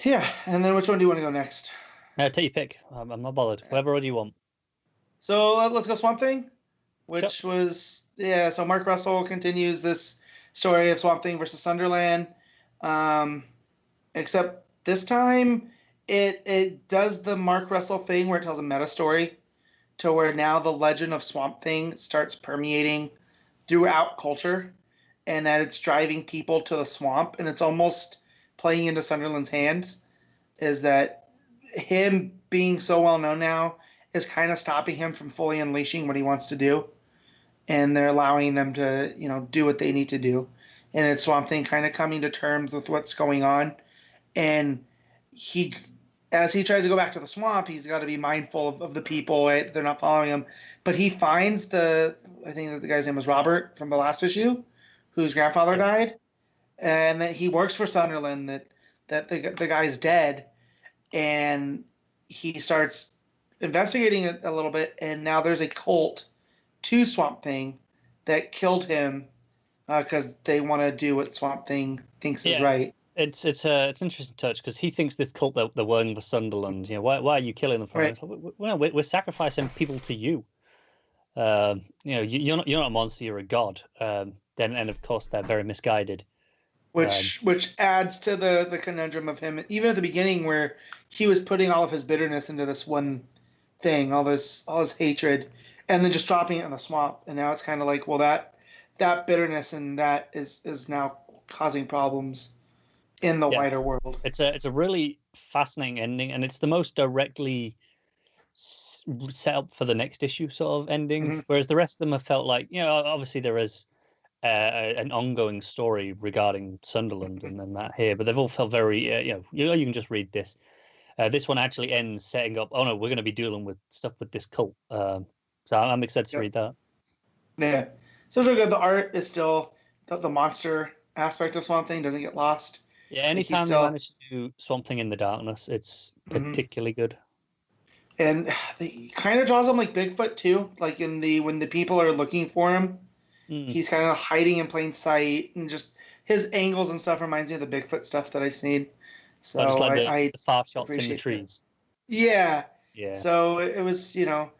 Yeah, and then which one do you want to go next? Take your pick. I'm not bothered. Whatever order you want. So let's go Swamp Thing, which was, so Mark Russell continues this story of Swamp Thing versus Sunderland. Except this time it does the Mark Russell thing where it tells a meta story, to where now the legend of Swamp Thing starts permeating throughout culture, and that it's driving people to the swamp, and it's almost playing into Sunderland's hands, is that him being so well known now is kind of stopping him from fully unleashing what he wants to do, and they're allowing them to, do what they need to do. And it's Swamp Thing kind of coming to terms with what's going on, and as he tries to go back to the swamp, he's got to be mindful of the people. Right? They're not following him. But he finds I think that the guy's name was Robert from the last issue, whose grandfather died. And that he works for Sunderland, that the guy's dead. And he starts investigating it a little bit. And now there's a cult to Swamp Thing that killed him because they want to do what Swamp Thing thinks is right. It's an interesting touch, because he thinks this cult they're working for Sunderland. Why are you killing them for? Right. We're sacrificing people to you. You're not a monster. You're a god. And of course they're very misguided. Which adds to the conundrum of him, even at the beginning, where he was putting all of his bitterness into this one thing, all his hatred, and then just dropping it in the swamp. And now it's kind of like, well, that that bitterness and that is now causing problems in the wider world. It's a really fascinating ending, and it's the most directly set up for the next issue sort of ending. Whereas the rest of them have felt like, obviously there is an ongoing story regarding Sunderland and then that here, but they've all felt very, you can just read this. This one actually ends setting up, oh no, we're going to be dealing with stuff with this cult. So I'm excited to read that. Yeah. So it's really good. The art is still, the monster aspect of Swamp Thing doesn't get lost. Yeah, anytime they manage to do Swamp Thing in the darkness, it's particularly good. And he kind of draws him like Bigfoot too, like when the people are looking for him, he's kind of hiding in plain sight, and just his angles and stuff reminds me of the Bigfoot stuff that I've seen. So just like I the far shots in the trees. Yeah. Yeah. So it was, the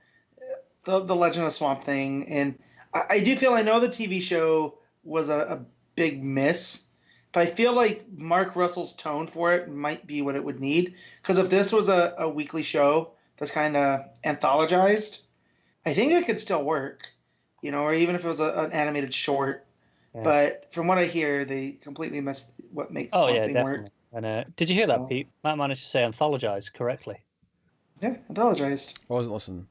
Legend of Swamp Thing, and I do feel, I know the TV show was a big miss, but I feel like Mark Russell's tone for it might be what it would need. Because if this was a weekly show that's kind of anthologized, I think it could still work, or even if it was an animated short. Yeah. But from what I hear, they completely missed what makes Swamp Thing work. And did you hear that, Pete? Matt managed to say anthologized correctly. Yeah, anthologized. I wasn't listening.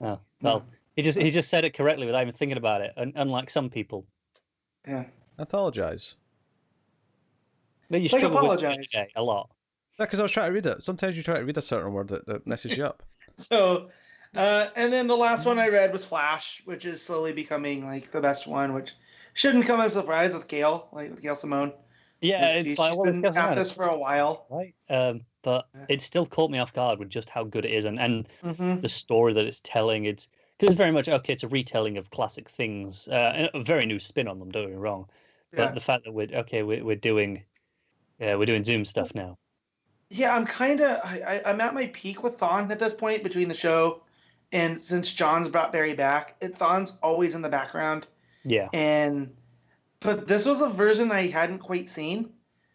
Oh, well, he just said it correctly without even thinking about it, unlike some people. Yeah. Anthologize. But you struggle with it a lot. Yeah, because I was trying to read it. Sometimes you try to read a certain word that messes you up. So, and then the last one I read was Flash, which is slowly becoming like the best one, which shouldn't come as a surprise with Gail, with Gail Simone. Yeah, it's like, she's been at this for a while, right? But it still caught me off guard with just how good it is, and the story that it's telling. Because it's very much it's a retelling of classic things, and a very new spin on them. Don't get me wrong, but the fact that we're doing Zoom stuff now. Yeah, I'm at my peak with Thawne at this point between the show, and since John's brought Barry back, Thawne's always in the background. Yeah, but this was a version I hadn't quite seen,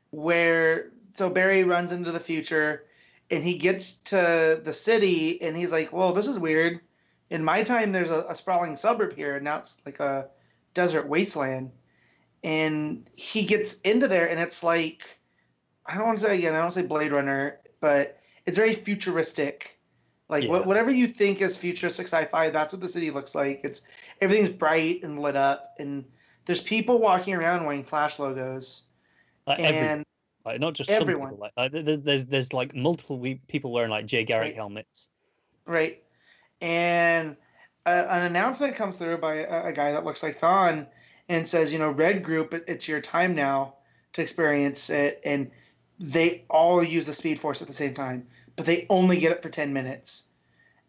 where Barry runs into the future, and he gets to the city, and he's like, "Well, this is weird. In my time, there's a sprawling suburb here, and now it's like a desert wasteland." And he gets into there, and it's like, I don't want to say Blade Runner, but it's very futuristic. Like whatever you think is futuristic sci-fi, that's what the city looks like. Everything's bright and lit up, and there's people walking around wearing Flash logos, and not just everyone. Some people, there's like multiple people wearing like Jay Garrick helmets. Right, and an announcement comes through by a guy that looks like Thawne and says, Red Group, it's your time now to experience it, and they all use the Speed Force at the same time, but they only get it for 10 minutes.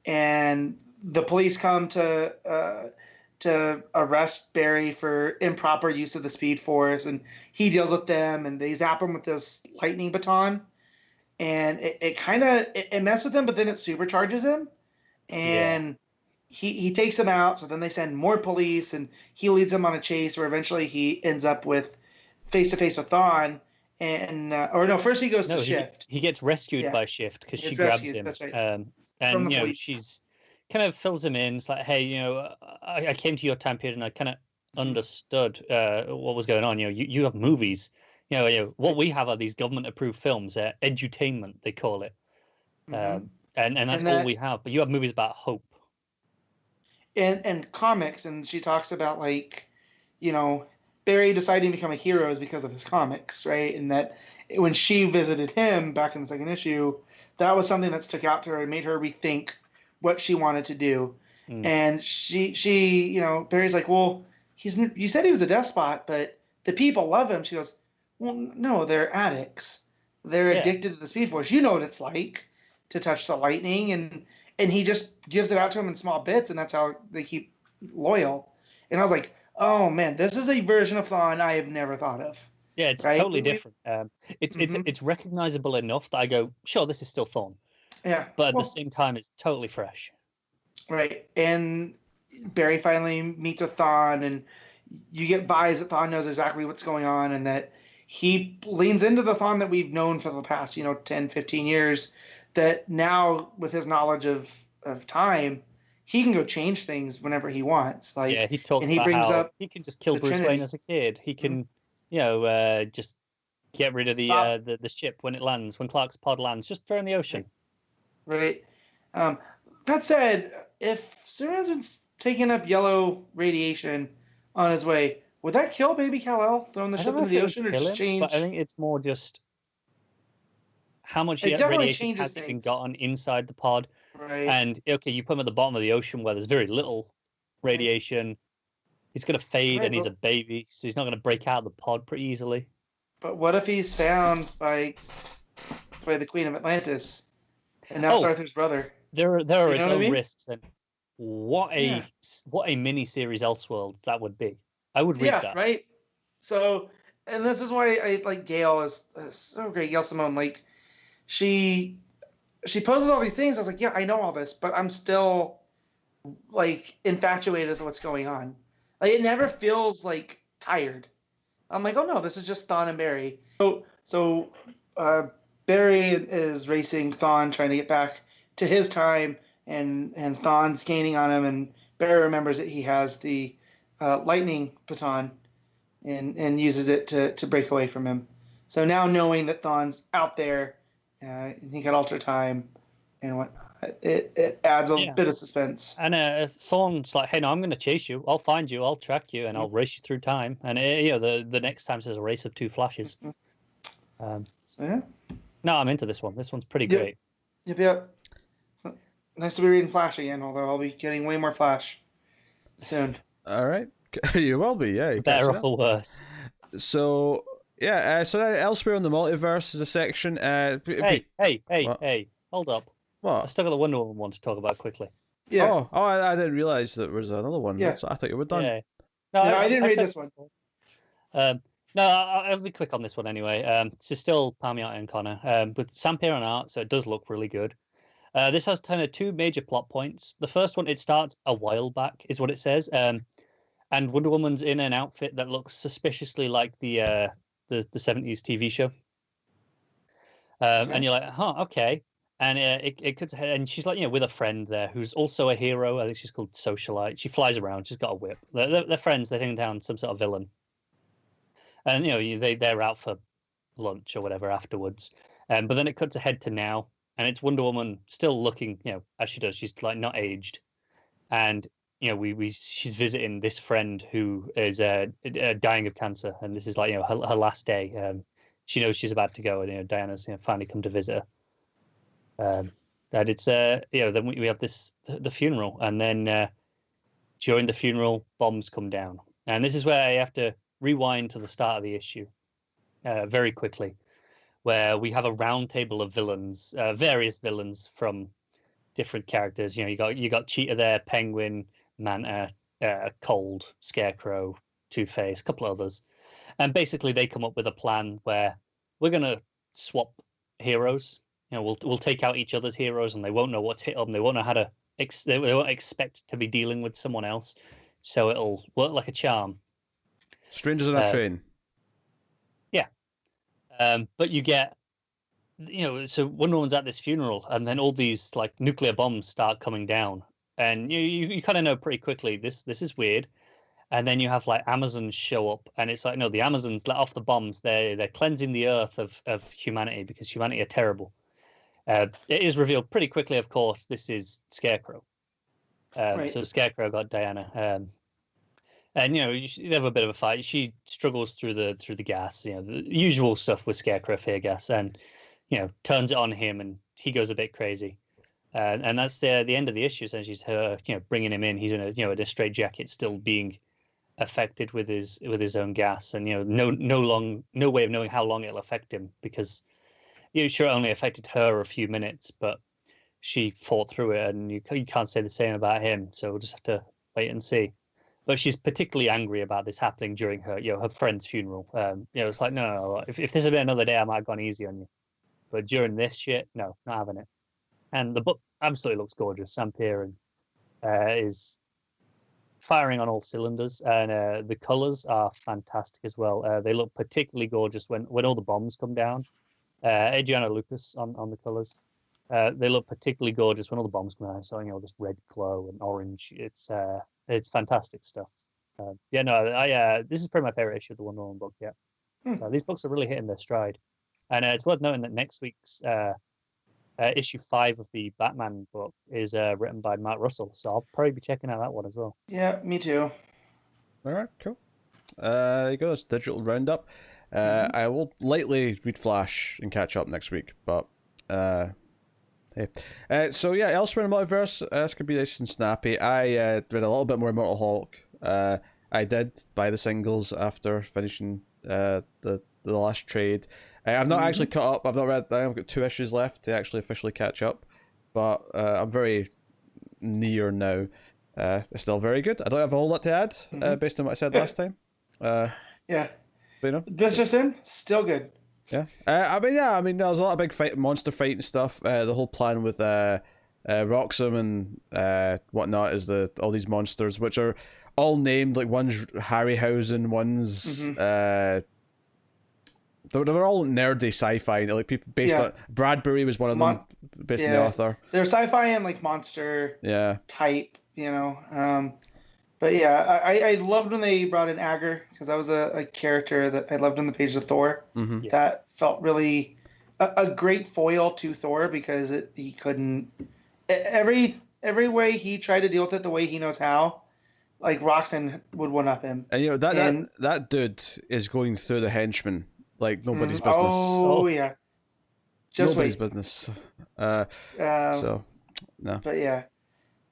And the police come to arrest Barry for improper use of the Speed Force, and he deals with them, and they zap him with this lightning baton, and it kind of messes with him, but then it supercharges him, and he takes them out. So then they send more police, and he leads them on a chase where eventually he ends up with face-to-face with Thawne. And first he goes to Shift. He gets rescued by Shift because she grabs him. That's right. And she's kind of fills him in. It's like, hey, I came to your time period and I kind of understood what was going on. You have movies. What we have are these government-approved films, edutainment they call it, and that's all we have. But you have movies about hope and comics, and she talks about Barry deciding to become a hero is because of his comics, right? And that when she visited him back in the second issue, that was something that stuck out to her and made her rethink what she wanted to do. And she Barry's like, well, you said he was a despot, but the people love him. She goes, well, no, they're addicts. They're addicted to the Speed Force. You know what it's like to touch the lightning, and he just gives it out to him in small bits, and that's how they keep loyal. And I was like, oh man, this is a version of Thawne I have never thought of. Yeah, it's totally different. It's recognizable enough that I go, sure, this is still Thawne. Yeah. But at the same time, it's totally fresh. Right. And Barry finally meets with Thawne, and you get vibes that Thawne knows exactly what's going on, and that he leans into the Thawne that we've known for the past, 10, 15 years, that now with his knowledge of time, he can go change things whenever he wants. Like, Yeah, he talks and he about brings how up he can just kill the Bruce Trinity. Wayne as a kid. He can, just get rid of Stop. the ship when it lands, when Clark's pod lands, just throw in the ocean. Right. That said, if Superman's been taking up yellow radiation on his way, would that kill baby Kal-El throwing the I ship don't know into if the it would ocean, or kill just him, but I change? think it's more just how much It definitely radiation changes has even things. gotten inside the pod. Right. And okay, you put him at the bottom of the ocean where there's very little radiation. He's going to fade, Right, and he's a baby, so he's not going to break out of the pod pretty easily. But what if he's found by the Queen of Atlantis, and now it's Arthur's brother? There are You know its what I own mean? risks, and what a mini series Elseworld that would be. I would read that. Right. So, and this is why I like Gail is so great. Gail Simone, like she poses all these things. I was like, yeah, I know all this, but I'm still like infatuated with what's going on. Like, it never feels like tired. I'm like, oh no, this is just Thawne and Barry. So Barry is racing Thawne, trying to get back to his time, and Thawne's gaining on him, and Barry remembers that he has the lightning baton, and uses it to break away from him. So now, knowing that Thawne's out there, and he can alter time and whatnot, it adds a bit of suspense. And Thawne's like, hey, no, I'm going to chase you. I'll find you. I'll track you, and I'll race you through time. And the next time there's a race of two Flashes. So yeah. No, I'm into this one. This one's pretty great. Yep. So, nice to be reading Flash again, although I'll be getting way more Flash soon. All right. You will be, yeah. Better or for worse. So, yeah, so elsewhere in the multiverse is a section. Hey, hold up. What? I still got the Wonder Woman one to talk about quickly. Yeah. Oh, I didn't realize there was another one. Yeah. I thought you were done. Yeah. No, I didn't read this one. No, I'll be quick on this one anyway. This is still Palmiotti and Connor, with Sam Pierre on art, so it does look really good. This has kind of two major plot points. The first one, it starts a while back, is what it says. And Wonder Woman's in an outfit that looks suspiciously like the 70s TV show. And you're like, huh, okay. And it could, and she's like, with a friend there who's also a hero. I think she's called Socialite. She flies around. She's got a whip. They're friends. They're taking down some sort of villain. And they're out for lunch or whatever afterwards. But then it cuts ahead to now, and it's Wonder Woman still looking, as she does. She's like not aged, and she's visiting this friend who is dying of cancer, and this is like her last day. She knows she's about to go, and Diana's finally come to visit her. That it's then we have the funeral, and then during the funeral, bombs come down, and this is where I have to rewind to the start of the issue very quickly, where we have a round table of villains, various villains from different characters. You got Cheetah there, Penguin, Manta, Cold, Scarecrow, Two-Face, a couple of others, and basically they come up with a plan where we're gonna swap heroes. We'll take out each other's heroes, and they won't know what's hit them. They won't know how to. They won't expect to be dealing with someone else, so it'll work like a charm. Strangers on a train. Yeah, but you get, so Wonder Woman's at this funeral, and then all these like nuclear bombs start coming down, and you kind of know pretty quickly this is weird. And then you have like Amazons show up, and it's like, no, the Amazons let off the bombs. They're cleansing the earth of humanity because humanity are terrible. It is revealed pretty quickly, of course, this is Scarecrow. Right. So Scarecrow got Diana, and they have a bit of a fight. She struggles through the gas, the usual stuff with Scarecrow, fear gas, and turns it on him, and he goes a bit crazy. And that's the end of the issue. So she's her, bringing him in. He's in a straitjacket, still being affected with his own gas, and no way of knowing how long it'll affect him, because sure, it only affected her a few minutes, but she fought through it, and you can't say the same about him. So we'll just have to wait and see. But she's particularly angry about this happening during her her friend's funeral. It's like, no, if this had been another day, I might have gone easy on you, but during this shit, no, not having it. And the book absolutely looks gorgeous. Sam Pierre is firing on all cylinders, and the colors are fantastic as well. They look particularly gorgeous when all the bombs come down. Adriano Lucas on the colors. They look particularly gorgeous when all the bombs come out. So this red glow and orange. It's fantastic stuff. Yeah, no, this is probably my favorite issue of the Wonder Woman book yet. So these books are really hitting their stride, and it's worth noting that next week's issue 5 of the Batman book is written by Mark Russell. So I'll probably be checking out that one as well. Yeah, me too. All right, cool. There you go. That's digital roundup. I will lightly read Flash and catch up next week, but hey. So yeah, elsewhere in the multiverse, this could be nice and snappy. I read a little bit more Immortal Hulk. I did buy the singles after finishing the last trade. I've not actually caught up. I've not read. I've got 2 issues left to actually officially catch up, but I'm very near now. It's still very good. I don't have a whole lot to add based on what I said last time. Yeah. But, This just in, still good. Yeah. I mean, there was a lot of big monster fight and stuff. The whole plan with Roxxam and whatnot is all these monsters, which are all named, like one's Harryhausen, one's they're all nerdy sci-fi, like people based on Bradbury was one of them, based on the author. They're sci-fi and like monster type, But yeah, I loved when they brought in Agger, because that was a character that I loved on the pages of Thor. That felt really a great foil to Thor, because he couldn't every way he tried to deal with it the way he knows how. Like Roxanne would one up him, and that dude is going through the henchmen like nobody's business. Oh yeah, just nobody's wait. business. So no, but yeah,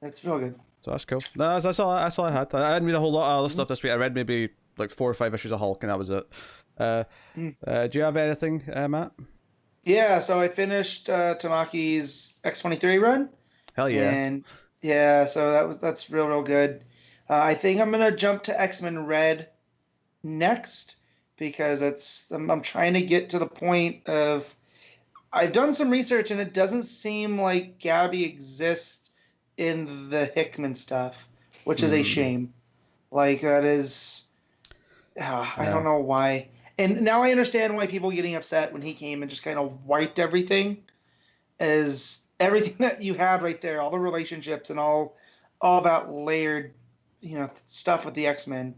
that's real good. So that's cool. No, that's all I had. I didn't read a whole lot of other stuff this week. I read maybe like 4 or 5 issues of Hulk, and that was it. Do you have anything, Matt? Yeah, so I finished Tamaki's X-23 run. Hell yeah! And yeah, so that's real good. I think I'm gonna jump to X-Men Red next, because I'm trying to get to the point of I've done some research, and it doesn't seem like Gabby exists in the Hickman stuff, which is a shame. Like that is, I don't know why. And now I understand why people getting upset when he came and just kind of wiped everything, as everything that you had right there, all the relationships and all that layered, stuff with the X-Men.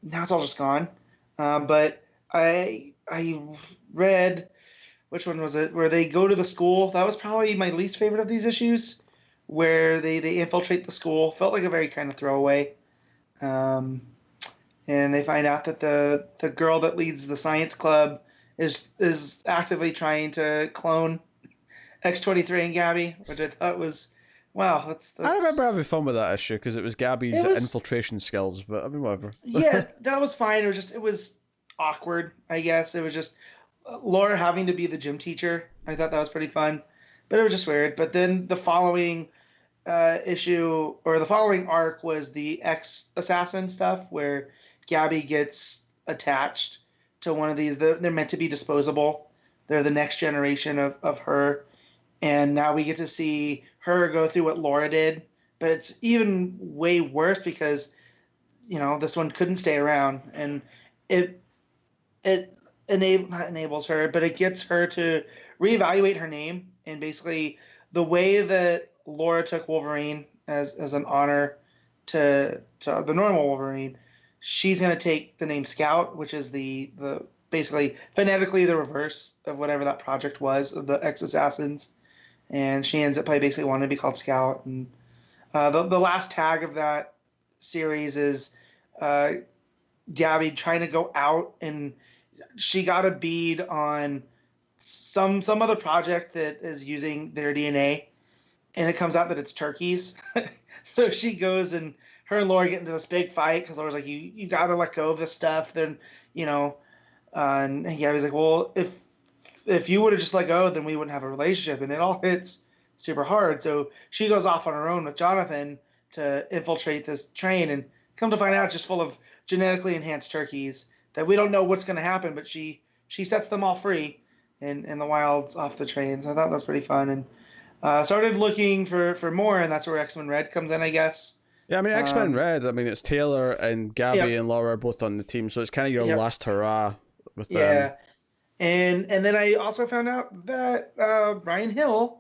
Now it's all just gone. But I read, which one was it? Where they go to the school. That was probably my least favorite of these issues, where they infiltrate the school. Felt like a very kind of throwaway. And they find out that the girl that leads the science club is actively trying to clone X-23 and Gabby, which I thought was, wow, that's... I remember having fun with that issue, because it was Gabby's infiltration skills, but I mean, whatever. Yeah, that was fine. It was awkward, I guess. It was just Laura having to be the gym teacher. I thought that was pretty fun, but it was just weird. But then the following issue, or the following arc, was the ex-assassin stuff, where Gabby gets attached to one of these. They're meant to be disposable. They're the next generation of her. And now we get to see her go through what Laura did. But it's even way worse, because, this one couldn't stay around. And it not enables her, but it gets her to reevaluate her name. And basically the way that Laura took Wolverine as an honor to the normal Wolverine, she's going to take the name Scout, which is the basically phonetically the reverse of whatever that project was of the ex-assassins. And she ends up basically wanting to be called Scout. And the last tag of that series is Gabby trying to go out, and she got a bead on some other project that is using their DNA, and it comes out that it's turkeys. So she goes, and her and Laura get into this big fight, because Laura's like, you got to let go of this stuff. Then, and Gabby's like, well, if you would have just let go, then we wouldn't have a relationship. And it all hits super hard. So she goes off on her own with Jonathan to infiltrate this train, and come to find out it's just full of genetically enhanced turkeys that we don't know what's going to happen, but she sets them all free in the wilds off the train. So I thought that was pretty fun. And started looking for more, and that's where X-Men Red comes in, I guess. Yeah, I mean, X-Men Red, I mean, it's Taylor and Gabby and Laura are both on the team, so it's kind of your last hurrah with them. Yeah. And then I also found out that Brian Hill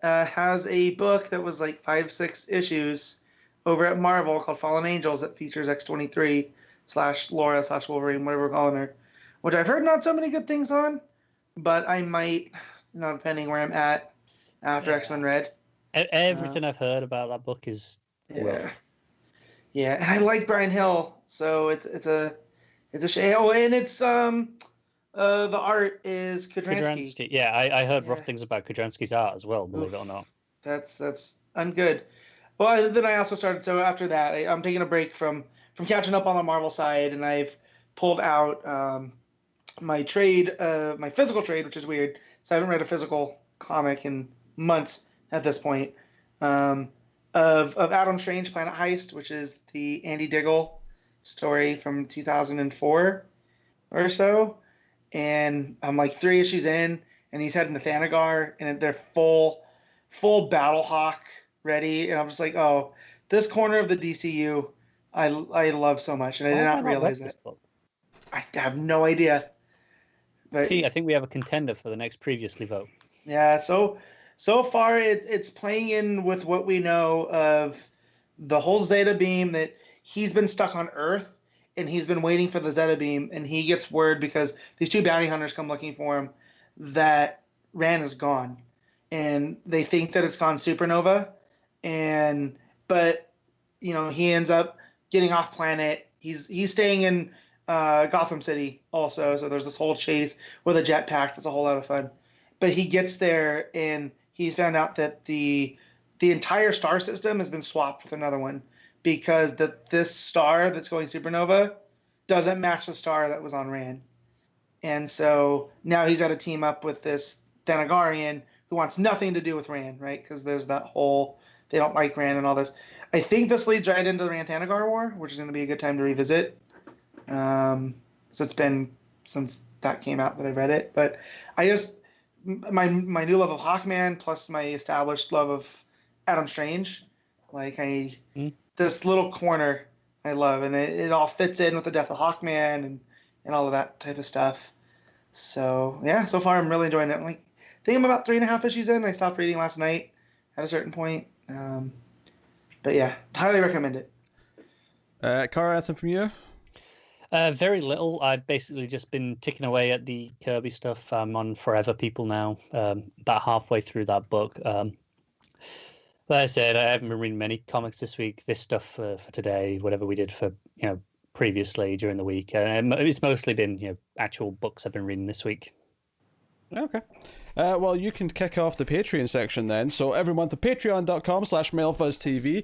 has a book that was like 5-6 issues over at Marvel called Fallen Angels that features X-23 / Laura / Wolverine, whatever we're calling her, which I've heard not so many good things on, but I might, depending where I'm at after X-Men Red. Everything I've heard about that book is rough. Yeah, and I like Brian Hill, so it's a shame. Oh, and it's the art is Kudransky. Yeah, I heard rough things about Kudransky's art as well, believe it or not. That's ungood. Well, then I also started. So after that, I'm taking a break from catching up on the Marvel side, and I've pulled out my trade, my physical trade, which is weird. So I haven't read a physical comic in months at this point. Of Adam Strange Planet Heist, which is the Andy Diggle story from 2004 or so, and I'm like 3 issues in, and he's heading to Thanagar, and they're full Battlehawk ready, and I'm just like, oh, this corner of the DCU, I love so much, and I did not realize that. I have no idea. But I think we have a contender for the next previously vote. Yeah, so far it's playing in with what we know of the whole Zeta beam, that he's been stuck on Earth and he's been waiting for the Zeta beam, and he gets word because these 2 bounty hunters come looking for him that Rand is gone, and they think that it's gone supernova, but he ends up getting off planet. He's staying in Gotham City also, so there's this whole chase with a jetpack that's a whole lot of fun. But he gets there and he's found out that the entire star system has been swapped with another one, because this star that's going supernova doesn't match the star that was on Rand. And so now he's got to team up with this Thanagarian who wants nothing to do with Rand, right? Because there's that whole, they don't like Rand and all this. I think this leads right into the Rand-Thanagar War, which is going to be a good time to revisit. So it's been since that came out that I read it. But I just, my new love of Hawkman plus my established love of Adam Strange, like this little corner I love, and it all fits in with the death of Hawkman and all of that type of stuff. So yeah, so far I'm really enjoying it. I think I'm about 3.5 issues in. I stopped reading last night at a certain point. But yeah, highly recommend it. Cara, anything from you? Very little. I've basically just been ticking away at the Kirby stuff. I'm on Forever People now, about halfway through that book. Like I said, I haven't been reading many comics this week. This stuff for today, whatever we did for previously during the week, it's mostly been actual books I've been reading this week. Okay. Well, you can kick off the Patreon section then. So every month at patreon.com/MailFuzzTV.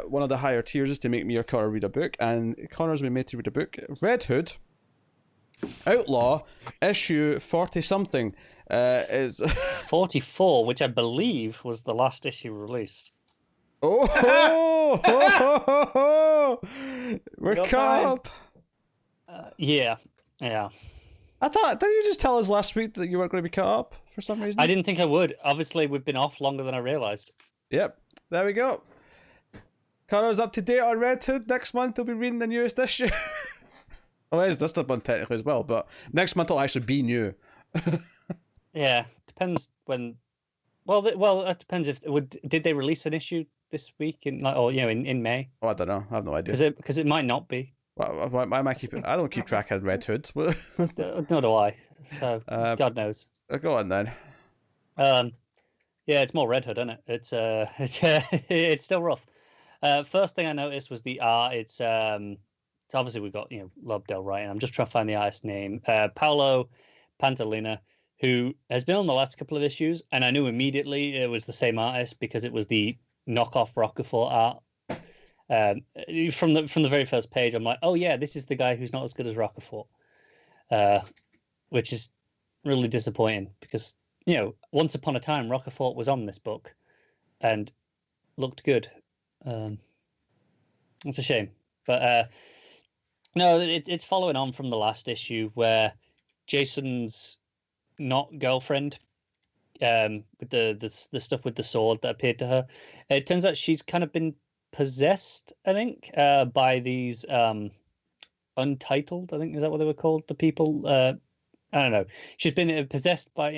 One of the higher tiers is to make me or Connor read a book, and Connor's been made to read a book. Red Hood, Outlaw, issue 40-something. Is 44, which I believe was the last issue released. We're caught up. Yeah. I thought, didn't you just tell us last week that you weren't going to be caught up for some reason? I didn't think I would. Obviously, we've been off longer than I realised. Yep, there we go. Connor's up to date on Red Hood. Next month, he'll be reading the newest issue. Well, there's this one technically as well, but next month will actually be new. Yeah, depends when. Well, it depends if did they release an issue this week in May? Oh, I don't know. I have no idea. Because it might not be. Why am I keeping? I don't keep track of Red Hood. Nor do I. So God knows. Go on then. Yeah, it's more Red Hood, isn't it? It's still rough. First thing I noticed was the art. It's obviously we've got Lobdell writing. I'm just trying to find the artist's name. Paolo Pantalina, who has been on the last couple of issues, and I knew immediately it was the same artist because it was the knockoff Rocafort art. From the very first page, I'm like, oh yeah, this is the guy who's not as good as Rocafort, which is really disappointing because once upon a time Rocafort was on this book and looked good. It's a shame, but no, it's following on from the last issue where Jason's not girlfriend, with the stuff with the sword that appeared to her. It turns out she's kind of been possessed, I think, by these Untitled, I think, is that what they were called? The people, I don't know. She's been possessed by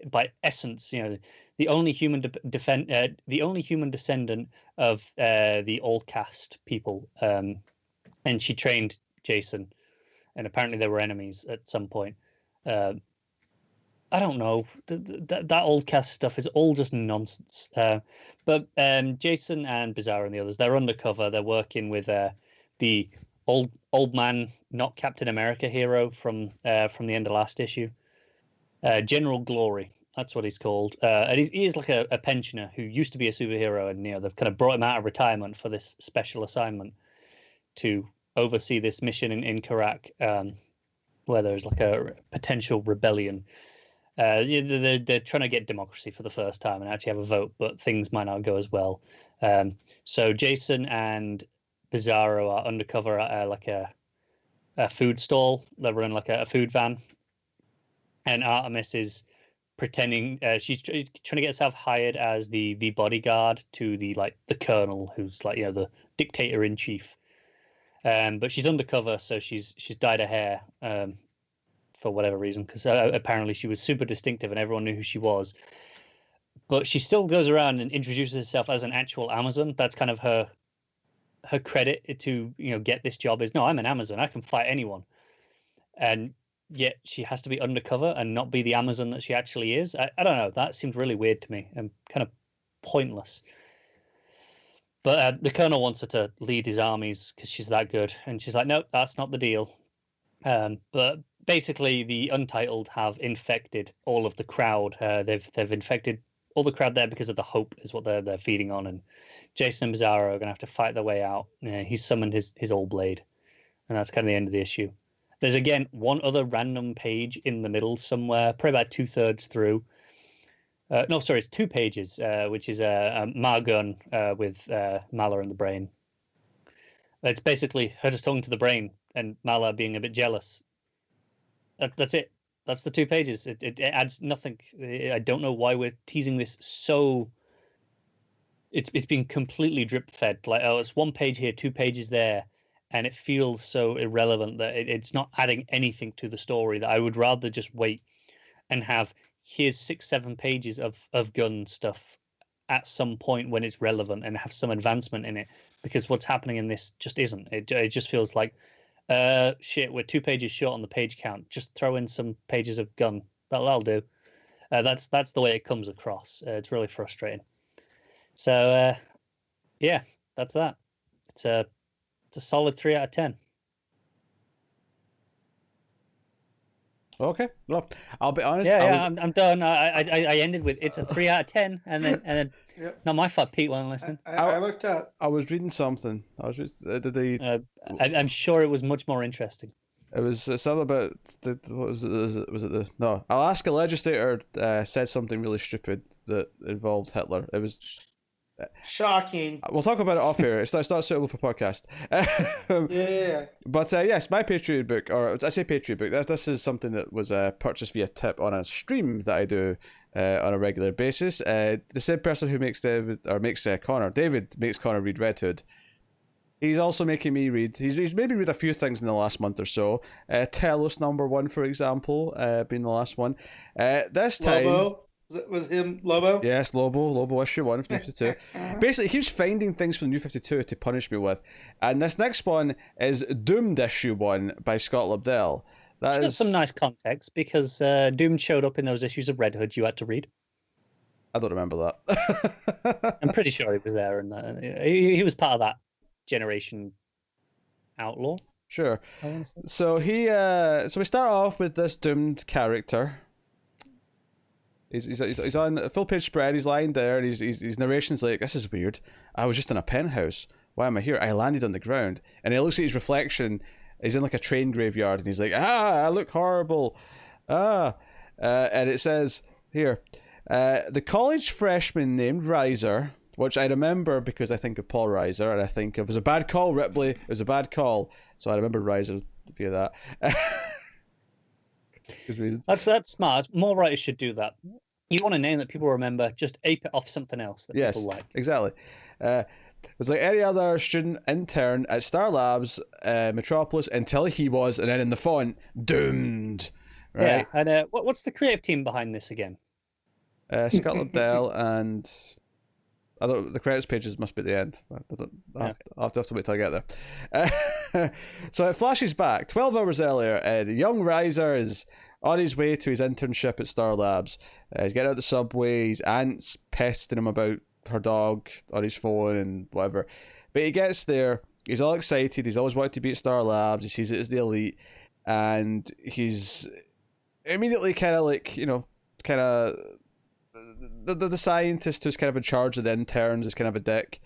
by essence, the only human the only human descendant of the old cast people, and she trained Jason, and apparently they were enemies at some point. I don't know. That old cast stuff is all just nonsense. But Jason and Bizarro and the others, they're undercover. They're working with the old man, not Captain America hero from the end of last issue. General Glory, that's what he's called. And he is like a pensioner who used to be a superhero, and they've kind of brought him out of retirement for this special assignment to oversee this mission in Iraq, where there's like a potential rebellion. They're trying to get democracy for the first time and actually have a vote, but things might not go as well. So Jason and Bizarro are undercover at like a food stall. They're running like a food van, and Artemis is pretending she's trying to get herself hired as the bodyguard to the colonel, who's like the dictator in chief. But she's undercover, so she's dyed her hair for whatever reason, because apparently she was super distinctive and everyone knew who she was. But she still goes around and introduces herself as an actual Amazon. That's kind of her credit to get this job is, no, I'm an Amazon, I can fight anyone. And yet she has to be undercover and not be the Amazon that she actually is. I don't know, that seemed really weird to me and kind of pointless. But the colonel wants her to lead his armies because she's that good, and she's like, nope, that's not the deal. But basically, the Untitled have infected all of the crowd. They've infected all the crowd there because of the hope is what they're feeding on. And Jason and Bizarro are going to have to fight their way out. He's summoned his All Blade, and that's kind of the end of the issue. There's again one other random page in the middle somewhere, probably about 2/3 through. No, sorry, it's 2 pages, which is Margun with Mala and the Brain. It's basically her just talking to the Brain and Mala being a bit jealous. That's it. That's the 2 pages. It adds nothing. I don't know why we're teasing this so. It's been completely drip fed. Like, oh, it's 1 page here, 2 pages there, and it feels so irrelevant that it's not adding anything to the story. That I would rather just wait and have here's 6-7 pages of gun stuff at some point when it's relevant and have some advancement in it, because what's happening in this just isn't. It just feels like shit, we're 2 pages short on the page count, just throw in some pages of gun. That'll do. That's the way it comes across. It's really frustrating. So yeah, that's that. It's a solid 3 out of 10. Okay, well, I'll be honest. I'm done. I ended with it's a 3 out of 10, and then Yep. Not my fault, Pete wasn't listening. I looked up. I was reading something. I'm sure it was much more interesting. It was something about what was it? Was it the no? Alaska legislator said something really stupid that involved Hitler. It was shocking. We'll talk about it off here. It's not suitable for podcast. Yeah. But yes, my Patreon book, or I say Patreon book. This is something that was purchased via tip on a stream that I do on a regular basis. The same person who makes David makes Connor read Red Hood. He's also making me read. He's made me read a few things in the last month or so. Telos #1, for example, being the last one. This time. Lobo? Was him Lobo? Yes, Lobo issue 1 of New 52. Basically, he keeps finding things from the New 52 to punish me with. And this next one is Doomed issue 1 by Scott Lobdell. That's some nice context, because Doomed showed up in those issues of Red Hood you had to read. I don't remember that. I'm pretty sure he was there, and he was part of that generation Outlaw. Sure. So we start off with this Doomed character. He's on a full page spread. He's lying there, and his narration's like, "This is weird. I was just in a penthouse. Why am I here? I landed on the ground." And he looks at his reflection. He's in like a train graveyard, and he's like, "I look horrible." And it says here, the college freshman named Reiser, which I remember because I think of Paul Reiser, and I think it was a bad call, Ripley. It was a bad call, so I remember Reiser via that. Reasons. That's smart. More writers should do that. You want a name that people remember, just ape it off something else that people like. Exactly. It was like any other student intern at Star Labs, Metropolis, until he was, and then in the font, Doomed. Right? Yeah, and what's the creative team behind this again? Scott Lobdell and the credits pages must be at the end. I'll have to wait till I get there. So it flashes back 12 hours earlier, and young Riser is on his way to his internship at Star Labs. He's getting out the subway. His aunt's pestering him about her dog on his phone and whatever. But he gets there. He's all excited. He's always wanted to be at Star Labs. He sees it as the elite, and he's immediately kind of like, the scientist who's kind of in charge of the interns is kind of a dick.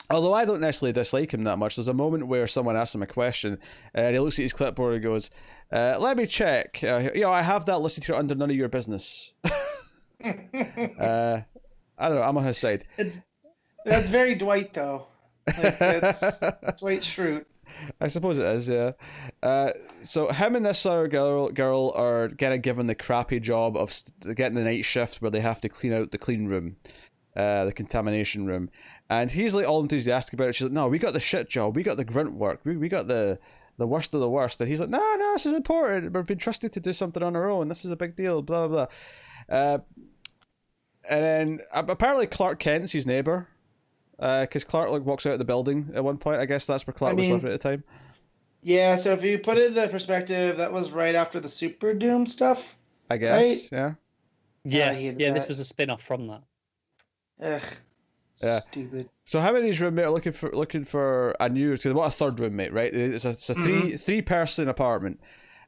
Although I don't necessarily dislike him that much. There's a moment where someone asks him a question, and he looks at his clipboard and goes, "Let me check. I have that listed here under none of your business." I don't know. I'm on his side. That's very Dwight, though. Like, it's Dwight Schrute. I suppose it is, yeah. So him and this other girl are kind of given the crappy job of getting the night shift where they have to clean out the clean room, the contamination room. And he's like all enthusiastic about it. She's like, "No, we got the shit job. We got the grunt work. We got the worst of the worst." And he's like, no, this is important. We've been trusted to do something on our own. This is a big deal, blah, blah, blah. And then apparently Clark Kent's his neighbour. Because Clark walks out of the building at one point. I guess that's where Clark was living at the time. Yeah, so if you put it in the perspective, that was right after the Super Doom stuff. I guess, right? Yeah, this was a spin-off from that. Ugh. Yeah. Stupid. So him and his roommate are looking for a new, because what a third roommate, right? It's a three-person apartment,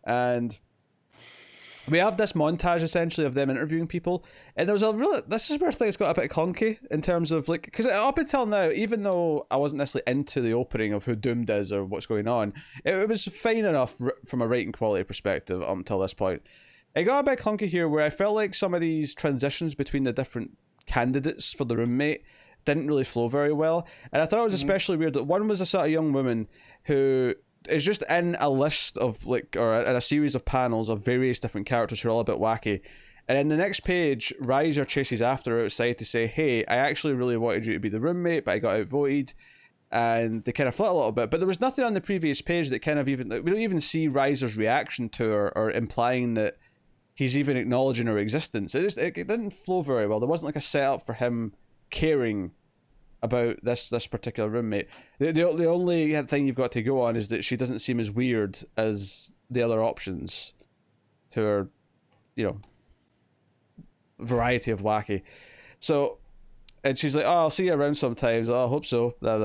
and we have this montage essentially of them interviewing people, and this is where things got a bit clunky in terms of because up until now, even though I wasn't necessarily into the opening of who Doomed is or what's going on, it was fine enough from a writing quality perspective up until this point. It got a bit clunky here where I felt like some of these transitions between the different candidates for the roommate didn't really flow very well, and I thought it was especially weird that one was a sort of young woman who is just in a list of or in a series of panels of various different characters who are all a bit wacky, and in the next page Riser chases after her outside to say, "Hey, I actually really wanted you to be the roommate, but I got outvoted," and they kind of flirt a little bit, but there was nothing on the previous page that kind of even, we don't even see Riser's reaction to her or implying that he's even acknowledging her existence. It didn't flow very well. There wasn't a setup for him caring about this particular roommate. The only thing you've got to go on is that she doesn't seem as weird as the other options to her, variety of wacky. So, and she's like, "Oh, I'll see you around sometimes. Oh, I hope so." Blah,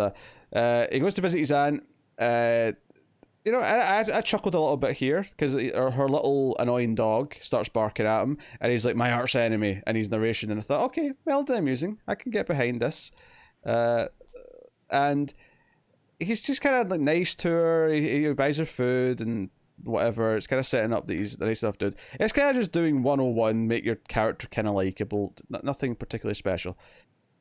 blah. He goes to visit his aunt. I chuckled a little bit here because her little annoying dog starts barking at him, and he's like, "My arch enemy," and he's narration, and I thought, okay, well done, amusing. I can get behind this. And he's just kind of nice to her. He buys her food and whatever. It's kind of setting up that he's the nice enough dude. It's kind of just doing 101, make your character kind of likable. Nothing particularly special.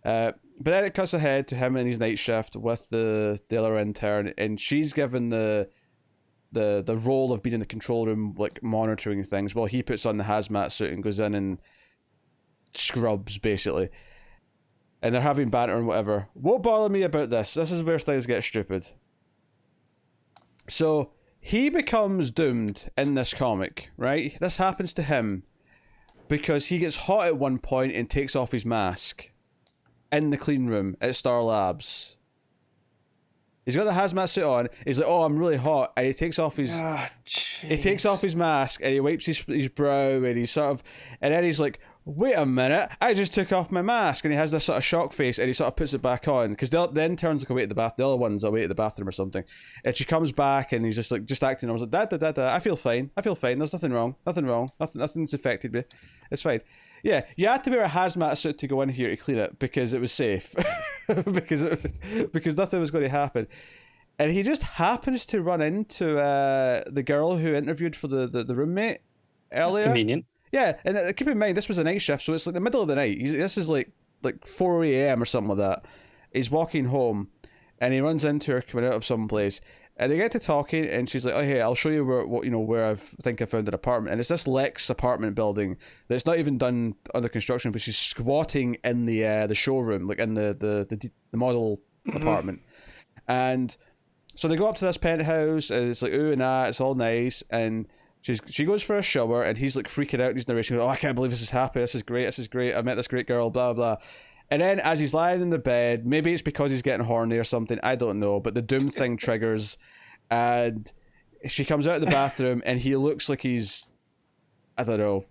But then it cuts ahead to him and his night shift with the other intern, and she's given the role of being in the control room, monitoring things, while he puts on the hazmat suit and goes in and scrubs basically. And they're having banter and whatever. Won't bother me about this. This is where things get stupid. So he becomes doomed in this comic, right? This happens to him because he gets hot at one point and takes off his mask in the clean room at Star Labs. He's got the hazmat suit on. He's like, "Oh, I'm really hot," and he takes off his mask and he wipes his brow and he's and then he's like, "Wait a minute, I just took off my mask," and he has this sort of shock face and he sort of puts it back on because the interns away at the bath, the other one's away at the bathroom or something, and she comes back and he's just acting. I was like, da, I feel fine. There's nothing wrong. Nothing's affected me. It's fine. Yeah, you had to wear a hazmat suit to go in here to clean it because it was safe, because nothing was going to happen. And he just happens to run into the girl who interviewed for the roommate earlier. That's convenient. Yeah, and keep in mind this was a night shift, so it's the middle of the night. This is like 4 a.m. or something like that. He's walking home, and he runs into her coming out of some place. And they get to talking, and she's like, "Oh, hey, I'll show you where I think I found an apartment." And it's this Lex apartment building that's not even done under construction, but she's squatting in the showroom, in the model apartment. And so they go up to this penthouse, and it's like ooh and ah, it's all nice. And She goes for a shower, and he's like freaking out in his narration. Oh, I can't believe this is happening. This is great. This is great. I met this great girl. Blah blah. And then as he's lying in the bed, maybe it's because he's getting horny or something. I don't know. But the doom thing triggers, and she comes out of the bathroom, and he looks like he's, I don't know,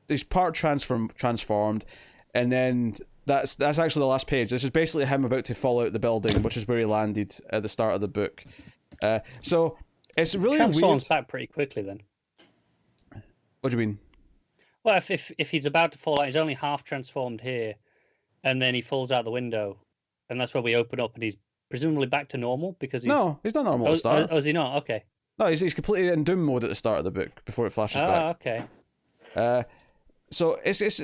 he's part transformed, and then that's actually the last page. This is basically him about to fall out the building, which is where he landed at the start of the book. So it's really transforms weird. back pretty quickly then. What do you mean? Well, if he's about to fall out, he's only half transformed here, and then he falls out the window, and that's where we open up, and he's presumably back to normal because he's... No, he's not normal at the start. Oh, is he not? Okay. No, he's completely in doom mode at the start of the book before it flashes back. Okay. So it's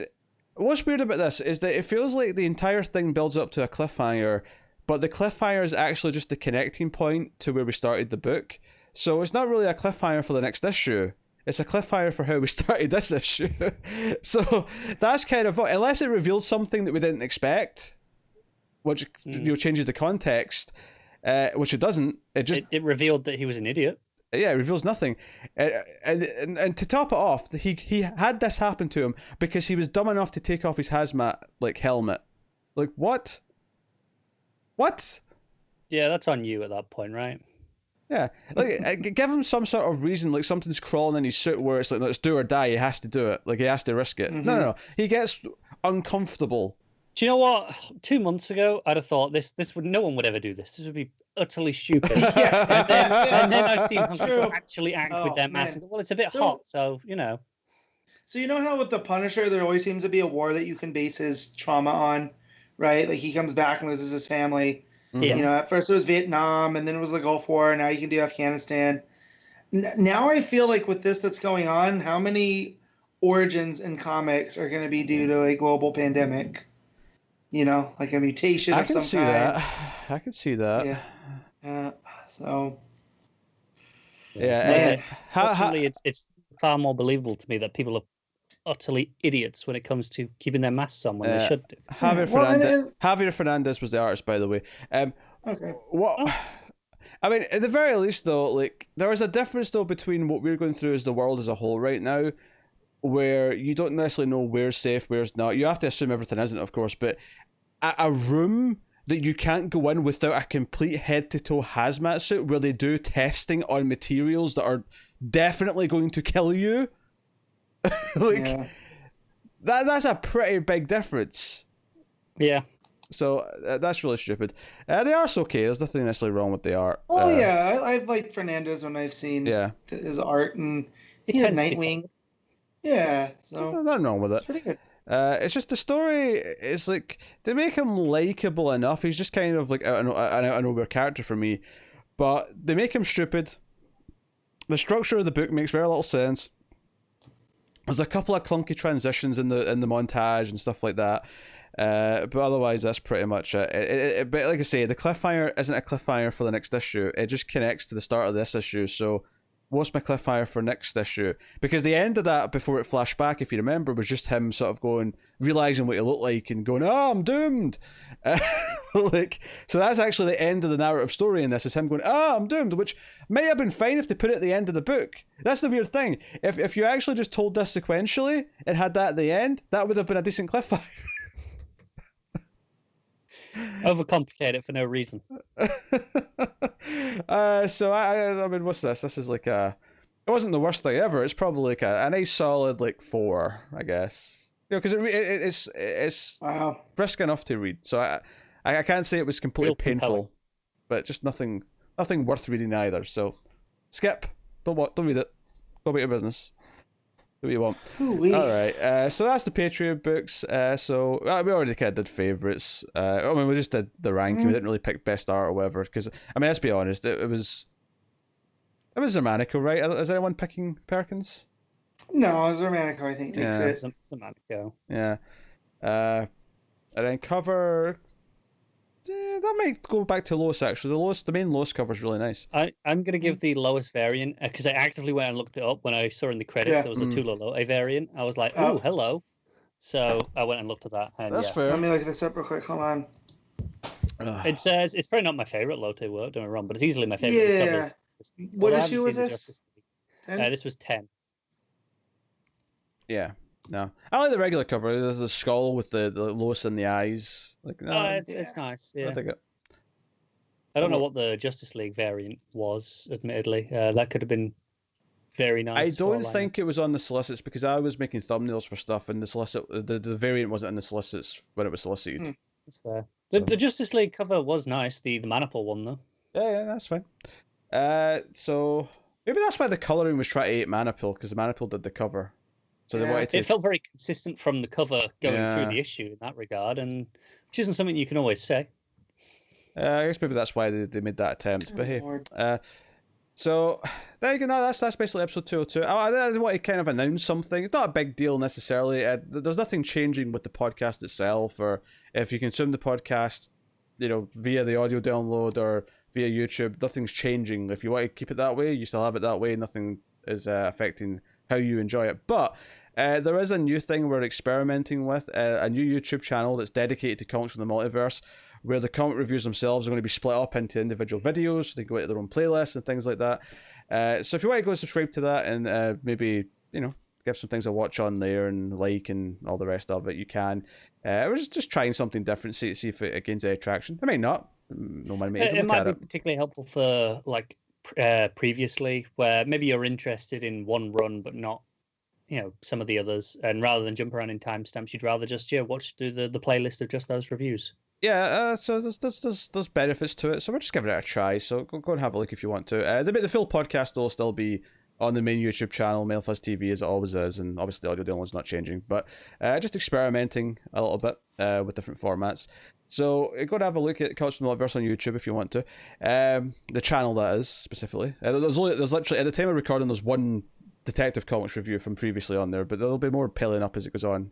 what's weird about this is that it feels like the entire thing builds up to a cliffhanger, but the cliffhanger is actually just the connecting point to where we started the book. So it's not really a cliffhanger for the next issue. It's a cliffhanger for how we started this issue. So that's kind of, unless it reveals something that we didn't expect, which changes the context, which it doesn't. It revealed that he was an idiot. Yeah, it reveals nothing, and to top it off, he had this happen to him because he was dumb enough to take off his hazmat helmet. Like what? What? Yeah, that's on you at that point, right? Yeah, like give him some sort of reason, like something's crawling in his suit where it's like, let's do or die. He has to do it. Like he has to risk it. Mm-hmm. No. He gets uncomfortable. Do you know what? 2 months ago, I'd have thought no one would ever do this. This would be utterly stupid. And then I've seen people actually act with their mask. Well, it's a bit hot, so you know. So you know how with the Punisher, there always seems to be a war that you can base his trauma on, right? Like he comes back and loses his family. Yeah. You know, at first it was Vietnam, and then it was the Gulf War, and now you can do Afghanistan. Now I feel like with this that's going on, how many origins in comics are going to be due to a global pandemic? You know, like a mutation of some kind. I can see that. Yeah. So. Yeah. It's far more believable to me that people are utterly idiots when it comes to keeping their masks on when they should do. Javier Fernandez was the artist, by the way. Okay. I mean, at the very least, though, like there is a difference though between what we're going through as the world as a whole right now, where you don't necessarily know where's safe, where's not. You have to assume everything isn't, of course, but a room that you can't go in without a complete head-to-toe hazmat suit where they do testing on materials that are definitely going to kill you. That's a pretty big difference. Yeah. So that's really stupid. The art's okay. There's nothing necessarily wrong with the art. Oh yeah, I've liked Fernandez when I've seen his art, and he had Nightwing. Yeah, so nothing wrong with it. It's pretty good. It's just the story is like they make him likable enough. He's just kind of like an out of nowhere character for me, but they make him stupid. The structure of the book makes very little sense. There's a couple of clunky transitions in the montage and stuff like that, but otherwise that's pretty much it. But like I say, the cliffhanger isn't a cliffhanger for the next issue. It just connects to the start of this issue. So what's my cliffhanger for next issue? Because the end of that, before it flashed back, if you remember, was just him sort of realizing what he looked like and going, "Oh, I'm doomed." So that's actually the end of the narrative story in this, is him going, "Oh, I'm doomed," which might have been fine if they put it at the end of the book. That's the weird thing. If you actually just told this sequentially and had that at the end, that would have been a decent cliffhanger. Overcomplicate it for no reason. So I mean, what's this? This is like it wasn't the worst thing ever. It's probably like a nice solid 4, I guess. You know, because it's brisk enough to read. So I can't say it was completely painful, but just nothing worth reading either. So skip. Don't read it. Go about your business. Do what you want. Ooh-wee. All right. So that's the Patreon books. So we already kind of did favorites. I mean, we just did the ranking. We didn't really pick best art or whatever. Because I mean, let's be honest. It was Xermanico, right? Is anyone picking Perkins? No, Xermanico, I think, takes it. Xermanico. Yeah. And then cover. That might go back to Lois, actually. The main Lois cover is really nice. I'm going to give the Lois variant, because I actively went and looked it up when I saw in the credits there was a Tula Loe variant. I was like, oh, hello. So I went and looked at that. And that's fair. Let me look this up real quick. Hold on. It's probably not my favourite Lotte work, don't get me wrong, but it's easily my favourite. Yeah. What issue was this? This was 10. Yeah. No, I like the regular cover. There's the skull with the Lois in the eyes. Like, no, It's nice. I Yeah. think it. I don't know what the Justice League variant was. Admittedly, that could have been very nice. I don't think it was on the solicits because I was making thumbnails for stuff, and the variant wasn't in the solicits when it was solicited. That's fair. The Justice League cover was nice. The Manipul one though. Yeah, that's fine. So maybe that's why the coloring was trying to hate Manipul, because the Manipul did the cover. So they wanted to... It felt very consistent from the cover going through the issue in that regard, and which isn't something you can always say. I guess maybe that's why they made that attempt. But hey, so there you go. No, that's basically episode 202. I want to kind of announce something. It's not a big deal necessarily. There's nothing changing with the podcast itself, or if you consume the podcast, via the audio download or via YouTube, nothing's changing. If you want to keep it that way, you still have it that way. Nothing is affecting how you enjoy it. But there is a new thing we're experimenting with, a new YouTube channel that's dedicated to comics from the multiverse, where the comic reviews themselves are going to be split up into individual videos, so they go into their own playlists and things like that. So if you want to go and subscribe to that and maybe, give some things a watch on there and like and all the rest of it, you can. We're just trying something different, see if it gains any traction. It may not. No matter it might be particularly helpful for previously, where maybe you're interested in one run but not some of the others, and rather than jump around in timestamps, you'd rather just watch the playlist of just those reviews. Yeah, so there's benefits to it, so we're just giving it a try. So go and have a look if you want to. The full podcast will still be on the main YouTube channel, MailFuzz TV, as it always is, and obviously the audio download's not changing, but just experimenting a little bit with different formats. So go and have a look at Comics from the Multiverse on YouTube if you want to. The channel, that is, specifically. There's literally, at the time of recording, there's one Detective Comics review from previously on there, but there'll be more piling up as it goes on.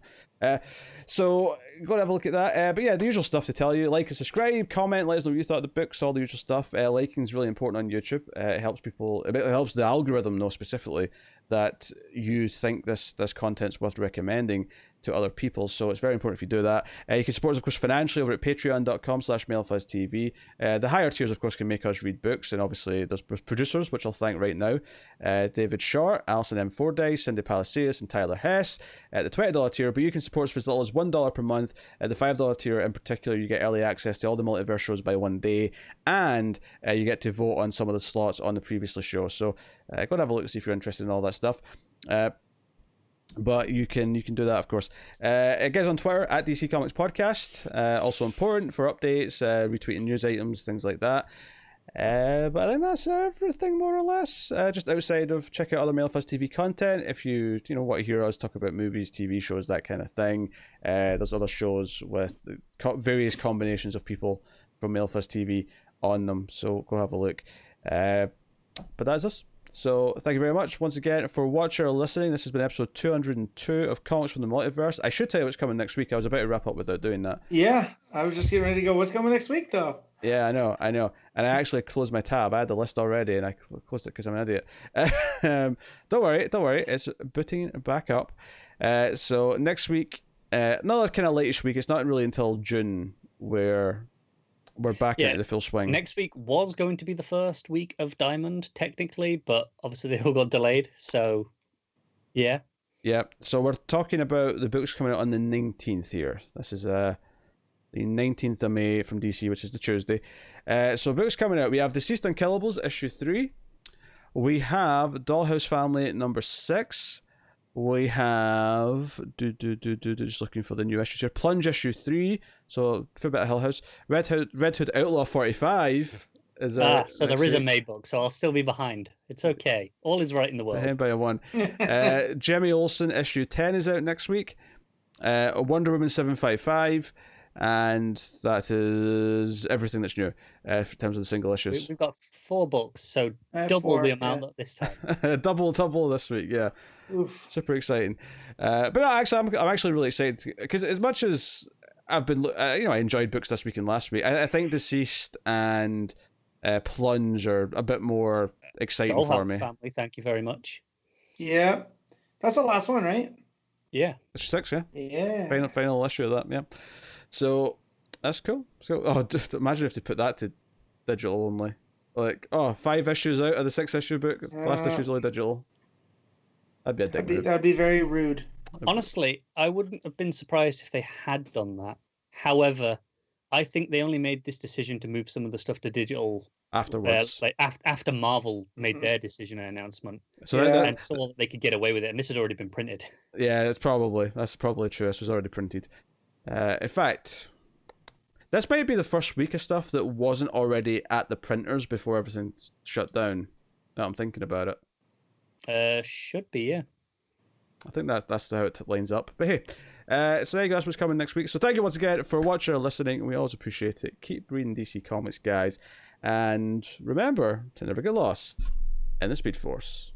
So go and have a look at that. But yeah, the usual stuff to tell you: like and subscribe, comment, let us know what you thought of the books, all the usual stuff. Liking is really important on YouTube. It helps people. It helps the algorithm know specifically that you think this content's worth recommending to other people, so it's very important if you do that. You can support us, of course, financially over at patreon.com/MailFuzzTV. The higher tiers, of course, can make us read books, and obviously there's producers, which I'll thank right now: David Short, Alison M. Fordyce, Cindy Palacios, and Tyler Hess at the $20 tier. But you can support us for as little as $1 per month. At the $5 tier in particular, you get early access to all the multiverse shows by one day, and you get to vote on some of the slots on the previously show. So go and have a look to see if you're interested in all that stuff. But you can do that, of course. It gets on Twitter at DC Comics Podcast. Also important for updates, retweeting news items, things like that. But I think that's everything, more or less. Just outside of check out other MailFuzz TV content. If you want to hear us talk about movies, TV shows, that kind of thing. There's other shows with various combinations of people from MailFuzz TV on them. So go have a look. But that's us. So thank you very much once again for watching or listening. This has been episode 202 of Comics from the Multiverse. I should tell you what's coming next week. I was about to wrap up without doing that. Yeah, I was just getting ready to go. What's coming next week, though? Yeah, I know. And I actually closed my tab. I had the list already, and I closed it because I'm an idiot. Don't worry. It's booting back up. So next week, another kind of late-ish week. It's not really until June where we're back into the full swing. Next week was going to be the first week of Diamond, technically, but obviously they all got delayed. So, yeah. Yeah. So we're talking about the books coming out on the 19th here. This is the 19th of May from DC, which is the Tuesday. So books coming out. We have Deceased Unkillables, issue 3. We have Dollhouse Family, number 6. We have just looking for the new issues here. Plunge, issue 3. So a bit of Hill House. Red Hood Outlaw 45 is so there is a May book, so I'll still be behind. It's okay. All is right in the world. Behind by a 1. Jimmy Olsen issue 10 is out next week. Wonder Woman 755. And that is everything that's new in terms of the single issues. We've got 4 books, so double the amount this time. double this week, yeah. Oof. Super exciting. But no, actually, I'm actually really excited because as much as I've been, I enjoyed books this week and last week, I think Deceased and Plunge are a bit more exciting for me. Family, thank you very much. Yeah, that's the last one, right? Yeah, it's 6, yeah. Yeah. Final issue of that, yeah. So that's cool. So just imagine if they put that to digital only. Like 5 issues out of the 6 issue book. Last issue's only digital. That'd be a dick move. That'd be very rude. Honestly, I wouldn't have been surprised if they had done that. However, I think they only made this decision to move some of the stuff to digital Afterwards. after Marvel made their decision and announcement. So Yeah. And saw that they could get away with it, and this had already been printed. yeah, that's probably true. This was already printed. In fact, this might be the first week of stuff that wasn't already at the printers before everything shut down. Now I'm thinking about it. Should be, yeah. I think that's how it lines up. But hey, so there you go. That's what's coming next week. So thank you once again for watching or listening. We always appreciate it. Keep reading DC Comics, guys. And remember to never get lost in the Speed Force.